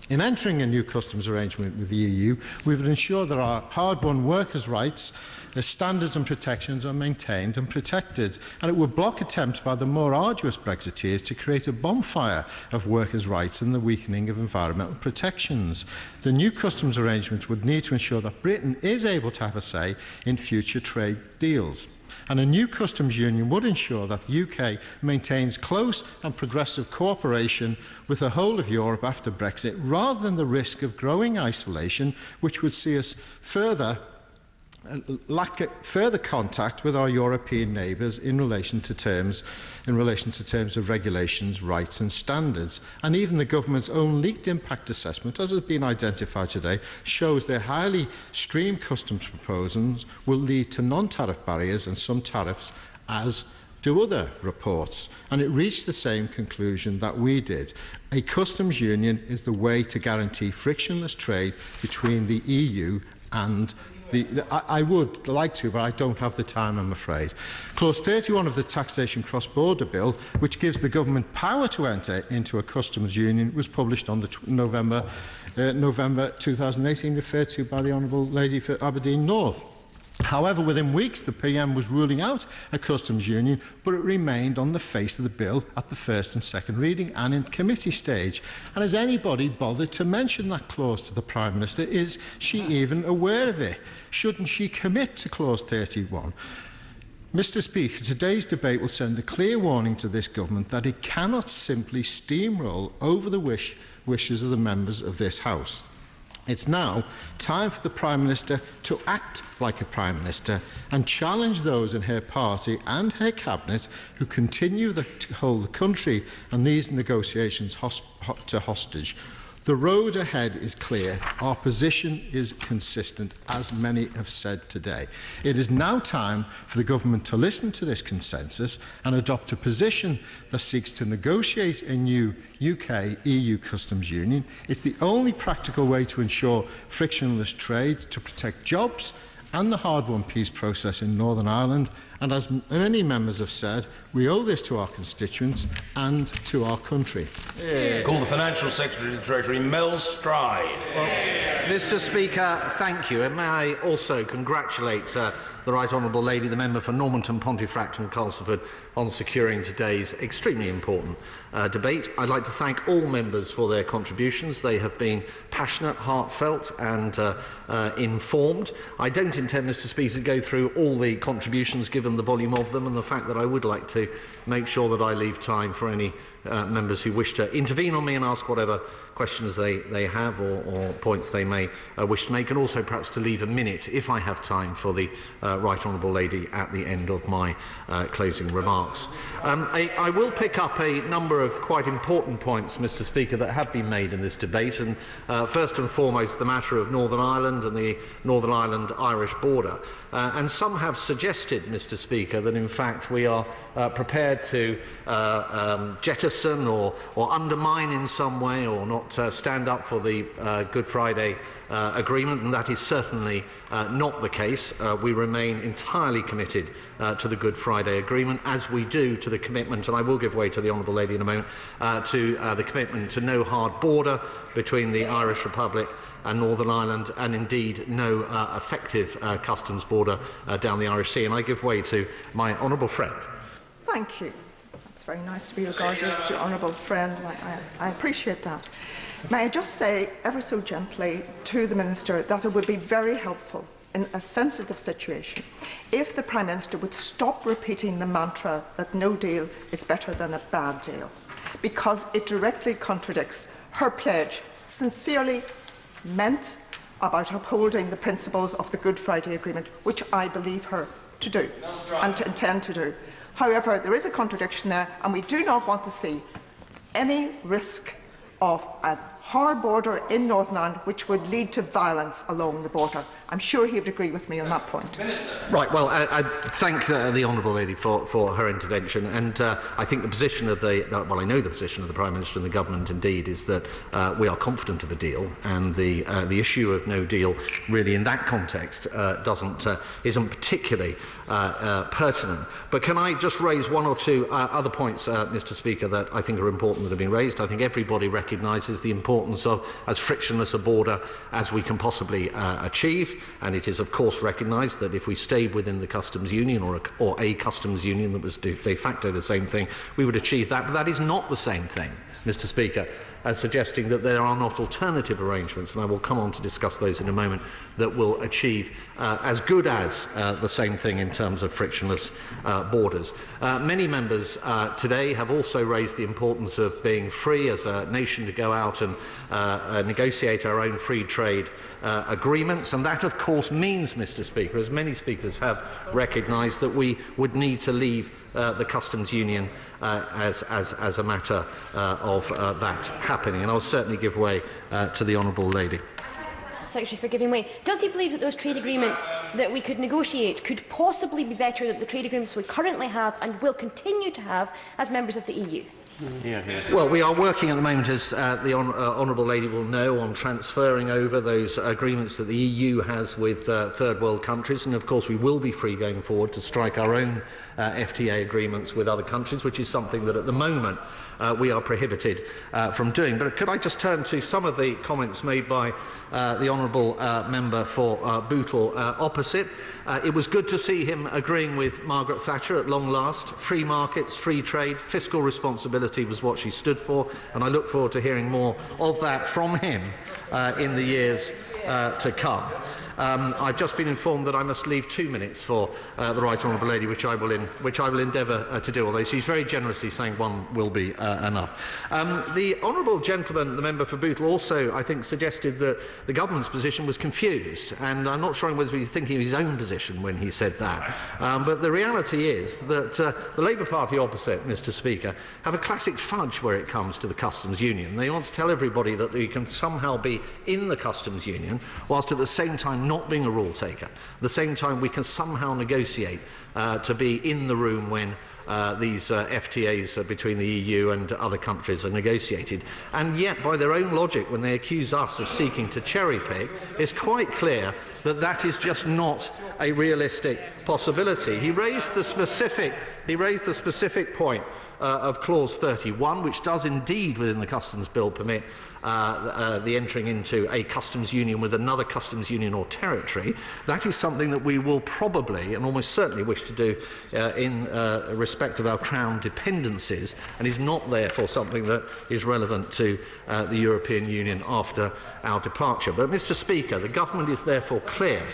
S3: In entering a new customs arrangement with the EU, we would ensure that our hard-won workers' rights, standards and protections are maintained and protected, and it would block attempts by the more arduous Brexiteers to create a bonfire of workers' rights and the weakening of environmental protections. The new customs arrangement would need to ensure that Britain is able to have a say in future trade deals. and a new customs union would ensure that the UK maintains close and progressive cooperation with the whole of Europe after Brexit, rather than the risk of growing isolation, which would see us lack further contact with our European neighbours in relation to terms of regulations, rights and standards. And even the government's own leaked impact assessment, as has been identified today, shows their highly streamed customs proposals will lead to non-tariff barriers and some tariffs, as do other reports. And it reached the same conclusion that we did. A customs union is the way to guarantee frictionless trade between the EU and I would like to, but I don't have the time, I'm afraid. Clause 31 of the Taxation Cross-Border Bill, which gives the government power to enter into a customs union, was published on the November 2018, referred to by the Honourable Lady for Aberdeen North. However, within weeks, the PM was ruling out a customs union, but it remained on the face of the bill at the first and second reading and in committee stage. And has anybody bothered to mention that clause to the Prime Minister? Is she even aware of it? Shouldn't she commit to clause 31? Mr. Speaker, today's debate will send a clear warning to this government that it cannot simply steamroll over the wishes of the members of this House. It's now time for the Prime Minister to act like a Prime Minister and challenge those in her party and her cabinet who continue to hold the country and these negotiations to hostage. The road ahead is clear. Our position is consistent, as many have said today. It is now time for the government to listen to this consensus and adopt a position that seeks to negotiate a new UK-EU customs union. It's the only practical way to ensure frictionless trade, to protect jobs and the hard-won peace process in Northern Ireland. And as many members have said, we owe this to our constituents and to our country.
S1: Call the Financial Secretary to the Treasury, Mel Stride.
S11: Mr. Speaker, thank you. And may I also congratulate the Right Honourable Lady, the member for Normanton, Pontefract and Castleford, on securing today's extremely important debate. I'd like to thank all members for their contributions. They have been passionate, heartfelt and informed. I don't intend, Mr. Speaker, to go through all the contributions given the volume of them and the fact that I would like to make sure that I leave time for any members who wish to intervene on me and ask whatever questions they have or points they may wish to make, and also perhaps to leave a minute, if I have time, for the Right Honourable Lady at the end of my closing remarks. I will pick up a number of quite important points, Mr. Speaker, that have been made in this debate, and first and foremost the matter of Northern Ireland and the Northern Ireland-Irish border. And some have suggested, Mr. Speaker, that in fact we are prepared to jettison or undermine in some way or not stand up for the Good Friday agreement, and that is certainly not the case. We remain entirely committed to the Good Friday agreement, as we do to the commitment, and I will give way to the Honourable Lady in a moment, to the commitment to no hard border between the Irish Republic and Northern Ireland, and indeed no effective customs border down the Irish Sea. And I give way to my honourable friend.
S6: Thank you. It's very nice to be regarded as your honourable friend. I appreciate that. May I just say, ever so gently, to the Minister that it would be very helpful in a sensitive situation if the Prime Minister would stop repeating the mantra that no deal is better than a bad deal, because it directly contradicts her pledge, sincerely meant, about upholding the principles of the Good Friday Agreement, which I believe her to do and to intend to do. However, there is a contradiction there, and we do not want to see any risk of a hard border in Northern Ireland which would lead to violence along the border. I'm sure he would agree with me on that point.
S11: Right, well, I thank the Honourable Lady for her intervention, and I think the position of well, I know the position of the Prime Minister and the Government indeed is that we are confident of a deal, and the issue of no deal really in that context isn't particularly pertinent. But can I just raise one or two other points, Mr. Speaker, that I think are important that have been raised? I think everybody recognises the importance of as frictionless a border as we can possibly achieve. And it is, of course, recognised that if we stayed within the customs union or a customs union that was de facto the same thing, we would achieve that. But that is not the same thing Mr. Speaker, as suggesting that there are not alternative arrangements, and I will come on to discuss those in a moment, that will achieve as good as the same thing in terms of frictionless borders. Many members today have also raised the importance of being free as a nation to go out and negotiate our own free trade agreements, and that of course means, Mr. Speaker, as many speakers have recognised, that we would need to leave the customs union as a matter of that happening, and I'll certainly give way to the honourable lady.
S7: Secretary for giving way. Does he believe that those trade agreements that we could negotiate could possibly be better than the trade agreements we currently have and will continue to have as members of the EU?
S11: Well, we are working at the moment, as the honourable lady will know, on transferring over those agreements that the EU has with third world countries, and of course we will be free going forward to strike our own FTA agreements with other countries, which is something that at the moment we are prohibited from doing. But could I just turn to some of the comments made by the honourable member for Bootle opposite. It was good to see him agreeing with Margaret Thatcher at long last. Free markets, free trade, fiscal responsibility was what she stood for, and I look forward to hearing more of that from him in the years to come. I've just been informed that I must leave 2 minutes for the Right Honourable Lady, which I will endeavour to do, although she's very generously saying one will be enough. The Honourable Gentleman, the member for Bootle, also, I think, suggested that the government's position was confused, and I'm not sure whether he was thinking of his own position when he said that. But the reality is that the Labour Party opposite, Mr. Speaker, have a classic fudge where it comes to the customs union. They want to tell everybody that they can somehow be in the customs union, whilst at the same time not being a rule taker. At the same time, we can somehow negotiate to be in the room when these FTAs between the EU and other countries are negotiated. And yet, by their own logic, when they accuse us of seeking to cherry-pick, it's quite clear that that is just not a realistic possibility. He raised the specific point of Clause 31, which does indeed, within the Customs Bill, permit the entering into a customs union with another customs union or territory. That is something that we will probably and almost certainly wish to do in respect of our Crown dependencies, and is not therefore something that is relevant to the European Union after our departure. But, Mr. Speaker, the government is therefore clear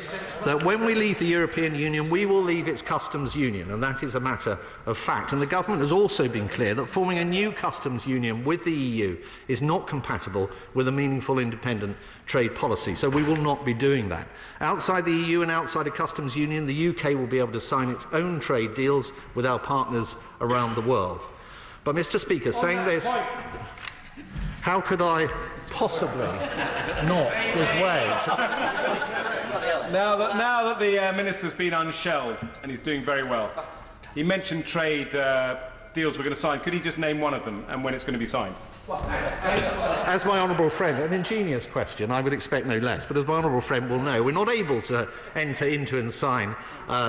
S11: that when we leave the European Union, we will leave its customs union, and that is a matter of fact. And the government has also been clear that forming a new customs union with the EU is not compatible with a meaningful independent trade policy. So we will not be doing that. Outside the EU and outside a customs union, the UK will be able to sign its own trade deals with our partners around the world. But, Mr. Speaker, saying this, how could I possibly not give way to...
S5: Now that the Minister's been unshelled, and he's doing very well, he mentioned trade deals we're going to sign. Could he just name one of them and when it's going to be signed?
S11: As my honourable friend, an ingenious question, I would expect no less, but as my honourable friend will know, we're not able to enter into and sign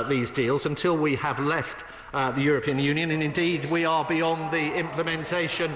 S11: these deals until we have left the European Union, and indeed we are beyond the implementation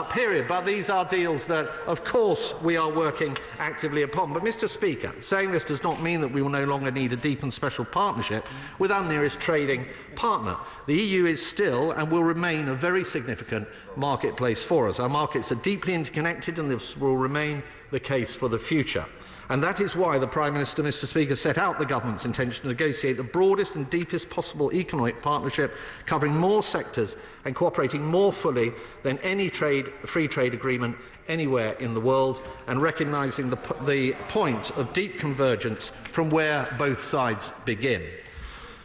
S11: period. But these are deals that, of course, we are working actively upon. But, Mr. Speaker, saying this does not mean that we will no longer need a deep and special partnership with our nearest trading partner. The EU is still and will remain a very significant marketplace for us. Our markets are deeply interconnected, and this will remain the case for the future. And that is why the Prime Minister, Mr. Speaker, set out the government's intention to negotiate the broadest and deepest possible economic partnership, covering more sectors and cooperating more fully than any free trade agreement anywhere in the world, and recognising the point of deep convergence from where both sides begin.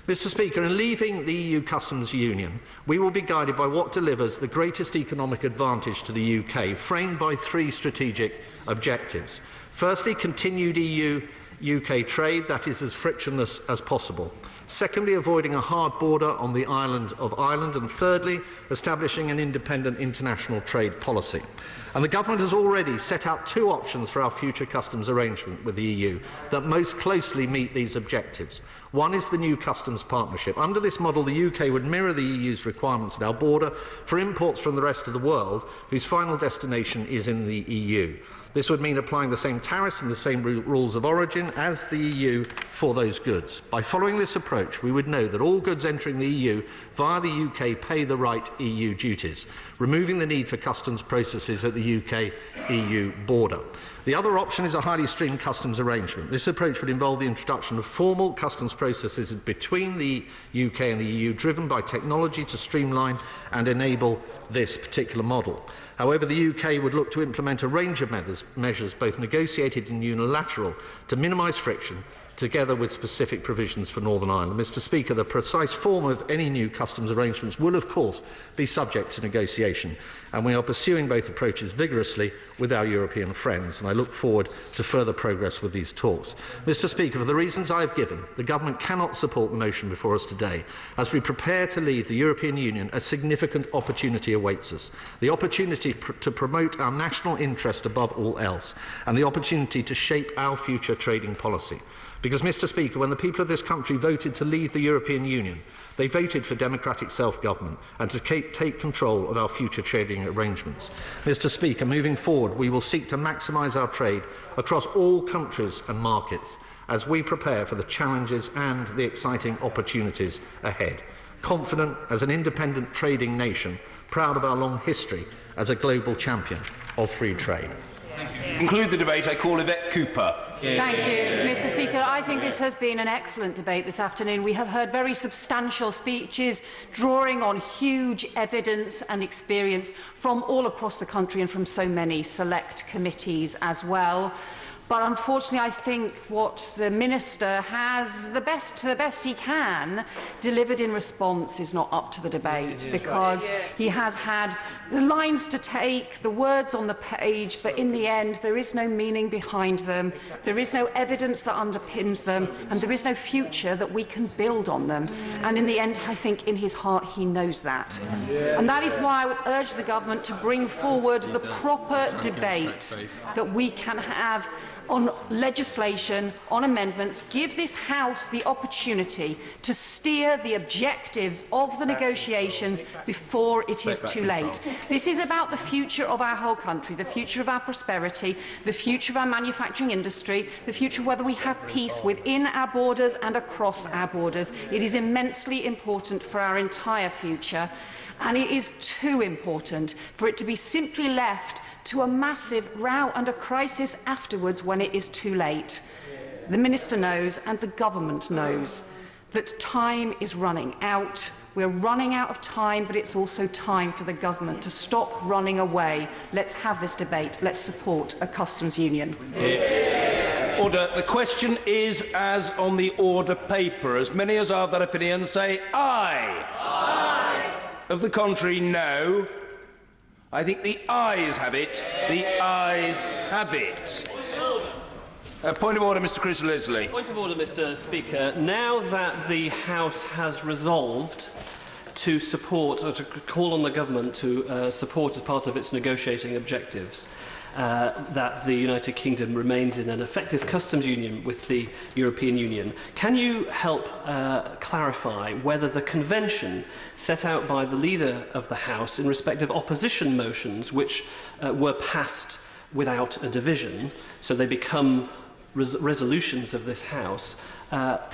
S11: Mr. Speaker, in leaving the EU Customs Union, we will be guided by what delivers the greatest economic advantage to the UK, framed by 3 strategic objectives. Firstly, continued EU-UK trade that is as frictionless as possible. Secondly, avoiding a hard border on the island of Ireland. And thirdly, establishing an independent international trade policy. And the government has already set out 2 options for our future customs arrangement with the EU that most closely meet these objectives. One is the new customs partnership. Under this model, the UK would mirror the EU's requirements at our border for imports from the rest of the world whose final destination is in the EU. This would mean applying the same tariffs and the same rules of origin as the EU for those goods. By following this approach, we would know that all goods entering the EU via the UK pay the right EU duties, removing the need for customs processes at the UK-EU border. The other option is a highly streamed customs arrangement. This approach would involve the introduction of formal customs processes between the UK and the EU, driven by technology to streamline and enable this particular model. However, the UK would look to implement a range of measures, both negotiated and unilateral, to minimise friction, together with specific provisions for Northern Ireland. Mr. Speaker, the precise form of any new customs arrangements will, of course, be subject to negotiation, and we are pursuing both approaches vigorously with our European friends, and I look forward to further progress with these talks. Mr. Speaker, for the reasons I have given, the Government cannot support the motion before us today. As we prepare to leave the European Union, a significant opportunity awaits us. The opportunity to promote our national interest above all else, and the opportunity to shape our future trading policy. Because, Mr. Speaker, when the people of this country voted to leave the European Union, they voted for democratic self-government and to take control of our future trading arrangements. Mr. Speaker, moving forward, we will seek to maximise our trade across all countries and markets as we prepare for the challenges and the exciting opportunities ahead. Confident as an independent trading nation, proud of our long history as a global champion of free trade.
S1: To conclude the debate, I call Yvette Cooper.
S4: Thank you, Mr. Speaker. I think this has been an excellent debate this afternoon. We have heard very substantial speeches drawing on huge evidence and experience from all across the country and from so many select committees as well. But unfortunately, I think what the Minister has, to the best he can, delivered in response is not up to the debate, because he has had the lines to take, the words on the page, but in the end, there is no meaning behind them, there is no evidence that underpins them, and there is no future that we can build on them. And in the end, I think in his heart, he knows that. And that is why I would urge the Government to bring forward the proper debate that we can have on legislation, on amendments, give this House the opportunity to steer the objectives of the negotiations before it is too late. This is about the future of our whole country, the future of our prosperity, the future of our manufacturing industry, the future of whether we have peace within our borders and across our borders. It is immensely important for our entire future, and it is too important for it to be simply left to a massive row and a crisis afterwards when it is too late. The Minister knows and the Government knows that time is running out. We're running out of time, but it's also time for the Government to stop running away. Let's have this debate. Let's support a customs union.
S1: Order. The question is as on the order paper. As many as are of that opinion say aye. Aye. Of the contrary, no. I think the ayes have it. The ayes have it. Point of order, Mr. Chris Leslie.
S20: Point of order, Mr. Speaker. Now that the House has resolved to support, or to call on the Government to support as part of its negotiating objectives, that the United Kingdom remains in an effective customs union with the European Union. Can you help clarify whether the convention set out by the Leader of the House in respect of opposition motions which were passed without a division, so they become resolutions of this House,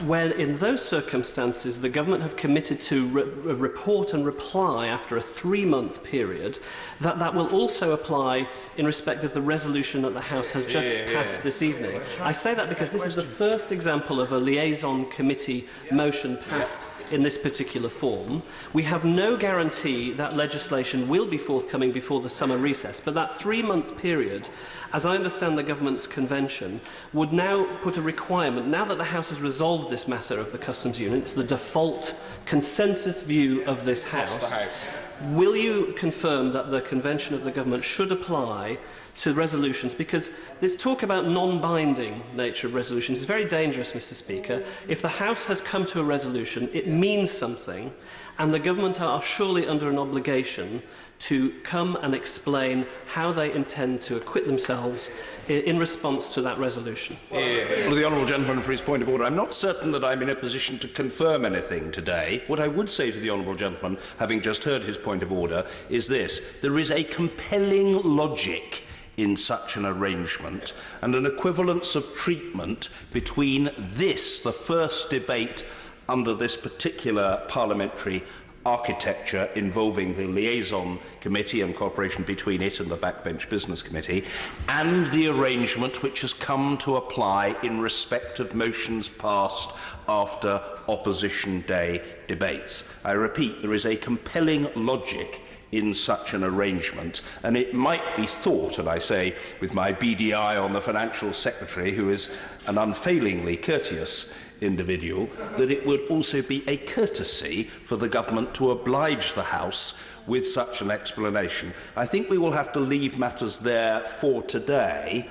S20: when in those circumstances the Government have committed to report and reply after a 3-month period, that will also apply in respect of the resolution that the House has just passed this evening. I say that because this is the first example of a liaison committee motion passed in this particular form. We have no guarantee that legislation will be forthcoming before the summer recess, but that 3-month period, as I understand the Government's convention, would now put a requirement, now that the House has resolved this matter of the customs union, it's the default consensus view of this House. Will you confirm that the convention of the Government should apply to resolutions? Because this talk about non-binding nature of resolutions is very dangerous, Mr. Speaker. If the House has come to a resolution, it means something, and the Government are surely under an obligation to come and explain how they intend to acquit themselves in response to that resolution.
S1: Well, the honourable gentleman, for his point of order, I'm not certain that I'm in a position to confirm anything today. What I would say to the honourable gentleman, having just heard his point of order, is this. There is a compelling logic in such an arrangement, and an equivalence of treatment between this, the first debate under this particular parliamentary architecture involving the liaison committee and cooperation between it and the Backbench Business Committee, and the arrangement which has come to apply in respect of motions passed after Opposition Day debates. I repeat, there is a compelling logic in such an arrangement, and it might be thought, and I say with my beady eye on the Financial Secretary, who is an unfailingly courteous individual, that it would also be a courtesy for the government to oblige the House with such an explanation. I think we will have to leave matters there for today,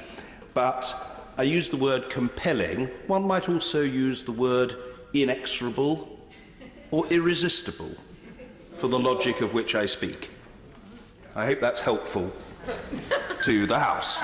S1: but I use the word compelling. One might also use the word inexorable or irresistible for the logic of which I speak. I hope that's helpful to the House.